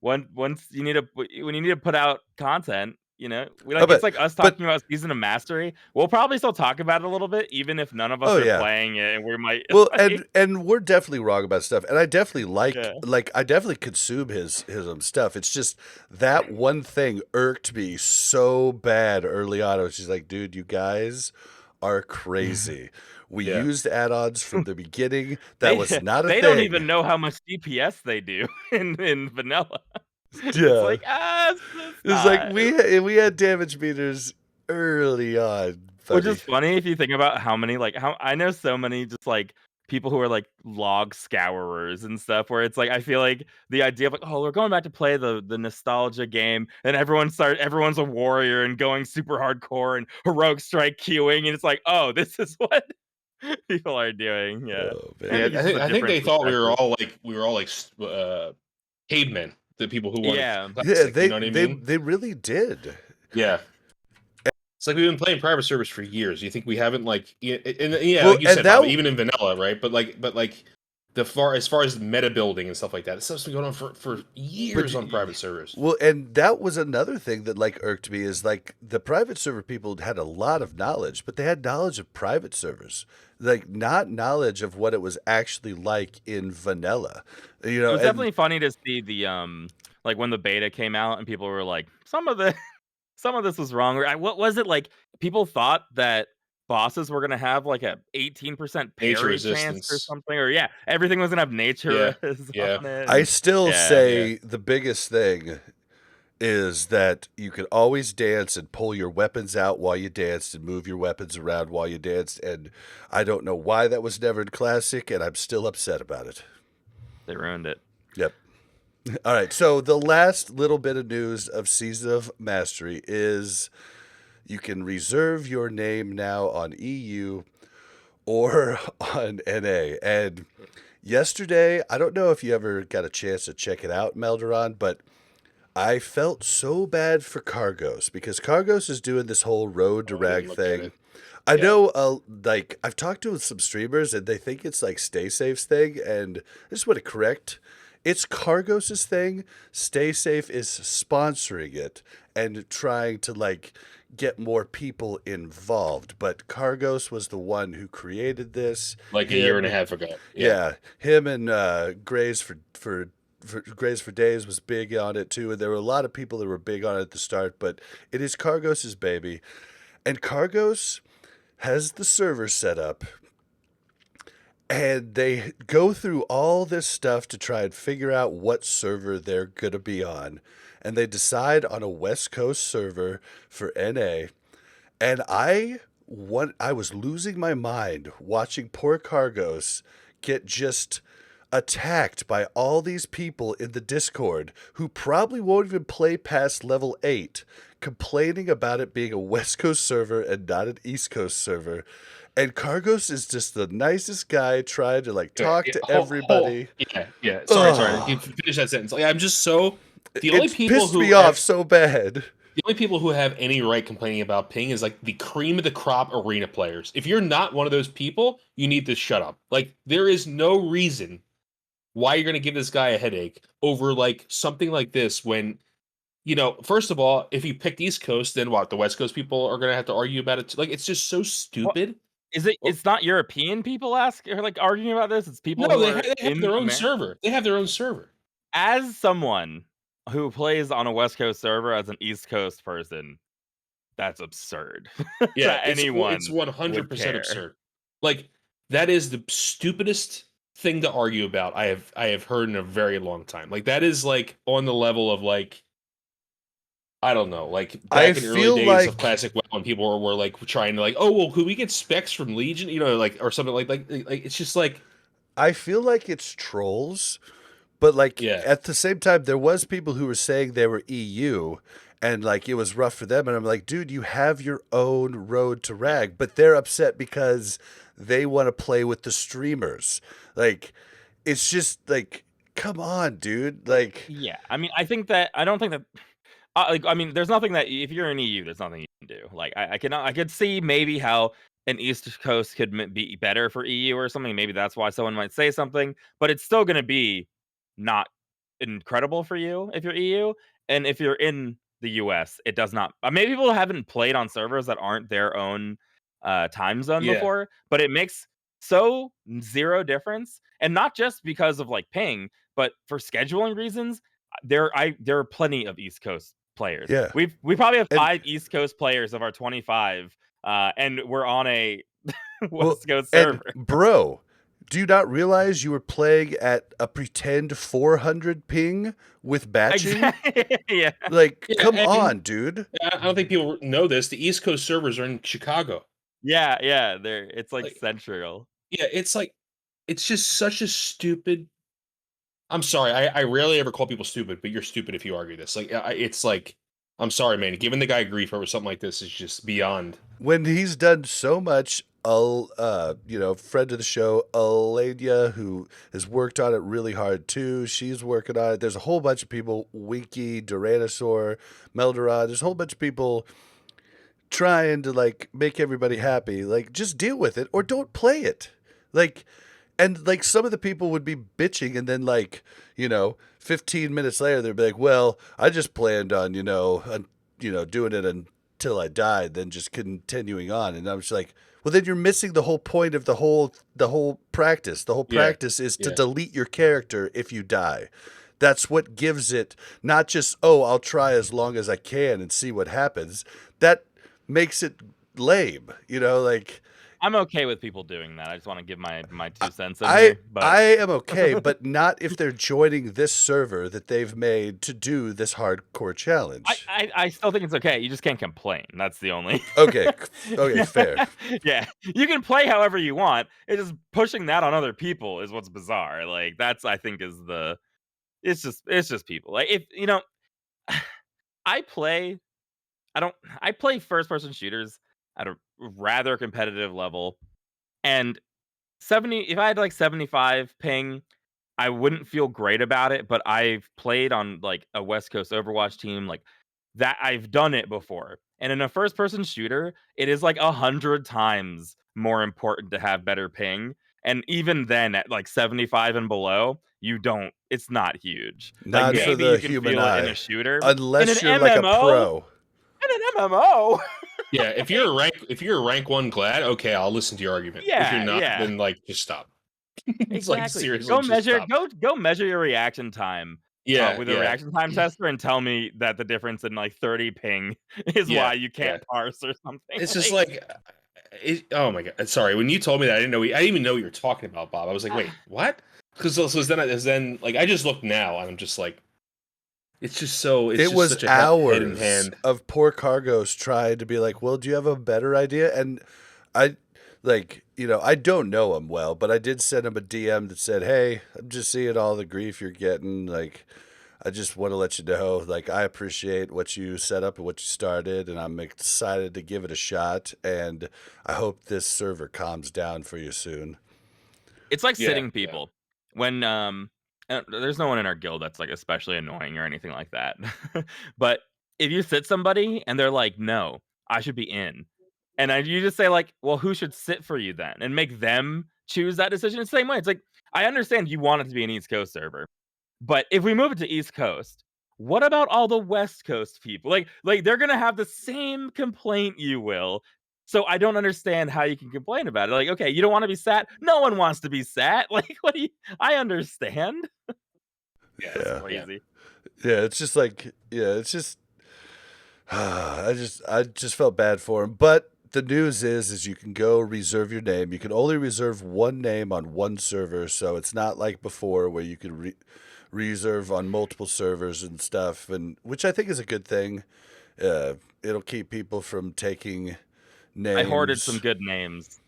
Once you need to when you need to put out content, Oh, it's like us but talking about Season of Mastery. We'll probably still talk about it a little bit, even if none of us oh are yeah. playing it, and we might Well, like, and we're definitely wrong about stuff, and I definitely yeah. I definitely consume his stuff. It's just that one thing irked me so bad early on. I was just like, dude, you guys are crazy. We Yeah. used add-ons from the beginning. That was not a They thing. don't even know how much DPS they do in vanilla. It's Yeah. like It's like we had damage meters early on, which buddy. is funny if you think about how I know so many just like people who are like log scourers and stuff, where it's like I feel like the idea of like, oh, we're going back to play the nostalgia game, and everyone's a warrior and going super hardcore and heroic strike queuing, and it's like, oh, this is what people are doing. Yeah. Oh, I man. Yeah, think it's just a I think they different thought we were perspective. all like cavemen, the people who wanted Yeah. Yeah, classic, you know what I mean? they really did. Yeah. It's like we've been playing private servers for years. You think we haven't like and yeah, Well, like you and said, that- Bob, even in vanilla, right? But like as far as meta building and stuff like that, this stuff's been going on for years on private servers. Well, and that was another thing that like irked me is like the private server people had a lot of knowledge, but they had knowledge of private servers, like not knowledge of what it was actually like in vanilla. It was definitely funny to see the like when the beta came out and people were like, some of this was wrong. Or what was it like? People thought that bosses were gonna have like a 18% Nature parry resistance. chance or something, or everything was gonna have nature res yeah. on it. I still yeah, say the biggest thing is that you could always dance and pull your weapons out while you danced and move your weapons around while you danced, and I don't know why that was never in Classic, and I'm still upset about it. they ruined it. Yep. All right, so the last little bit of news of Season of Mastery is you can reserve your name now on EU or on NA. And yesterday, I don't know if you ever got a chance to check it out, Melderon, but I felt so bad for Cargos because Cargos is doing this whole road to I didn't rag look at thing. it. I Yeah. know, like, I've talked to some streamers and they think it's like Stay Safe's thing, and I just want to correct. It's Cargos' thing. Stay Safe is sponsoring it and trying to like get more people involved. But Cargos was the one who created this. Like a year and a half ago. Yeah, him and Grays for Grays for Days was big on it too, and there were a lot of people that were big on it at the start. But it is Cargos' baby, and Cargos has the server set up. And they go through all this stuff to try and figure out what server they're going to be on. And they decide on a West Coast server for NA. And I was losing my mind watching poor Cargos get just attacked by all these people in the Discord who probably won't even play past level 8, complaining about it being a West Coast server and not an East Coast server. And Cargos is just the nicest guy trying to like talk to everybody. Yeah. Sorry. You finish that sentence. Like, I'm just so the only It's people pissed who me off so bad. The only people who have any right complaining about ping is like the cream of the crop arena players. If you're not one of those people, you need to shut up. Like there is no reason why you're going to give this guy a headache over like something like this when, first of all, if you picked East Coast, then what? The West Coast people are going to have to argue about it. Like it's just so stupid. Is it? It's not European people arguing about this. It's people. No, who they are have in their own America. server. They have their own server. As someone who plays on a West Coast server as an East Coast person, that's absurd. Yeah, anyone it's 100% absurd. Like that is the stupidest thing to argue about I have heard in a very long time. Like that is like on the level of like I don't know, like back in the early days of Classic WoW when people were like trying to like, oh well, could we get specs from Legion, like or something like it's just like I feel like it's trolls But like Yeah. at the same time, there was people who were saying they were EU, and like it was rough for them. And I'm like, dude, you have your own road to rag, but they're upset because they want to play with the streamers. Like, it's just like, come on, dude. Like, Yeah, I mean, I don't think that. Like, I mean, there's nothing that if you're in EU, there's nothing you can do. Like, I could see maybe how an East Coast could be better for EU or something. Maybe that's why someone might say something, but it's still going to be not incredible for you if you're EU, and if you're in the US, it does not. Maybe people haven't played on servers that aren't their own time zone Yeah. before, but it makes so zero difference, and not just because of like ping, but for scheduling reasons. There are plenty of East Coast players. yeah. We probably have And 5 East Coast players of our 25, and we're on a well, West Coast and server. bro, do you not realize you were playing at a pretend 400 ping with batching? Exactly. Yeah. Like, Yeah, come and- on, dude. I don't think people know this. The East Coast servers are in Chicago. Yeah, yeah. It's like Like- central. Yeah, it's like, it's just such a stupid. I'm sorry, I rarely ever call people stupid, but you're stupid if you argue this. Like, it's like, I'm sorry, man. Giving the guy grief over something like this is just beyond. When he's done so much, friend of the show, Alania, who has worked on it really hard too. She's working on it. There's a whole bunch of people, Winky, Duranosaur, Melderon. There's a whole bunch of people trying to like make everybody happy. Like, just deal with it or don't play it. Like, and like some of the people would be bitching, and then 15 minutes later they'd be like, "Well, I just planned on doing it until I died, then just continuing on." And I'm just like, "Well, then you're missing the whole point of the whole practice. The whole Yeah, practice is to yeah. delete your character if you die. That's what gives it, not just, oh, I'll try as long as I can and see what happens. That makes it lame, like." I'm okay with people doing that. I just want to give my 2 cents in I here. But am okay, but not if they're joining this server that they've made to do this hardcore challenge. I still think it's okay. You just can't complain. That's the only. Okay, fair. Yeah, you can play however you want. It's just pushing that on other people is what's bizarre. Like that's I think is the. It's just people. Like if I play first person shooters at a rather competitive level, and 70 if I had like 75 ping, I wouldn't feel great about it, but I've played on like a West Coast Overwatch team like that. I've done it before. And in a first person shooter, it is like 100 times more important to have better ping. And even then at like 75 and below, it's not huge. Not like for maybe the you can human feel it eye. in a shooter. Unless in an you're like a MMO, pro. In an MMO. Yeah, if you're a rank 1 glad, okay, I'll listen to your argument. If Yeah, you're not, yeah. then like just stop. It's like Exactly. seriously, Go just measure stop. go measure your reaction time. Yeah, With a reaction time tester and tell me that the difference in like 30 ping is Yeah, why you can't parse or something. It's just like, oh my god! Sorry, when you told me that, I didn't even know what you were talking about, Bob. I was like, wait, what? Because then like I just look now and I'm just like, it's just so. It's It just was such a head in hours hand. of poor Cargos trying to be like, well, do you have a better idea? And I, I don't know him well, but I did send him a DM that said, hey, I'm just seeing all the grief you're getting. Like, I just want to let you know, like, I appreciate what you set up and what you started, and I'm excited to give it a shot. And I hope this server calms down for you soon. It's like Yeah, sitting people when there's no one in our guild that's like especially annoying or anything like that. But if you sit somebody and they're like, "No, I should be in," and you just say like, "Well, who should sit for you then?" and make them choose that decision. It's the same way. It's like I understand you want it to be an East Coast server, but if we move it to East Coast, what about all the West Coast people? Like they're gonna have the same complaint you will. So I don't understand how you can complain about it. Like, okay, you don't want to be sat. No one wants to be sat. Like, what do you? I understand. Yeah, It's crazy. Yeah, it's just like, it's just, I just felt bad for him. But the news is you can go reserve your name. You can only reserve one name on one server, so it's not like before where you could reserve on multiple servers and stuff, and which I think is a good thing. It'll keep people from taking names. I hoarded some good names.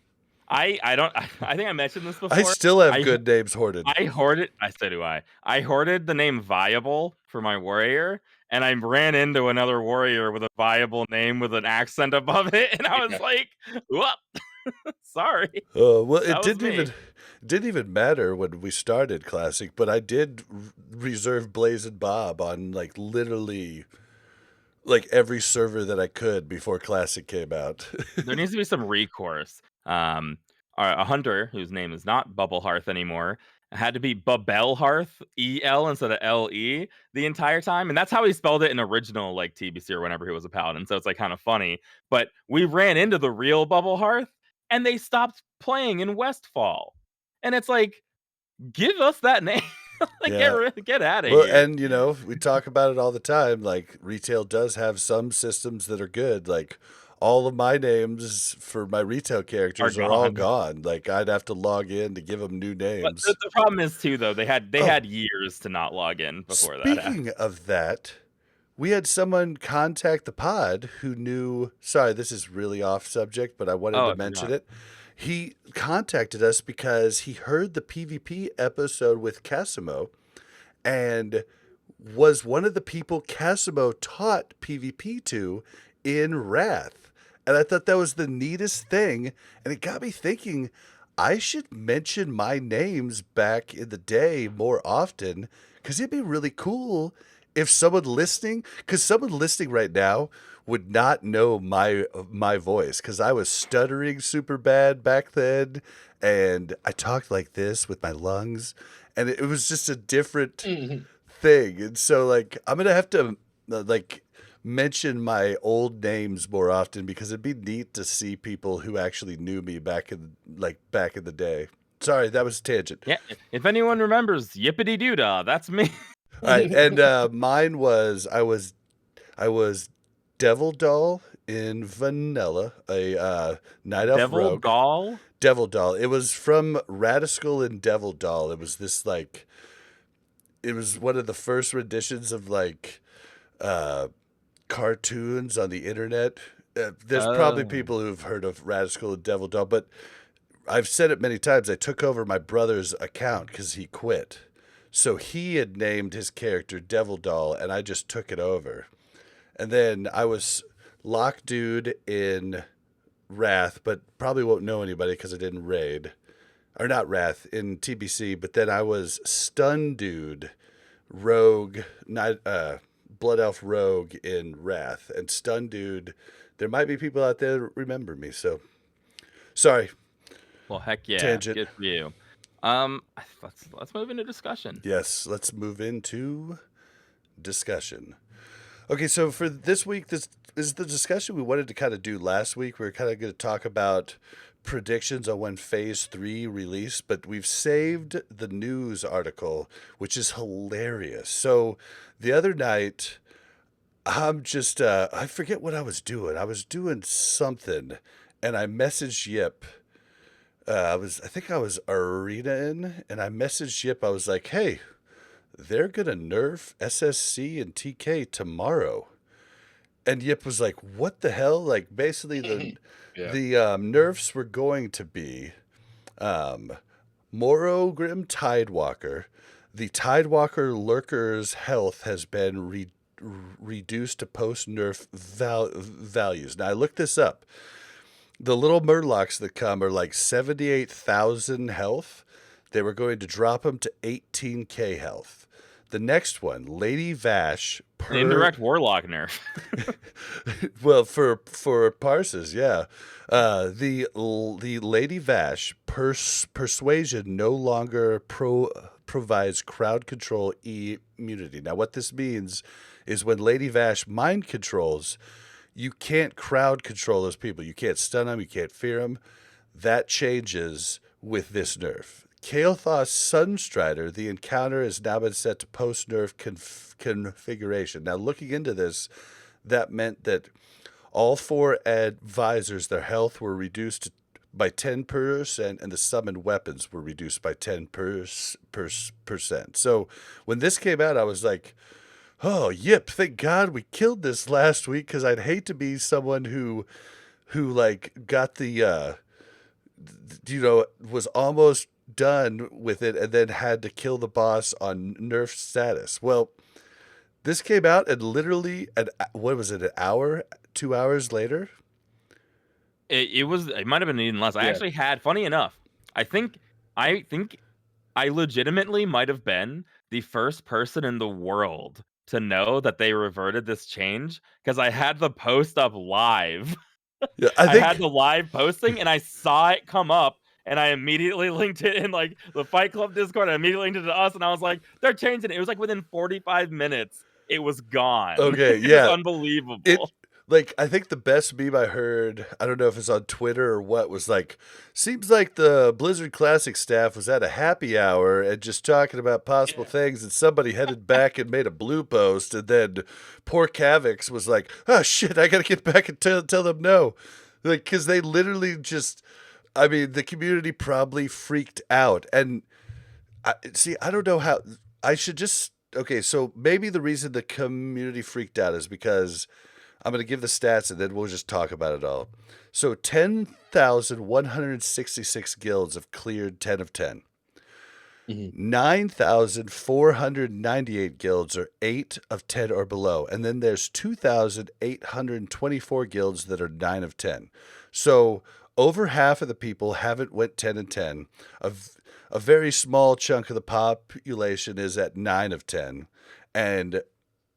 I don't. I think I mentioned this I before. still have I good names hoarded. I hoarded. So do I. I hoarded the name Viable for my warrior, and I ran into another warrior with a viable name with an accent above it, and I was Yeah. like, "Whoop, sorry, Well, that was me." didn't even matter when we started Classic, but I did reserve Blaze and Bob on like literally like every server that I could before Classic came out. There needs to be some recourse. A hunter whose name is not Bubble Hearth anymore had to be Babel Hearth, EL instead of LE the entire time, and that's how he spelled it in original like TBC or whenever he was a paladin. So it's like kind of funny. But we ran into the real Bubble Hearth, and they stopped playing in Westfall, and it's like, give us that name. Like Yeah. get out of Well, here. and you know, we talk about it all the time. Like retail does have some systems that are good. Like all of my names for my retail characters are all gone. Like I'd have to log in to give them new But names. the problem is too, though, they had Oh. had years to not log in before that happened. Speaking of that, we had someone contact the pod who knew. Sorry, this is really off subject, but I wanted to mention it. He contacted us because he heard the PvP episode with Casimo and was one of the people Casimo taught PvP to in Wrath. And I thought that was the neatest thing. And it got me thinking, I should mention my names back in the day more often because it'd be really cool if someone listening, because someone listening right now would not know my voice because I was stuttering super bad back then. And I talked like this with my lungs. And it was just a different thing. And so, like, I'm going to have to, like, mention my old names more often because it'd be neat to see people who actually knew me back in the day. Sorry, that was a tangent. Yeah, if anyone remembers Yippity Doodah, that's me. All right, and mine was I was Devil Doll in Vanilla, a Night Elf Rogue. Devil Doll. It was from Radiscal and Devil Doll. It was this like, it was one of the first renditions of like cartoons on the internet. There's probably people who've heard of Radiscal and Devil Doll, but I've said it many times. I took over my brother's account because he quit. So he had named his character Devil Doll, and I just took it over. And then I was Lock Dude in Wrath, but probably won't know anybody because I didn't raid. Or not Wrath, in TBC, but then I was Stun Dude, Rogue, Blood Elf Rogue in Wrath. And Stun Dude, there might be people out there that remember me, so sorry. Well, heck yeah. Tangent. Good for you. Let's move into discussion. Yes, let's move into discussion. Okay, so for this week, this is the discussion we wanted to kind of do last week. We were kind of going to talk about predictions on when Phase 3 released, but we've saved the news article, which is hilarious. So the other night, I'm just, I forget what I was doing. I was doing something, and I messaged Yip. I think I was arenaing, and I messaged Yip. I was like, hey, they're going to nerf SSC and TK tomorrow. And Yip was like, what the hell? Like, basically, the nerfs were going to be Morogrim Tidewalker. The Tidewalker Lurker's health has been reduced to post-nerf values. Now, I looked this up. The little Murlocs that come are like 78,000 health. They were going to drop them to 18k health. The next one, Lady Vash. Indirect Warlock nerf. Well, for parses, yeah. The Lady Vash persuasion no longer provides crowd control immunity. Now, what this means is when Lady Vash mind controls, you can't crowd control those people. You can't stun them. You can't fear them. That changes with this nerf. Kael'thas Sunstrider, the encounter has now been set to post-nerf configuration. Now, looking into this, that meant that all 4 advisors, their health were reduced by 10%, and the summoned weapons were reduced by 10%. So when this came out, I was like, oh, Yip, thank God we killed this last week, because I'd hate to be someone who like got the was almost done with it and then had to kill the boss on nerf status. Well, this came out and literally, what was it, an hour, 2 hours later? It might have been even less. I actually had, funny enough, I think I legitimately might have been the first person in the world to know that they reverted this change because I had the post up live. Yeah, I had the live posting and I saw it come up and I immediately linked it in like the Fight Club Discord. I immediately linked it to us and I was like, they're changing it. It was like within 45 minutes, it was gone. Okay, It yeah. was unbelievable. I think the best meme I heard, I don't know if it's on Twitter or what, was like, seems like the Blizzard Classic staff was at a happy hour and just talking about possible things, and somebody headed back and made a blue post, and then poor Cavix was like, oh shit, I gotta get back and tell them no. Like, because they literally just, I mean, the community probably freaked out. And I don't know how, I should just, okay, so maybe the reason the community freaked out is because I'm going to give the stats and then we'll just talk about it all. So 10,166 guilds have cleared 10 of 10. 9,498 guilds are 8 of 10 or below. And then there's 2,824 guilds that are 9 of 10. So over half of the people haven't went 10 and 10. A very small chunk of the population is at 9 of 10. And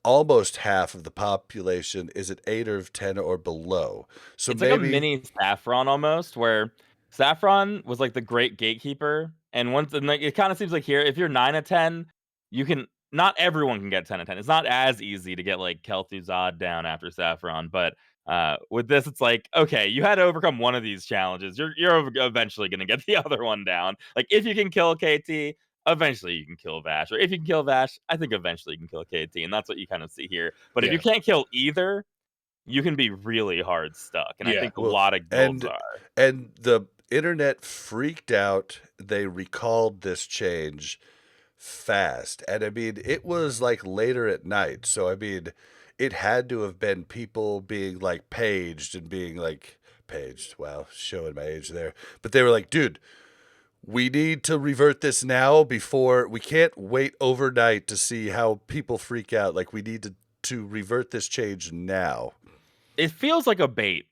almost half of the population is at 8 of 10 or below. So it's maybe like a mini Saffron almost, where Saffron was like the great gatekeeper, and like it kind of seems like here, if you're 9 of 10, you can. Not everyone can get 10 of 10. It's not as easy to get like Kel'Thuzad down after Saffron, but with this, it's like, okay, you had to overcome one of these challenges. You're eventually going to get the other one down. Like if you can kill KT, eventually you can kill Vash. Or if you can kill Vash, I think eventually you can kill KT. And that's what you kind of see here. But if you can't kill either, you can be really hard stuck. And I think a lot of guilds are. And the internet freaked out. They recalled this change fast. And I mean, it was like later at night. So, I mean, it had to have been people being like paged and being like, paged. Wow, showing my age there. But they were like, dude, we need to revert this now before we can't wait overnight to see how people freak out. Like we need to revert this change now. It feels like a bait.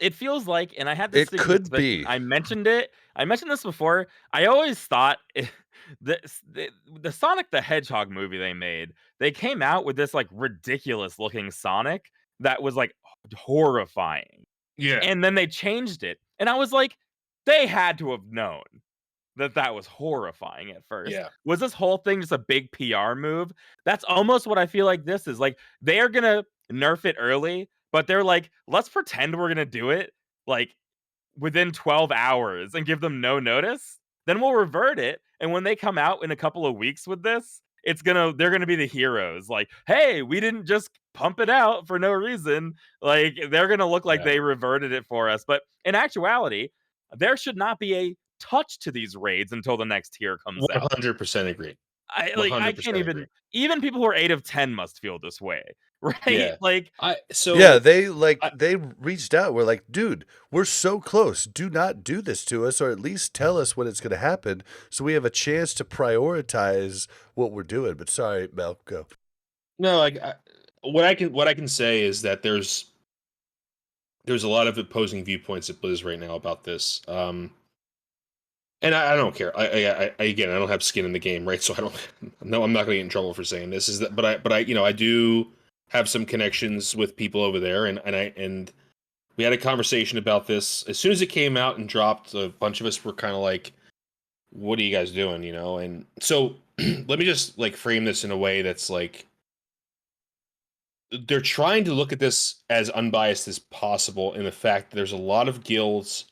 It feels like, and I had this. It could be. I mentioned it. I mentioned this before. I always thought the Sonic the Hedgehog movie they made, they came out with this like ridiculous looking Sonic that was like horrifying. Yeah. And then they changed it. And I was like, they had to have known that was horrifying at first. Yeah. Was this whole thing just a big PR move? That's almost what I feel like this is. Like, they are going to nerf it early, but they're like, let's pretend we're going to do it like within 12 hours and give them no notice. Then we'll revert it. And when they come out in a couple of weeks with this, they're gonna be the heroes. Like, hey, we didn't just pump it out for no reason. Like, they're gonna look like they reverted it for us. But in actuality, there should not be a touch to these raids until the next tier comes out. 100% agree. I can't even people who are 8 of 10 must feel this way, right? Yeah. Like, they reached out. We're like, dude, we're so close. Do not do this to us, or at least tell us when it's going to happen, so we have a chance to prioritize what we're doing. But sorry, Mel, go. No, like what I can say is that there's a lot of opposing viewpoints at Blizz right now about this. And I don't care. I again, I don't have skin in the game, right? So I don't. No, I'm not going to get in trouble for saying this. But I I do have some connections with people over there, and we had a conversation about this as soon as it came out and dropped. A bunch of us were kind of like, "What are you guys doing?" And so let me just like frame this in a way that's like they're trying to look at this as unbiased as possible in the fact that there's a lot of guilds.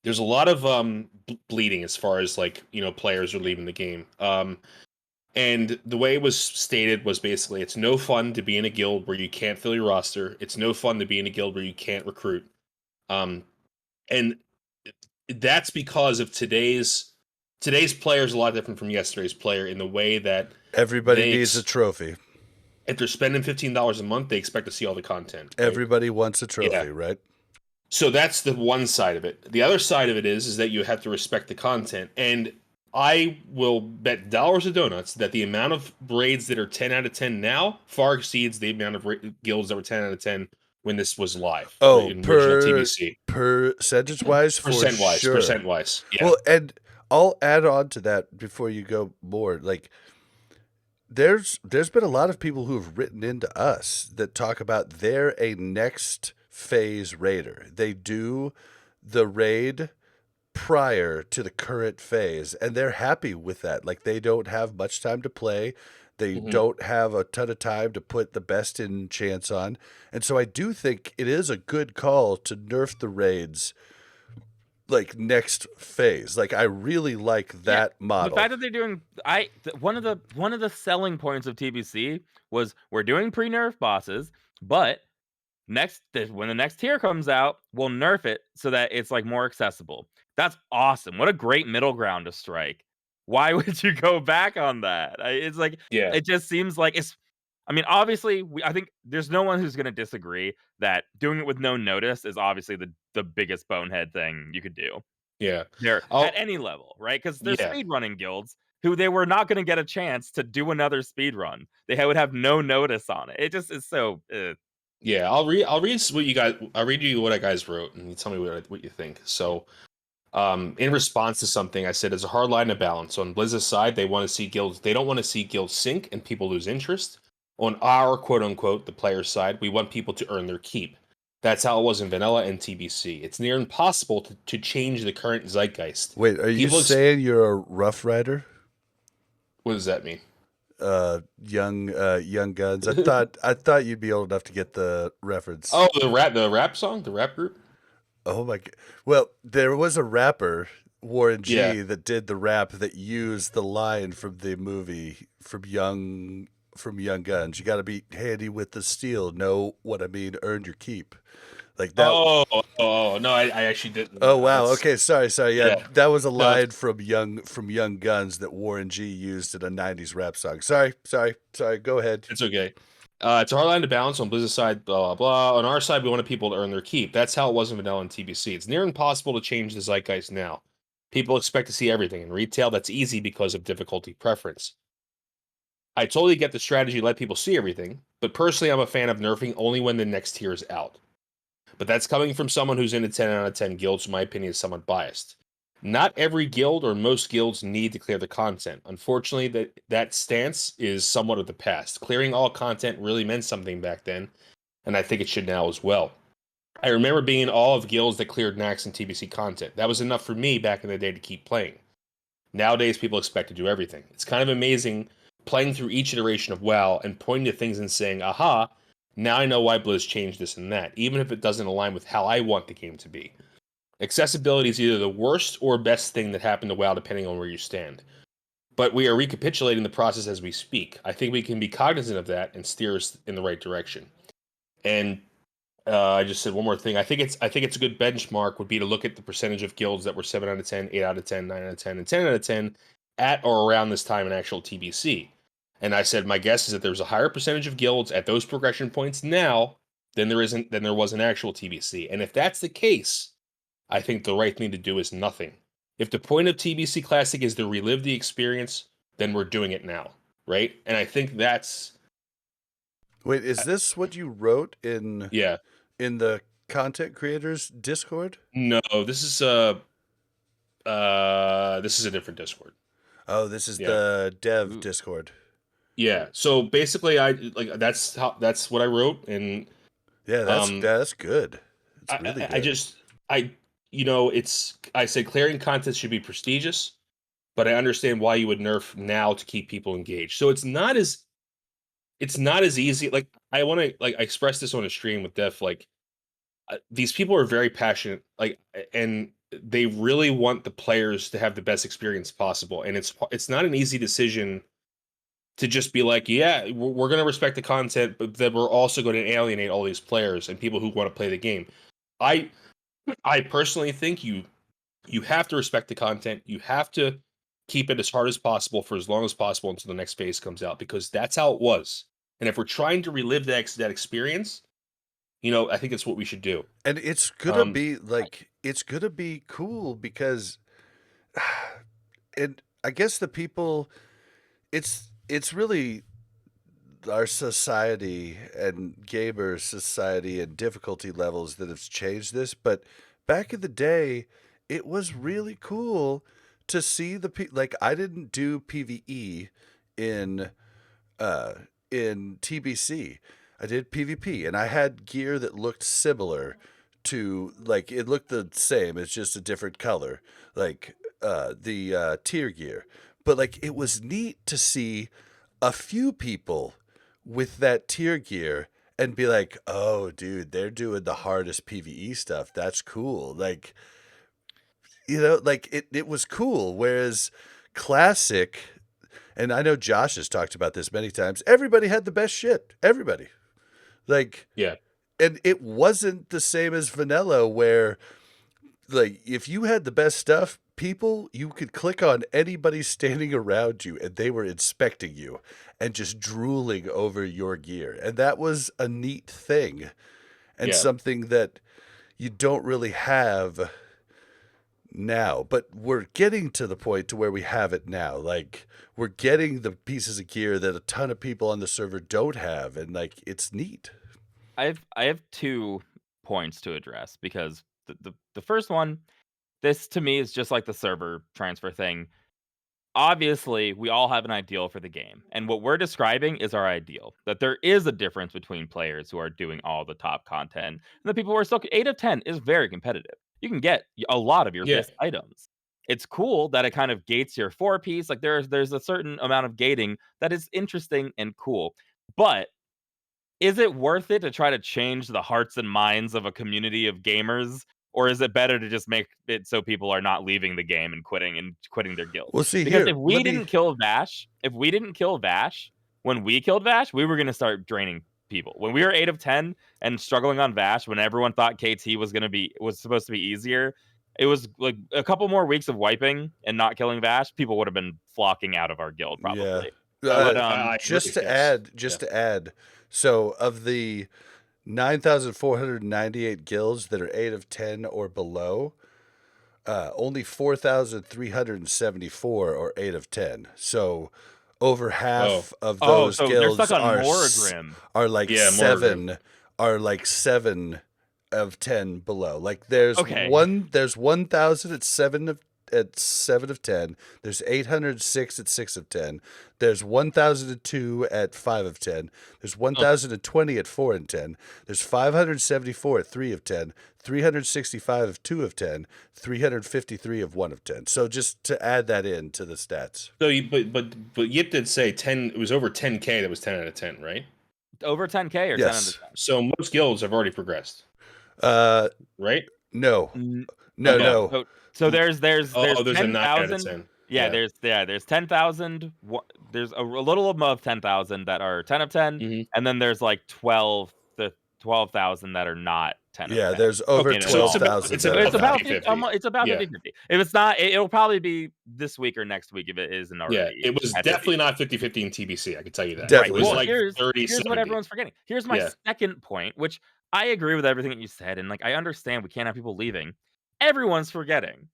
There's a lot of bleeding as far as like players are leaving the game. And the way it was stated was basically it's no fun to be in a guild where you can't fill your roster. It's no fun to be in a guild where you can't recruit. And that's because of today's player is a lot different from yesterday's player in the way that everybody needs a trophy. If they're spending $15 a month, they expect to see all the content. Right? Everybody wants a trophy, right? So that's the one side of it. The other side of it is that you have to respect the content. And I will bet dollars to donuts that the amount of raids that are 10 out of 10 now far exceeds the amount of guilds that were 10 out of 10 when this was live Oh, in original TBC. percentage wise, for sure. Percent wise. Yeah. Well, and I'll add on to that before you go more. Like, there's been a lot of people who have written into us that talk about they're a next phase raider. They do the raid prior to the current phase, and they're happy with that. Like, they don't have much time to play. They don't have a ton of time to put the best in chance on. And so I do think it is a good call to nerf the raids like next phase. Like, I really like that model. The fact that they're doing one of the selling points of TBC was we're doing pre-nerf bosses, but when the next tier comes out, we'll nerf it so that it's like more accessible. That's awesome. What a great middle ground to strike. Why would you go back on that? It's like, Yeah. it just seems like it's. I mean, obviously, I think there's no one who's going to disagree that doing it with no notice is obviously the biggest bonehead thing you could do. Yeah. They're at any level, right? Because there's speedrunning guilds who they were not going to get a chance to do another speed run. They would have no notice on it. It just is so. Yeah, I'll read what you guys. I'll read you what I guys wrote, and you tell me what you think. So, in response to something, I said it's a hard line to balance. So on Blizzard's side, they want to see guilds. They don't want to see guilds sink and people lose interest. On our quote unquote the players' side, we want people to earn their keep. That's how it was in vanilla and TBC. It's near impossible to change the current zeitgeist. Wait, are you saying you're a Rough Rider? What does that mean? Young Guns. I thought you'd be old enough to get the reference. Oh, the rap song, the rap group. Oh my god! Well, there was a rapper, Warren G, that did the rap that used the line from the movie from Young Guns. You got to be handy with the steel. Know what I mean? Earn your keep. Like that. Oh no, I actually didn't. Oh wow. Okay, sorry. Yeah, that was a line from Young Guns that Warren G used in a '90s rap song. Sorry. Go ahead. It's okay. It's a hard line to balance on Blizzard's side, blah, blah, blah. On our side, we wanted people to earn their keep. That's how it was in vanilla and TBC. It's near impossible to change the zeitgeist now. People expect to see everything. In retail, that's easy because of difficulty preference. I totally get the strategy to let people see everything, but personally, I'm a fan of nerfing only when the next tier is out. But that's coming from someone who's in a 10 out of 10 guild, so my opinion is somewhat biased. Not every guild or most guilds need to clear the content. Unfortunately, that stance is somewhat of the past. Clearing all content really meant something back then, and I think it should now as well. I remember being in all of guilds that cleared Nax and TBC content. That was enough for me back in the day to keep playing. Nowadays, people expect to do everything. It's kind of amazing playing through each iteration of WoW and pointing to things and saying, aha, now I know why Blizz changed this and that, even if it doesn't align with how I want the game to be. Accessibility is either the worst or best thing that happened to WoW, depending on where you stand. But we are recapitulating the process as we speak. I think we can be cognizant of that and steer us in the right direction. And I just said one more thing. I think it's a good benchmark would be to look at the percentage of guilds that were 7 out of 10, 8 out of 10, 9 out of 10, and 10 out of 10 at or around this time in actual TBC. And I said my guess is that there's a higher percentage of guilds at those progression points now than there was in actual TBC. And if that's the case, I think the right thing to do is nothing. If the point of TBC Classic is to relive the experience, then we're doing it now, right? And I think that's... Wait, is this what you wrote in the content creators Discord? No, this is a different Discord. Oh, this is the dev Discord. Yeah. So basically, that's what I wrote, and yeah, that's good. It's really good. I said clearing content should be prestigious, but I understand why you would nerf now to keep people engaged. So it's not as easy. Like I want to I expressed this on a stream with Def. Like these people are very passionate, and they really want the players to have the best experience possible. And it's not an easy decision to just be like, yeah, we're going to respect the content, but then we're also going to alienate all these players and people who want to play the game. I personally think you have to respect the content. You have to keep it as hard as possible for as long as possible until the next phase comes out, because that's how it was. And if we're trying to relive that experience, I think that's what we should do. And it's gonna Um, be like it's gonna be cool because and I guess the people it's really our society and gamer society and difficulty levels that have changed this, but back in the day it was really cool to see like I didn't do PvE in uh in TBC. I did PvP and I had gear that looked similar to like it looked the same, it's just a different color. Like the tier gear. But like it was neat to see a few people with that tier gear and be like, "Oh, dude, they're doing the hardest PvE stuff. That's cool." Like, like it was cool. Whereas classic, and I know Josh has talked about this many times, everybody had the best shit. Everybody. Like, yeah, and it wasn't the same as vanilla where like if you had the best stuff, you could click on anybody standing around you and they were inspecting you and just drooling over your gear. And that was a neat thing and yeah. something that you don't really have now, but we're getting to the point to where we have it now. Like we're getting the pieces of gear that a ton of people on the server don't have, and like it's neat. I have 2 points to address because the first one, this to me is just like the server transfer thing. Obviously, we all have an ideal for the game, and what we're describing is our ideal. That there is a difference between players who are doing all the top content and the people who are still 8 of 10 is very competitive. You can get a lot of your Yeah. best items. It's cool that it kind of gates your 4-piece. Like there's a certain amount of gating that is interesting and cool. But is it worth it to try to change the hearts and minds of a community of gamers? Or is it better to just make it so people are not leaving the game and quitting their guild? Well, see Because here, if we didn't kill Vash, when we killed Vash, we were gonna start draining people. When we were 8 of 10 and struggling on Vash, when everyone thought KT was supposed to be easier, it was like a couple more weeks of wiping and not killing Vash, people would have been flocking out of our guild yeah. probably. Uh, But I just agree. to Yes. add, so of the 9,498 guilds that are 8 of 10 or below, only 4,374 are 8 of 10. So over half of those so they're stuck guilds on are Morgrim. are like Yeah, Morgrim. 7 of 10 below. Like there's Okay. 1,000 at 7 of 10. There's 806 at 6 of 10. There's 1,002 at 5 of 10. There's 1,020 at 4 and 10. There's 574 at 3 of 10. 365 of 2 of 10. 353 of 1 of 10. So just to add that in to the stats. So but Yip did say 10. It was over 10K. That was 10 out of 10, right? Over 10K or 10 out Yes. of 10? So most guilds have already progressed, Uh, right? no. N- No, okay, no. So there's Oh, there's a 9 out of 10,000. 10. Yeah, there's 10,000. There's a little above 10,000 that are 10 of 10, Mm-hmm. and then there's like 12,000 that are not 10 of Yeah, 10. there's over Okay, no, So 12,000 it's that about are It's about 50-50. it's about Yeah. 50-50. If it's not, it'll probably be this week or next week if it isn't already. Yeah, it was at definitely 50. not 50-50 in TBC. I can tell you that. Definitely It was not. like Here's 30-70. what everyone's forgetting. Here's my Yeah. second point, which I agree with everything that you said, and like I understand we can't have people leaving. Everyone's forgetting.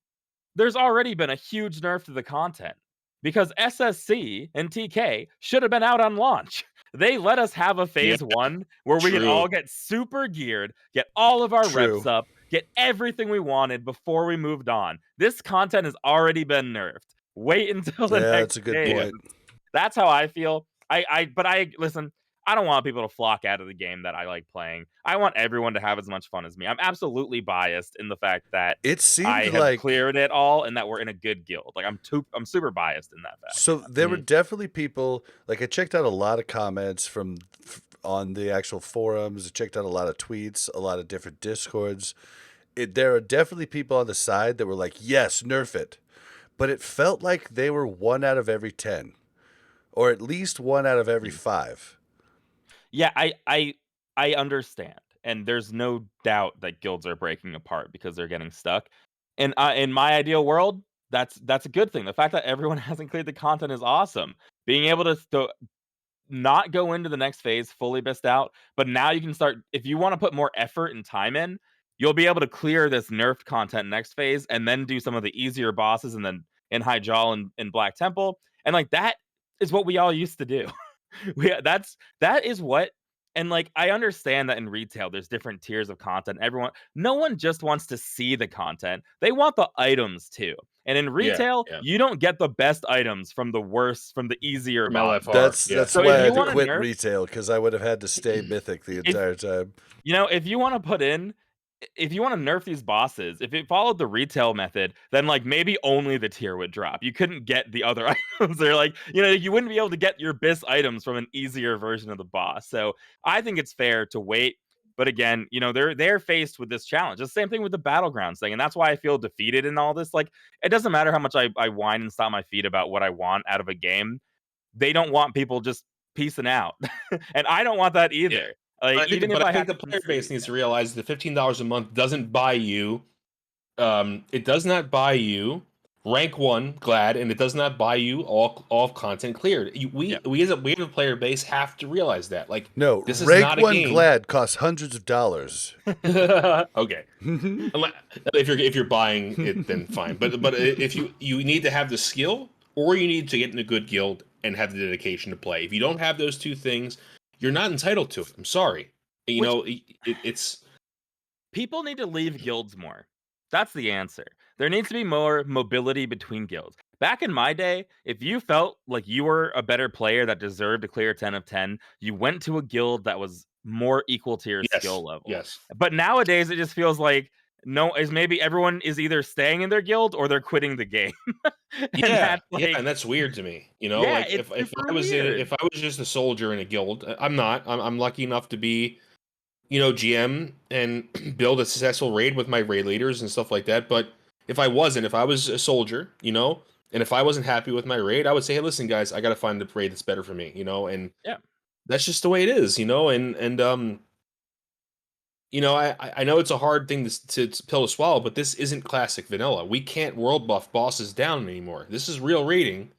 There's already been a huge nerf to the content because SSC and TK should have been out on launch. They let us have a phase 1 where we can True. all get super geared, get all of our True. reps up, get everything we wanted before we moved on. This content has already been nerfed. Wait until the Yeah, next that's a good game. point. That's how I feel. But I listen. I don't want people to flock out of the game that I like playing. I want everyone to have as much fun as me. I'm absolutely biased in the fact that It seemed I have like cleared it all and that we're in a good guild. Like I'm super biased in that fact. so there were definitely people like I checked out a lot of comments on the actual forums. I checked out a lot of tweets, a lot of different discords. There are definitely people on the side that were like, "Yes, nerf it," but it felt like they were 1 out of every 10, or at least 1 out of every 5. Yeah, I understand, and there's no doubt that guilds are breaking apart because they're getting stuck. And in my ideal world, that's a good thing. The fact that everyone hasn't cleared the content is awesome. Being able to not go into the next phase fully best out, but now you can start if you want to put more effort and time in, you'll be able to clear this nerfed content next phase and then do some of the easier bosses and then in High Jaw and Black Temple. And like that is what we all used to do. That is what and like I understand that in retail there's different tiers of content. No one just wants to see the content. They want the items too. And in retail, yeah. you don't get the best items from the easier From bosses. LFR. That's So why if I you had to wanna quit nerf retail, because I would have had to stay mythic the entire time. You know, if you want to put in if you want to nerf these bosses, if it followed the retail method, then like maybe only the tier would drop. You couldn't get the other items. They're like, you wouldn't be able to get your best items from an easier version of the boss. So I think it's fair to wait. But again, they're faced with this challenge. It's the same thing with the Battlegrounds thing. And that's why I feel defeated in all this. Like, it doesn't matter how much I whine and stomp my feet about what I want out of a game. They don't want people just piecing out. And I don't want that either. Yeah. Like, I think, even if but I I think have the player base needs to realize that $15 a month doesn't buy you. It does not buy you rank 1 glad, and it does not buy you all content cleared. We as a player base have to realize that. Like, No, this is rank not a 1 game. glad costs hundreds of dollars. Okay, if you're buying it, then fine. But if you need to have the skill, or you need to get in a good guild and have the dedication to play. If you don't have those two things, you're not entitled to it. I'm sorry. It's people need to leave guilds more. That's the answer. There needs to be more mobility between guilds. Back in my day, if you felt like you were a better player that deserved to clear 10 of 10, you went to a guild that was more equal to your skill level. Yes. But nowadays, it just feels like maybe everyone is either staying in their guild or they're quitting the game. And that's weird to me. Like if I was just a soldier in a guild, I'm not. I'm lucky enough to be, GM and build a successful raid with my raid leaders and stuff like that. But if I was a soldier, and if I wasn't happy with my raid, I would say, hey, listen, guys, I got to find a raid that's better for me, and that's just the way it is, I know it's a hard thing to pill to swallow, but this isn't classic vanilla. We can't world buff bosses down anymore. This is real raiding,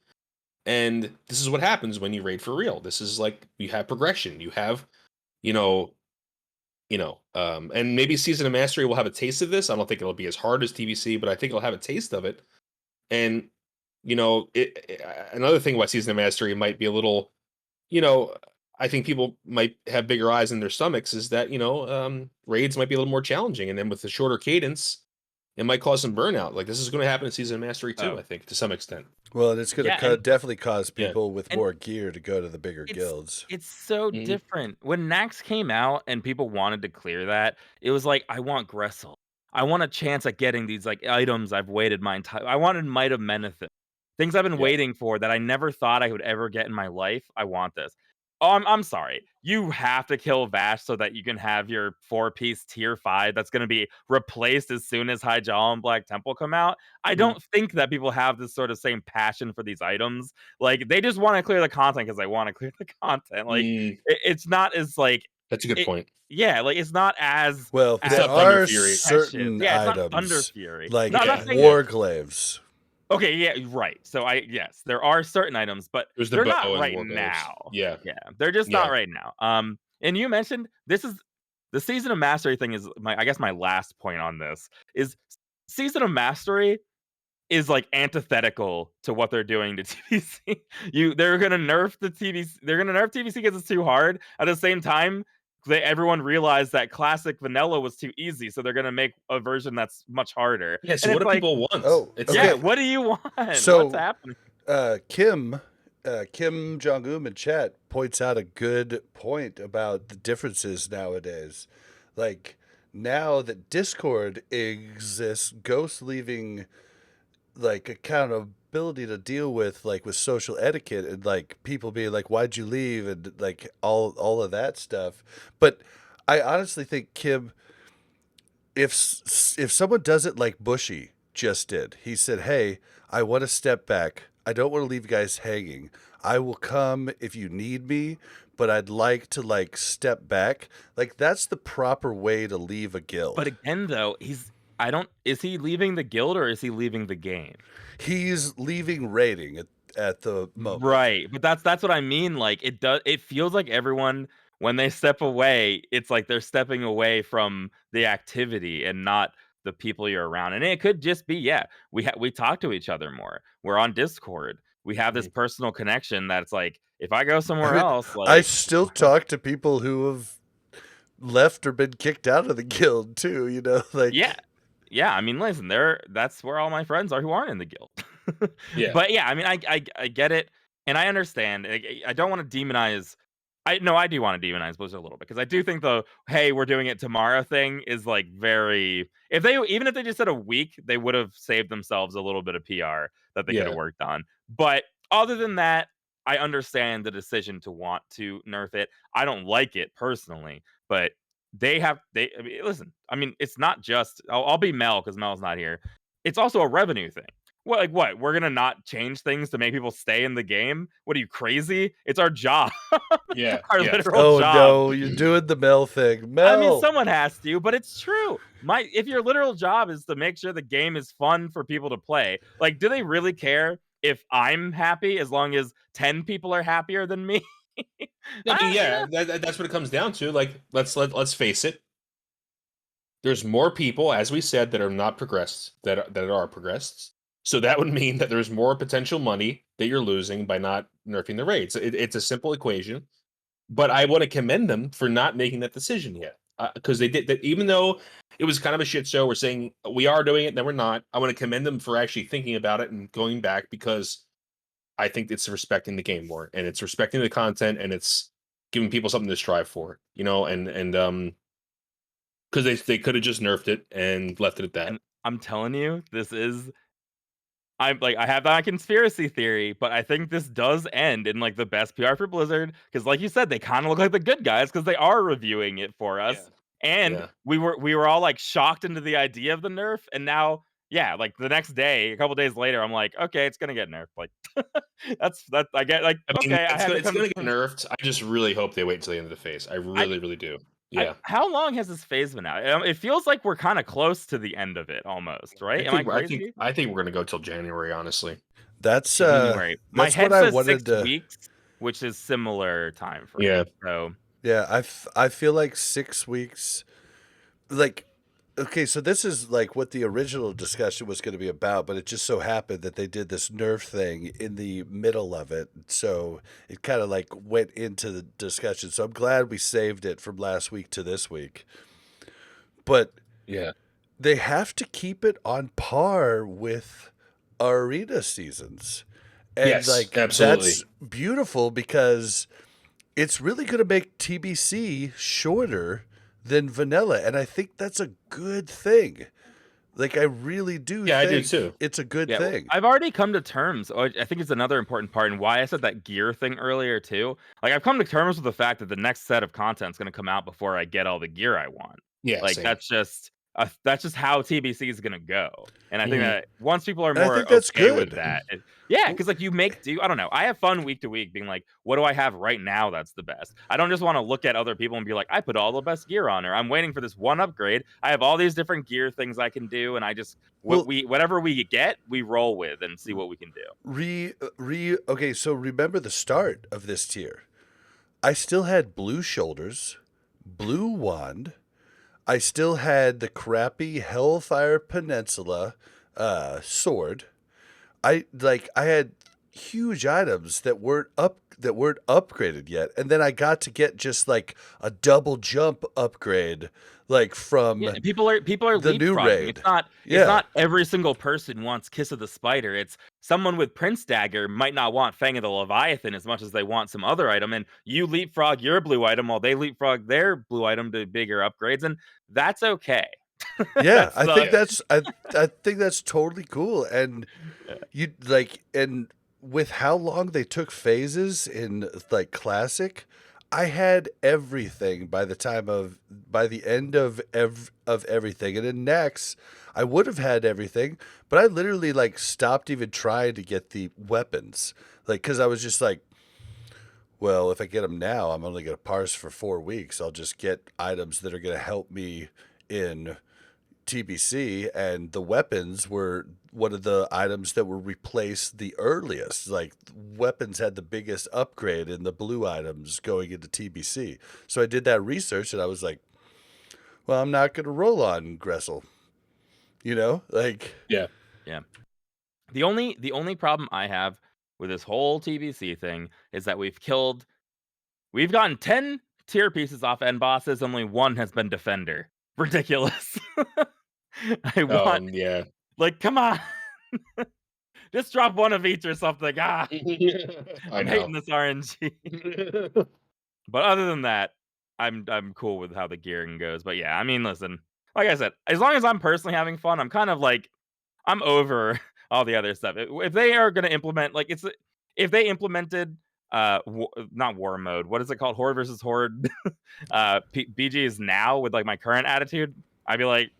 and this is what happens when you raid for real. This is like, you have progression. You have, and maybe Season of Mastery will have a taste of this. I don't think it'll be as hard as TBC, but I think it'll have a taste of it. And, another thing about Season of Mastery might be a little, I think people might have bigger eyes in their stomachs, is that, raids might be a little more challenging. And then with the shorter cadence, it might cause some burnout. Like, this is going to happen in Season of Mastery too, I think, to some extent. Well, and it's going to definitely cause people with more gear to go to the bigger guilds. It's so different. When Nax came out and people wanted to clear that, it was like, I want Gressel. I want a chance at getting these like items I've waited my entire. I wanted Might of Menethil. Things I've been waiting for that I never thought I would ever get in my life. I want this. Oh, I'm sorry. You have to kill Vash so that you can have your 4-piece tier 5 that's going to be replaced as soon as High Jaw and Black Temple come out. I don't think that people have this sort of same passion for these items. Like, they just want to clear the content because they want to clear the content. Like, it's not as like... That's a good point. Yeah, like, it's not as... Well, as there are certain items, not Thunder Fury. like Warglaives. Warglaives. Okay, yeah, right. So yes, there are certain items, but they're not right now. Yeah, they're just not right now. And you mentioned this is the Season of Mastery thing is my last point on this is Season of Mastery is like antithetical to what they're doing to TBC. They're gonna nerf the TBC. They're gonna nerf TBC because it's too hard. At the same time, everyone realized that classic vanilla was too easy, so they're gonna make a version that's much harder. Yeah, so what do people want? What do you want? So, what's happening? Kim Jong-un in chat points out a good point about the differences nowadays. Like, now that Discord exists, Ghost leaving like accountability to deal with social etiquette and like people being like, why'd you leave, and like all of that stuff. But I honestly think, Kim, if someone does it like Bushy just did, he said, hey, I want to step back, I don't want to leave you guys hanging, I will come if you need me, but I'd like to step back. Like, that's the proper way to leave a guild. But again, though, is he leaving the guild or is he leaving the game? He's leaving raiding at the moment. Right, but that's what I mean, like, it feels like everyone, when they step away, it's like they're stepping away from the activity and not the people you're around, and it could just be, yeah, we talk to each other more. We're on Discord. We have this Mhm. personal connection that's like, if I go I somewhere mean, else, I like still talk to people who have left or been kicked out of the guild too, you know, yeah. like Yeah, I mean, listen, that's where all my friends are who aren't in the guild. Yeah. But yeah, I mean, I get it, and I understand. I don't want to demonize. I do want to demonize Blizzard a little bit because I do think the "hey, we're doing it tomorrow" thing is like very. Even if they just said a week, they would have saved themselves a little bit of PR that they could have Yeah. worked on. But other than that, I understand the decision to want to nerf it. I don't like it personally, but I mean, listen, I mean, it's not just I'll be Mel because Mel's not here. It's also a revenue thing. What? We're gonna not change things to make people stay in the game? What are you, crazy? It's our job. Yeah. Our Yeah. literal oh job. no, you're doing the Mel thing. I mean, Mel. someone has to, but it's true. If your literal job is to make sure the game is fun for people to play, like, do they really care if I'm happy as long as 10 people are happier than me? I mean, Yeah. yeah, that's what it comes down to. Like, let's face it. There's more people, as we said, that are not progressed that are progressed. So that would mean that there's more potential money that you're losing by not nerfing the raids. It's a simple equation, but I want to commend them for not making that decision yet, because they did that. Even though it was kind of a shit show, we're saying we are doing it, then we're not. I want to commend them for actually thinking about it and going back, because I think it's respecting the game more, and it's respecting the content, and it's giving people something to strive for, and because they could have just nerfed it and left it at that. And I'm telling you, I have that conspiracy theory, but I think this does end in like the best PR for Blizzard because, like you said, they kind of look like the good guys because they are reviewing it for us, Yeah. and Yeah. we were all like shocked into the idea of the nerf, and now, yeah, like the next day, a couple days later, I'm like, okay, it's gonna get nerfed. Like that. I get like, I mean, okay, I had to it's come to gonna get terms. nerfed. I just really hope they wait until the end of the phase. I I, really, really do. Yeah. how long has this phase been out? It feels like we're kind of close to the end of it almost, right? Am I crazy? I think we're gonna go till January, honestly. January. My That's what head I says wanted 6 to. weeks, which is similar time frame. Yeah. So, Yeah, I feel like 6 weeks. Like, okay, so this is like what the original discussion was going to be about, but it just so happened that they did this nerf thing in the middle of it, so it kind of like went into the discussion. So I'm glad we saved it from last week to this week. But Yeah. they have to keep it on par with arena seasons. And Yes, like absolutely. that's beautiful because it's really going to make TBC shorter than vanilla, and I think that's a good thing. Like I really do Yeah, I do think too. it's a good yeah, thing. I've already come to terms. I think it's another important part, and why I said that gear thing earlier too. Like, I've come to terms with the fact that the next set of content is going to come out before I get all the gear I want. Yeah, Like, same. that's just how TBC is going to go. And I think Mhm. that once people are And I more think that's okay with good. that, yeah, because like you make do. I don't know. I have fun week to week being like, what do I have right now that's the best? I don't just want to look at other people and be like, I put all the best gear on, or I'm waiting for this one upgrade. I have all these different gear things I can do, and I just Well, whatever we get, we roll with and see what we can do. okay, so remember the start of this tier. I still had blue shoulders, blue wand. I still had the crappy Hellfire Peninsula sword. I had huge items that weren't upgraded yet, and then I got to get just like a double jump upgrade, like from Yeah, people are the new leapfrogging. raid. It's not every single person wants Kiss of the Spider. It's someone with Prince Dagger might not want Fang of the Leviathan as much as they want some other item, and you leapfrog your blue item while they leapfrog their blue item to bigger upgrades, and that's okay. Yeah, That's I the think that's I think that's totally cool, and you like and with how long they took phases in like classic, I had everything by the end of everything, and in next I would have had everything, but I literally like stopped even trying to get the weapons, like because I was just like, well, if I get them now, I'm only going to parse for 4 weeks. I'll just get items that are going to help me in TBC, and the weapons were one of the items that were replaced the earliest. Like, weapons had the biggest upgrade in the blue items going into TBC. So I did that research, and I was like, well, I'm not going to roll on Gressel. You know? Like... Yeah. Yeah. The only problem I have with this whole TBC thing is that we've gotten 10 tier pieces off end bosses, only one has been defender. Ridiculous. I want, Yeah. like, come on. Just drop one of each or something. I I'm know. hating this RNG. But other than that, I'm cool with how the gearing goes. But yeah, I mean, listen, like I said, as long as I'm personally having fun, I'm kind of like, I'm over all the other stuff. If they are going to implement, like, if they implemented not war mode, what is it called, horde versus horde, BGs now with like my current attitude, I'd be like,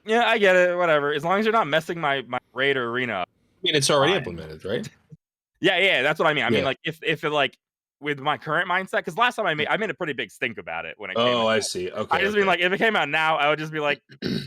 yeah, I get it, whatever, as long as you're not messing my raid or arena. I mean, it's already Fine. implemented, right? Yeah, that's what I mean. I mean, Yeah. like, if it, like, with my current mindset, because last time I made a pretty big stink about it when it came out. Oh, I see. Okay. I just mean, like, if it came out now, I would just be like,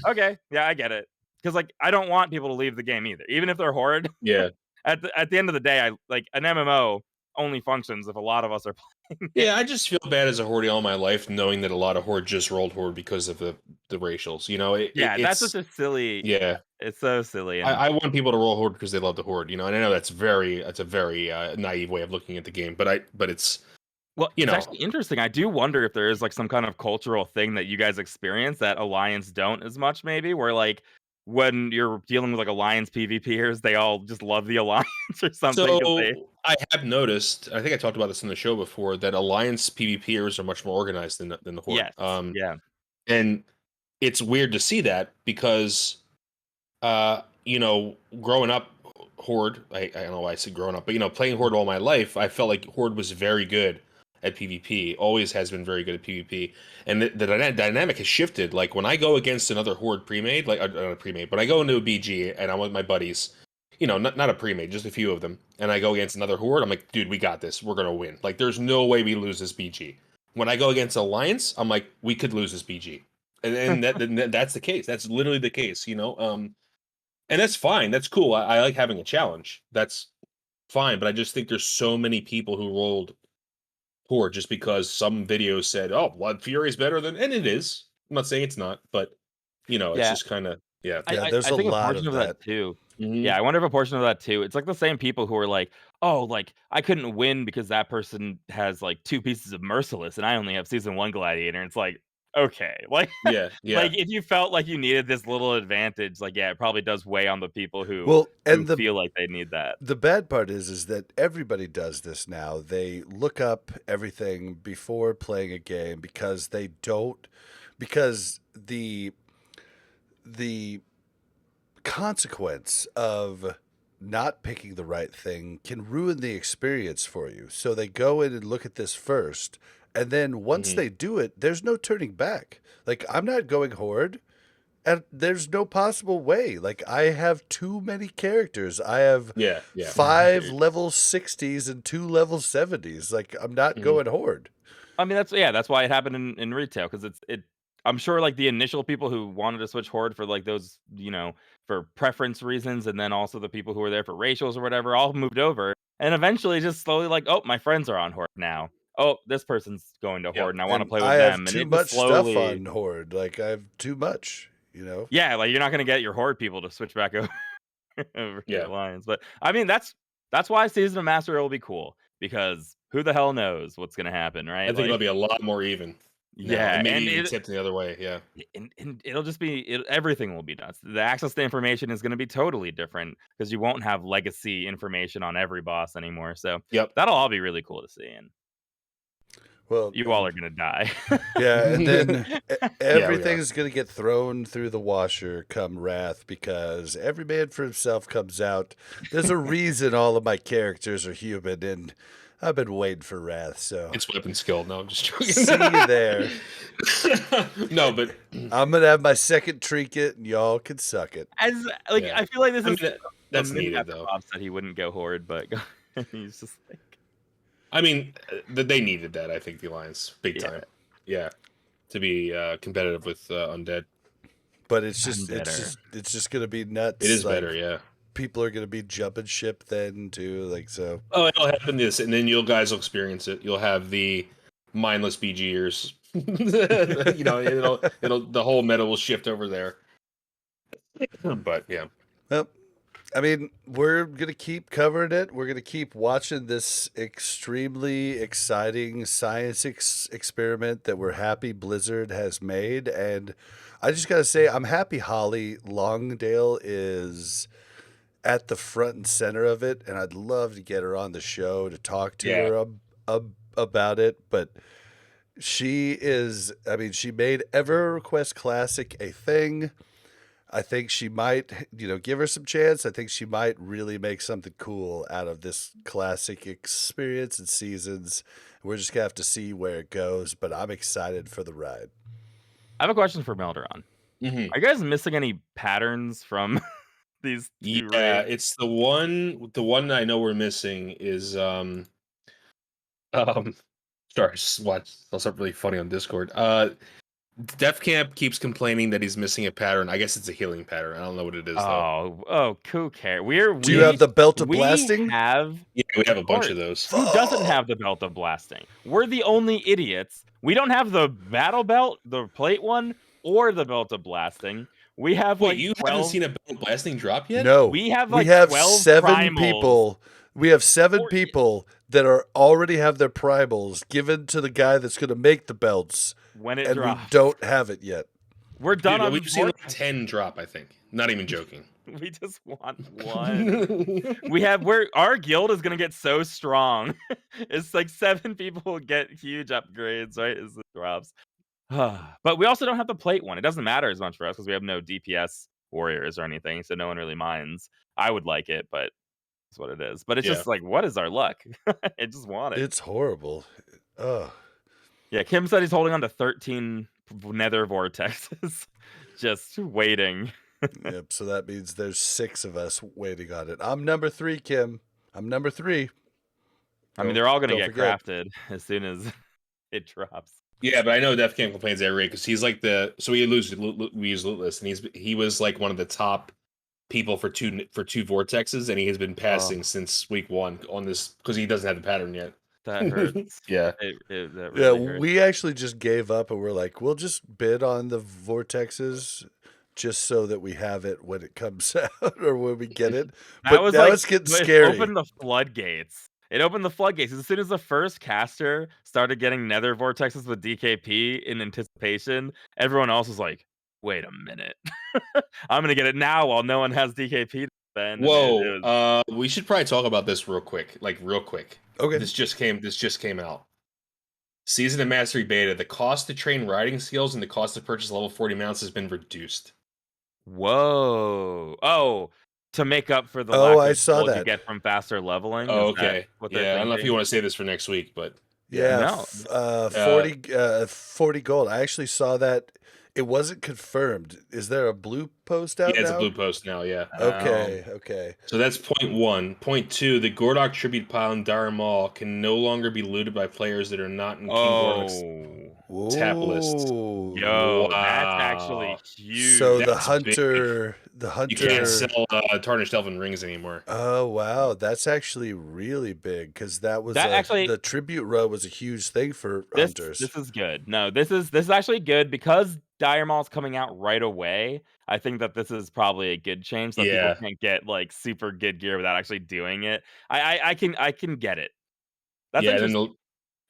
okay, yeah, I get it, because, like, I don't want people to leave the game either, even if they're horde. Yeah. At the end of the day, I like, an MMO only functions if a lot of us are playing it. Yeah, I just feel bad as a horde all my life, knowing that a lot of horde just rolled horde because of the racials. You know, That's such a silly. Yeah, It's so silly. And I want people to roll horde because they love the horde. You know, and I know that's a very naive way of looking at the game, but it's well, you it's know, actually interesting. I do wonder if there is like some kind of cultural thing that you guys experience that Alliance don't as much, maybe, where like when you're dealing with like Alliance PvPers, they all just love the Alliance or something. So I have noticed. I think I talked about this in the show before that Alliance PvPers are much more organized than the horde. Yes, yeah. And it's weird to see that because, you know, growing up, horde. I don't know why I said growing up, but you know, playing horde all my life, I felt like horde was very good at PvP. Always has been very good at PvP, and the dynamic has shifted. Like when I go against another horde pre-made, like not a pre-made, but I go into a BG and I'm with my buddies. You know, not a pre-made, just a few of them, and I go against another horde. I'm like, dude, we got this. We're gonna win. Like, there's no way we lose this BG. When I go against Alliance, I'm like, we could lose this BG, and that's the case. That's literally the case. You know, and that's fine. That's cool. I like having a challenge. That's fine. But I just think there's so many people who rolled horde just because some videos said, "Oh, Blood Fury is better than," and it is. I'm not saying it's not, but you know, it's just kind of yeah. Yeah, there's I a think a lot portion of of that that. too. Mhm. Yeah, I wonder if a portion of that too. It's like the same people who are like, "Oh, like I couldn't win because that person has like 2 pieces of Merciless and I only have season 1 Gladiator." And it's like, okay, like Yeah, yeah. like if you felt like you needed this little advantage, like yeah, it probably does weigh on the people who Well, and feel like they need that. the bad part is that everybody does this now. They look up everything before playing a game because the consequence of not picking the right thing can ruin the experience for you. So they go in and look at this first, and then once Mhm. they do it, there's no turning back. Like, I'm not going horde, and there's no possible way. Like, I have too many characters. I have Yeah. 5 level 60s and 2 level 70s. Like, I'm not Mhm. going horde. I mean, that's why it happened in retail, because it. I'm sure like the initial people who wanted to switch horde for like those, you know, for preference reasons, and then also the people who were there for racials or whatever, all moved over, and eventually just slowly like, oh, my friends are on horde now. Oh, this person's going to Yep. horde, and I want to And play I with have them, and too it just much stuff slowly. on horde. Like, I have too much, you know? Yeah, like you're not gonna get your horde people to switch back over over to Yeah. Alliance, but I mean that's why Season of Master will be cool, because who the hell knows what's gonna happen, I right? think it'll Like, be a lot more even now, yeah, and maybe and even tipped the other way. Yeah. it'll just be everything will be nuts. The access to information is going to be totally different because you won't have legacy information on every boss anymore. So Yep. that'll all be really cool to see, and Well, you all are going to die. yeah, and then Yeah, we are. everything's going to get thrown through the washer come Wrath because every man for himself comes out. There's a reason all of my characters are human, and I've been waiting for Wrath, so It's weapon skill. No, I'm just joking. see you there. No, but I'm going to have my second trinket, and y'all can suck it. As like yeah. I feel like this I mean, is that's a minute needed after though. Bob said he wouldn't go horde, but he's just like, I mean, they needed that. I think the Alliance big Yeah. time. Yeah, to be competitive with undead. but it's I'm just better. it's just gonna be nuts. It is like, better, yeah. People are gonna be jumping ship then too, like so. Oh, it'll happen this, and then you guys will experience it. You'll have the mindless BGers. It'll the whole meta will shift over there. But yeah. Well, I mean, we're gonna keep covering it. We're gonna keep watching this extremely exciting science experiment that we're happy Blizzard has made, and I just gotta say, I'm happy Holly Longdale is at the front and center of it, and I'd love to get her on the show to talk to Yeah. her about it. But she is, I mean, she made EverQuest Classic a thing. I think she might, give her some chance. I think she might really make something cool out of this classic experience and seasons. We're just gonna have to see where it goes, but I'm excited for the ride. I have a question for Melderon. Mm-hmm. Are you guys missing any patterns from these two Yeah, raids? it's the one I know we're missing is sorry, watch something really funny on Discord. Def Camp keeps complaining that he's missing a pattern. I guess it's a healing pattern. I don't know what it is though. Oh, who cares? Do you have the belt of blasting? Have Yeah, we have a bunch course. of those. Who doesn't have the belt of blasting? We're the only idiots. We don't have the battle belt, the plate one, or the belt of blasting. We have Wait, like you 12... haven't seen a belt blasting drop yet? No, we have 12 7 primals. people. We have 7 people that are already have their primals given to the guy that's going to make the belts, when it and drops. we don't have it yet. We're done on. We've seen like 10 drop. I think. Not even joking. We just want one. Our guild is gonna get so strong. It's like 7 people get huge upgrades, right? As it drops. But we also don't have the plate one. It doesn't matter as much for us because we have no DPS warriors or anything, so no one really minds. I would like it, but it's what it is. But it's just like, what is our luck? I just want it. It's horrible. Ugh. Yeah, Kim said he's holding on to 13 nether vortexes, just waiting. Yep, so that means there's 6 of us waiting on it. I'm number 3, Kim. I'm number 3. I mean, they're all gonna get forget. crafted as soon as it drops. Yeah, but I know Def Camp complains every because he's like we use Lootless, and he was like one of the top people for two vortexes, and he has been passing since week 1 on this because he doesn't have the pattern yet. That hurts. Yeah. That really hurts. We actually just gave up and we're like, we'll just bid on the vortexes just so that we have it when it comes out or when we get it. But now it's getting scary. It opened the floodgates. As soon as the first caster started getting nether vortexes with DKP in anticipation, everyone else was like, wait a minute. I'm going to get it now while no one has DKP to spend. Whoa. We should probably talk about this real quick. Okay. This just came out. Season of Mastery Beta. The cost to train riding skills and the cost to purchase level 40 mounts has been reduced. Whoa. Oh, to make up for the I lack of saw gold that. you get from faster leveling. Oh, okay. Yeah, I don't know if you want to say this for next week, but yeah, 40 gold. I actually saw that. It wasn't confirmed. Is there a blue post out now? Yeah, it's a blue post now, yeah. Okay. So that's point 1. Point 2, the Gordok tribute pile in Dire Maul can no longer be looted by players that are not in King Gordok's tap list. Yo, that's actually huge. So That's the hunter you can't sell tarnished elven rings anymore. Oh wow, that's actually really big because that was the tribute row was a huge thing for hunters. This is good. No, this is actually good because Dire Maul's coming out right away. I think that this is probably a good change that people can't get like super good gear without actually doing it. I can get it. That's interesting.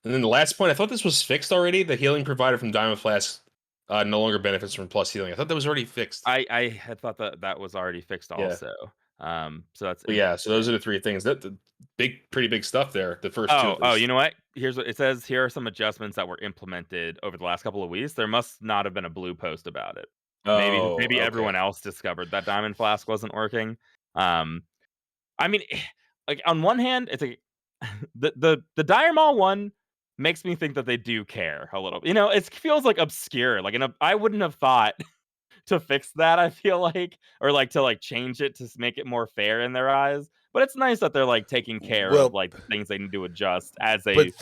And then the last point, I thought this was fixed already. The healing provided from Diamond Flask no longer benefits from plus healing. I thought that was already fixed. I had thought that was already fixed also. So that's so those are the 3 things. That pretty big stuff there. The first 2. Oh, you know what? Here's what it says. Here are some adjustments that were implemented over the last couple of weeks. There must not have been a blue post about it. Maybe everyone else discovered that Diamond Flask wasn't working. I mean, like on one hand, it's like the Dire Maul one makes me think that they do care a little. It feels like obscure. Like I wouldn't have thought to fix that, I feel like, or like to like change it to make it more fair in their eyes. But it's nice that they're like taking care of like the things they need to adjust as they make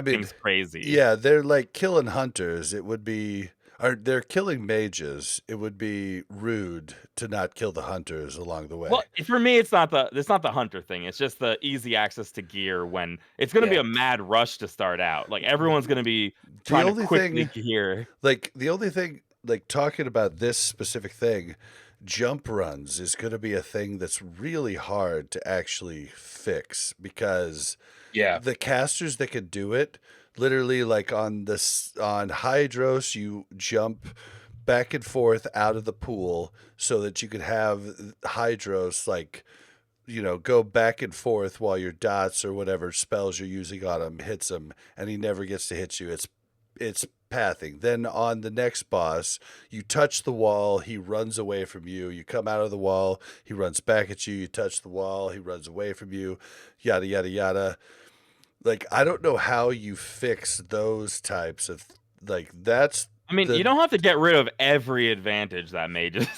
things crazy. Yeah, they're like killing hunters. It would be. they're killing mages. It would be rude to not kill the hunters along the way. Well, for me, it's not the hunter thing. It's just the easy access to gear when it's going to be a mad rush to start out. Like everyone's going to be trying to quickly gear. The only thing, like talking about this specific thing, jump runs is going to be a thing that's really hard to actually fix because the casters that could do it, literally like on Hydros, you jump back and forth out of the pool so that you could have Hydros like, go back and forth while your dots or whatever spells you're using on him hits him, and he never gets to hit you. It's pathing. Then on the next boss, you touch the wall, he runs away from you. You come out of the wall, he runs back at you. You touch the wall, he runs away from you. Yada yada yada. Like, I don't know how you fix those types of that's. I mean, you don't have to get rid of every advantage that mages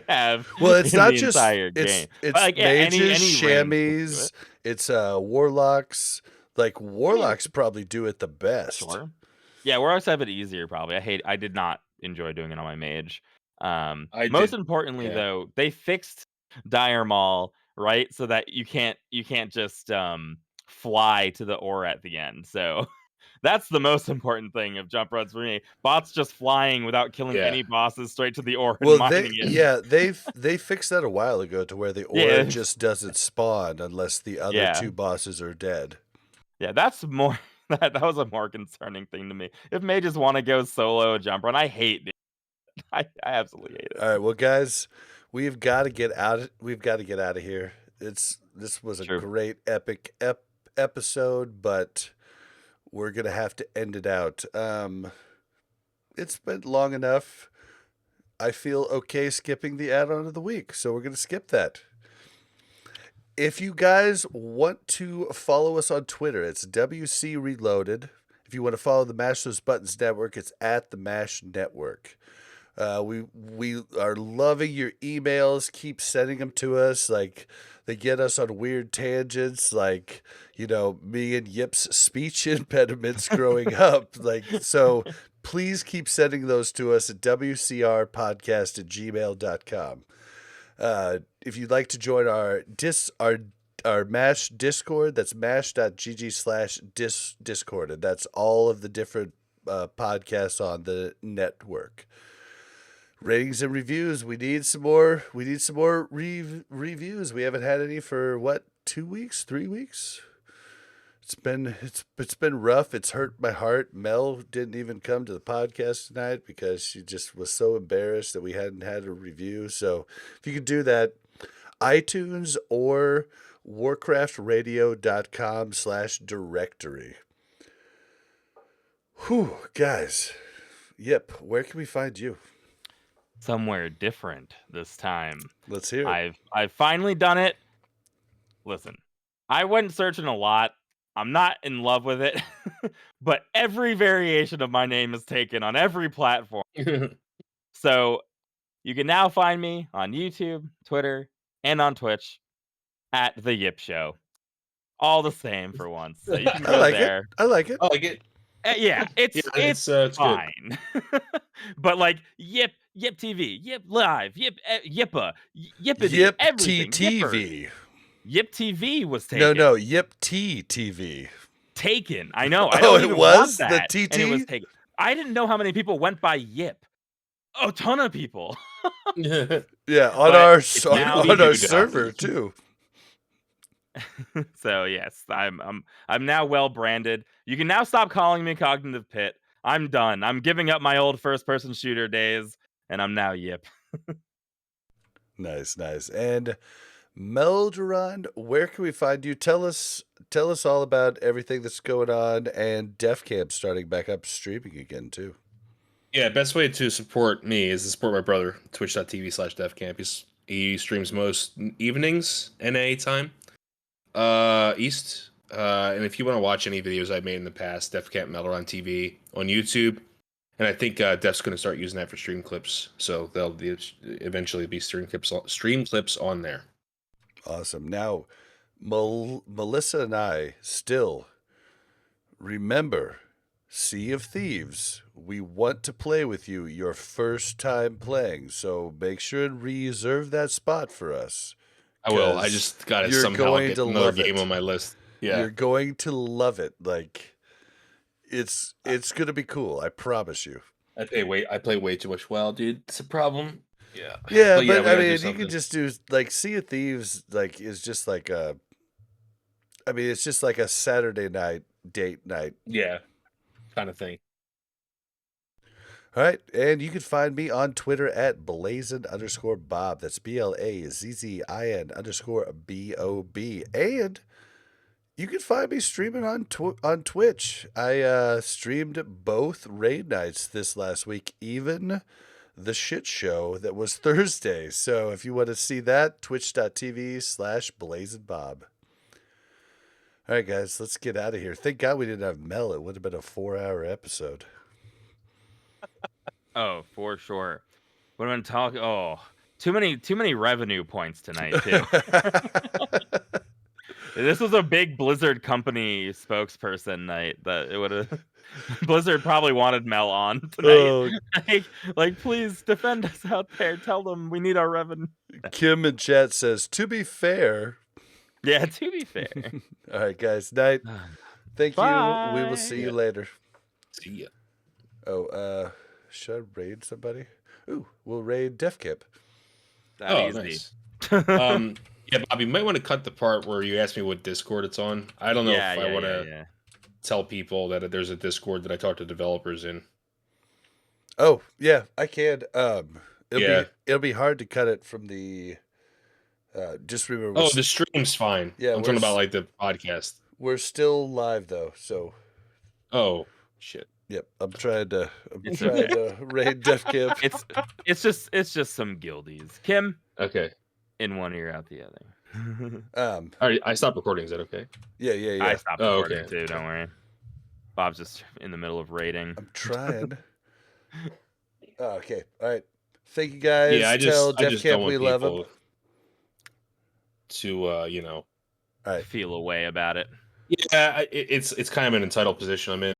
have. Well, it's not just entire game. It's like, mages, chamois, it's warlocks. Like warlocks probably do it the best. Sure. Yeah, warlocks have it easier probably. I did not enjoy doing it on my mage. Most importantly though, they fixed Dire Maul, right? So that you can't just fly to the ore at the end. So that's the most important thing of jump runs for me. Bots just flying without killing any bosses straight to the ore and mining it. Yeah, they fixed that a while ago to where the ore just doesn't spawn unless the other two bosses are dead. Yeah, that's more that was a more concerning thing to me. If mages want to go solo jump run, I hate it. I absolutely hate it. All right, well guys, we've got to get out of here. This was a great epic episode, but we're going to have to end it out. It's been long enough. I feel okay skipping the add-on of the week, so we're going to skip that. If you guys want to follow us on Twitter, it's WC Reloaded. If you want to follow the Mash Those Buttons Network, it's at the Mash Network. We are loving your emails. Keep sending them to us. Like, they get us on weird tangents, like, me and Yip's speech impediments growing up. Like, so please keep sending those to us at wcrpodcast@gmail.com. If you'd like to join our MASH Discord, that's mash.gg/discord, and that's all of the different podcasts on the network. Ratings and reviews. We need some more. Reviews. We haven't had any for 2 weeks, 3 weeks. It's been rough. It's hurt my heart. Mel didn't even come to the podcast tonight because she just was so embarrassed that we hadn't had a review. So if you could do that, iTunes or warcraftradio.com/directory. Whew, guys. Yep. Where can we find you? Somewhere different this time. Let's hear it. I've finally done it. Listen, I went searching a lot. I'm not in love with it, but every variation of my name is taken on every platform. So you can now find me on YouTube, Twitter, and on Twitch at The Yip Show. All the same for once. So you can go there. I like it. I like it. Yeah, it's fine. But like Yip TV, Yip Live, Yippa, Yippity, Yip everything. TTV. Yip TV was taken. No, Yip TTV. Taken. I know. I don't even was want that. the TT. And it was taken. I didn't know how many people went by Yip. A ton of people. Yeah, on our server too. So yes, I'm now well branded. You can now stop calling me Cognitive Pit. I'm done. I'm giving up my old first-person shooter days, and I'm now Yip. Nice. And Melderon, where can we find you? Tell us all about everything that's going on, and Def Camp starting back up streaming again too. Yeah, best way to support me is to support my brother, twitch.tv/defcamp. He streams most evenings, NA time, East. And if you want to watch any videos I've made in the past, Defcamp Melderon TV on YouTube. And I think Def's going to start using that for stream clips. So there'll eventually be stream clips on there. Awesome. Now, Melissa and I still remember Sea of Thieves. We want to play with you your first time playing, so make sure and reserve that spot for us. I will. I 'Cause just gotta you're somehow going get to another love game it. on my list. Yeah. You're going to love it. Like it's gonna be cool. I promise you. I play way too much WoW, dude. It's a problem. Yeah. Yeah, we but I gotta do mean, you something. could just do like Sea of Thieves. Like is just like a. I mean, it's just like a Saturday night date night. Yeah. Kind of thing. All right, and you can find me on Twitter at blazin_Bob. That's BLAZZIN_BOB. And you can find me streaming on Twitch. I streamed both raid nights this last week, even the shit show that was Thursday. So if you want to see that, twitch.tv/BlazinBob. All right, guys, let's get out of here. Thank God we didn't have Mel. It would have been a 4-hour episode. Oh, for sure. What am I talking? Oh, too many revenue points tonight too. This was a big Blizzard company spokesperson night. That it would have. Blizzard probably wanted Mel on tonight. Like, please defend us out there. Tell them we need our revenue. Kim in chat says, to be fair. Yeah, to be fair. All right, guys. Night. Thank you. We will see you later. See ya. Oh, should I raid somebody? Ooh, we'll raid Defkip. Nice. Yeah, Bob, you might want to cut the part where you asked me what Discord it's on. I don't know if I want to tell people that there's a Discord that I talk to developers in. Oh, yeah, I can. It'll be hard to cut it from the. Just remember. Oh, the stream's fine. Yeah, I'm talking about like the podcast. We're still live though, so. Oh shit. Yep, I'm trying to raid Defkip. It's just some guildies. Kim. Okay. In one ear, out the other. All right, I stopped recording. Is that okay? Yeah. I stopped recording too. Don't worry. Bob's just in the middle of raiding. I'm trying. Okay. All right. Thank you guys. Yeah, I Tell just don't want we love him. To All right. Feel a way about it. Yeah, it's kind of an entitled position I'm in.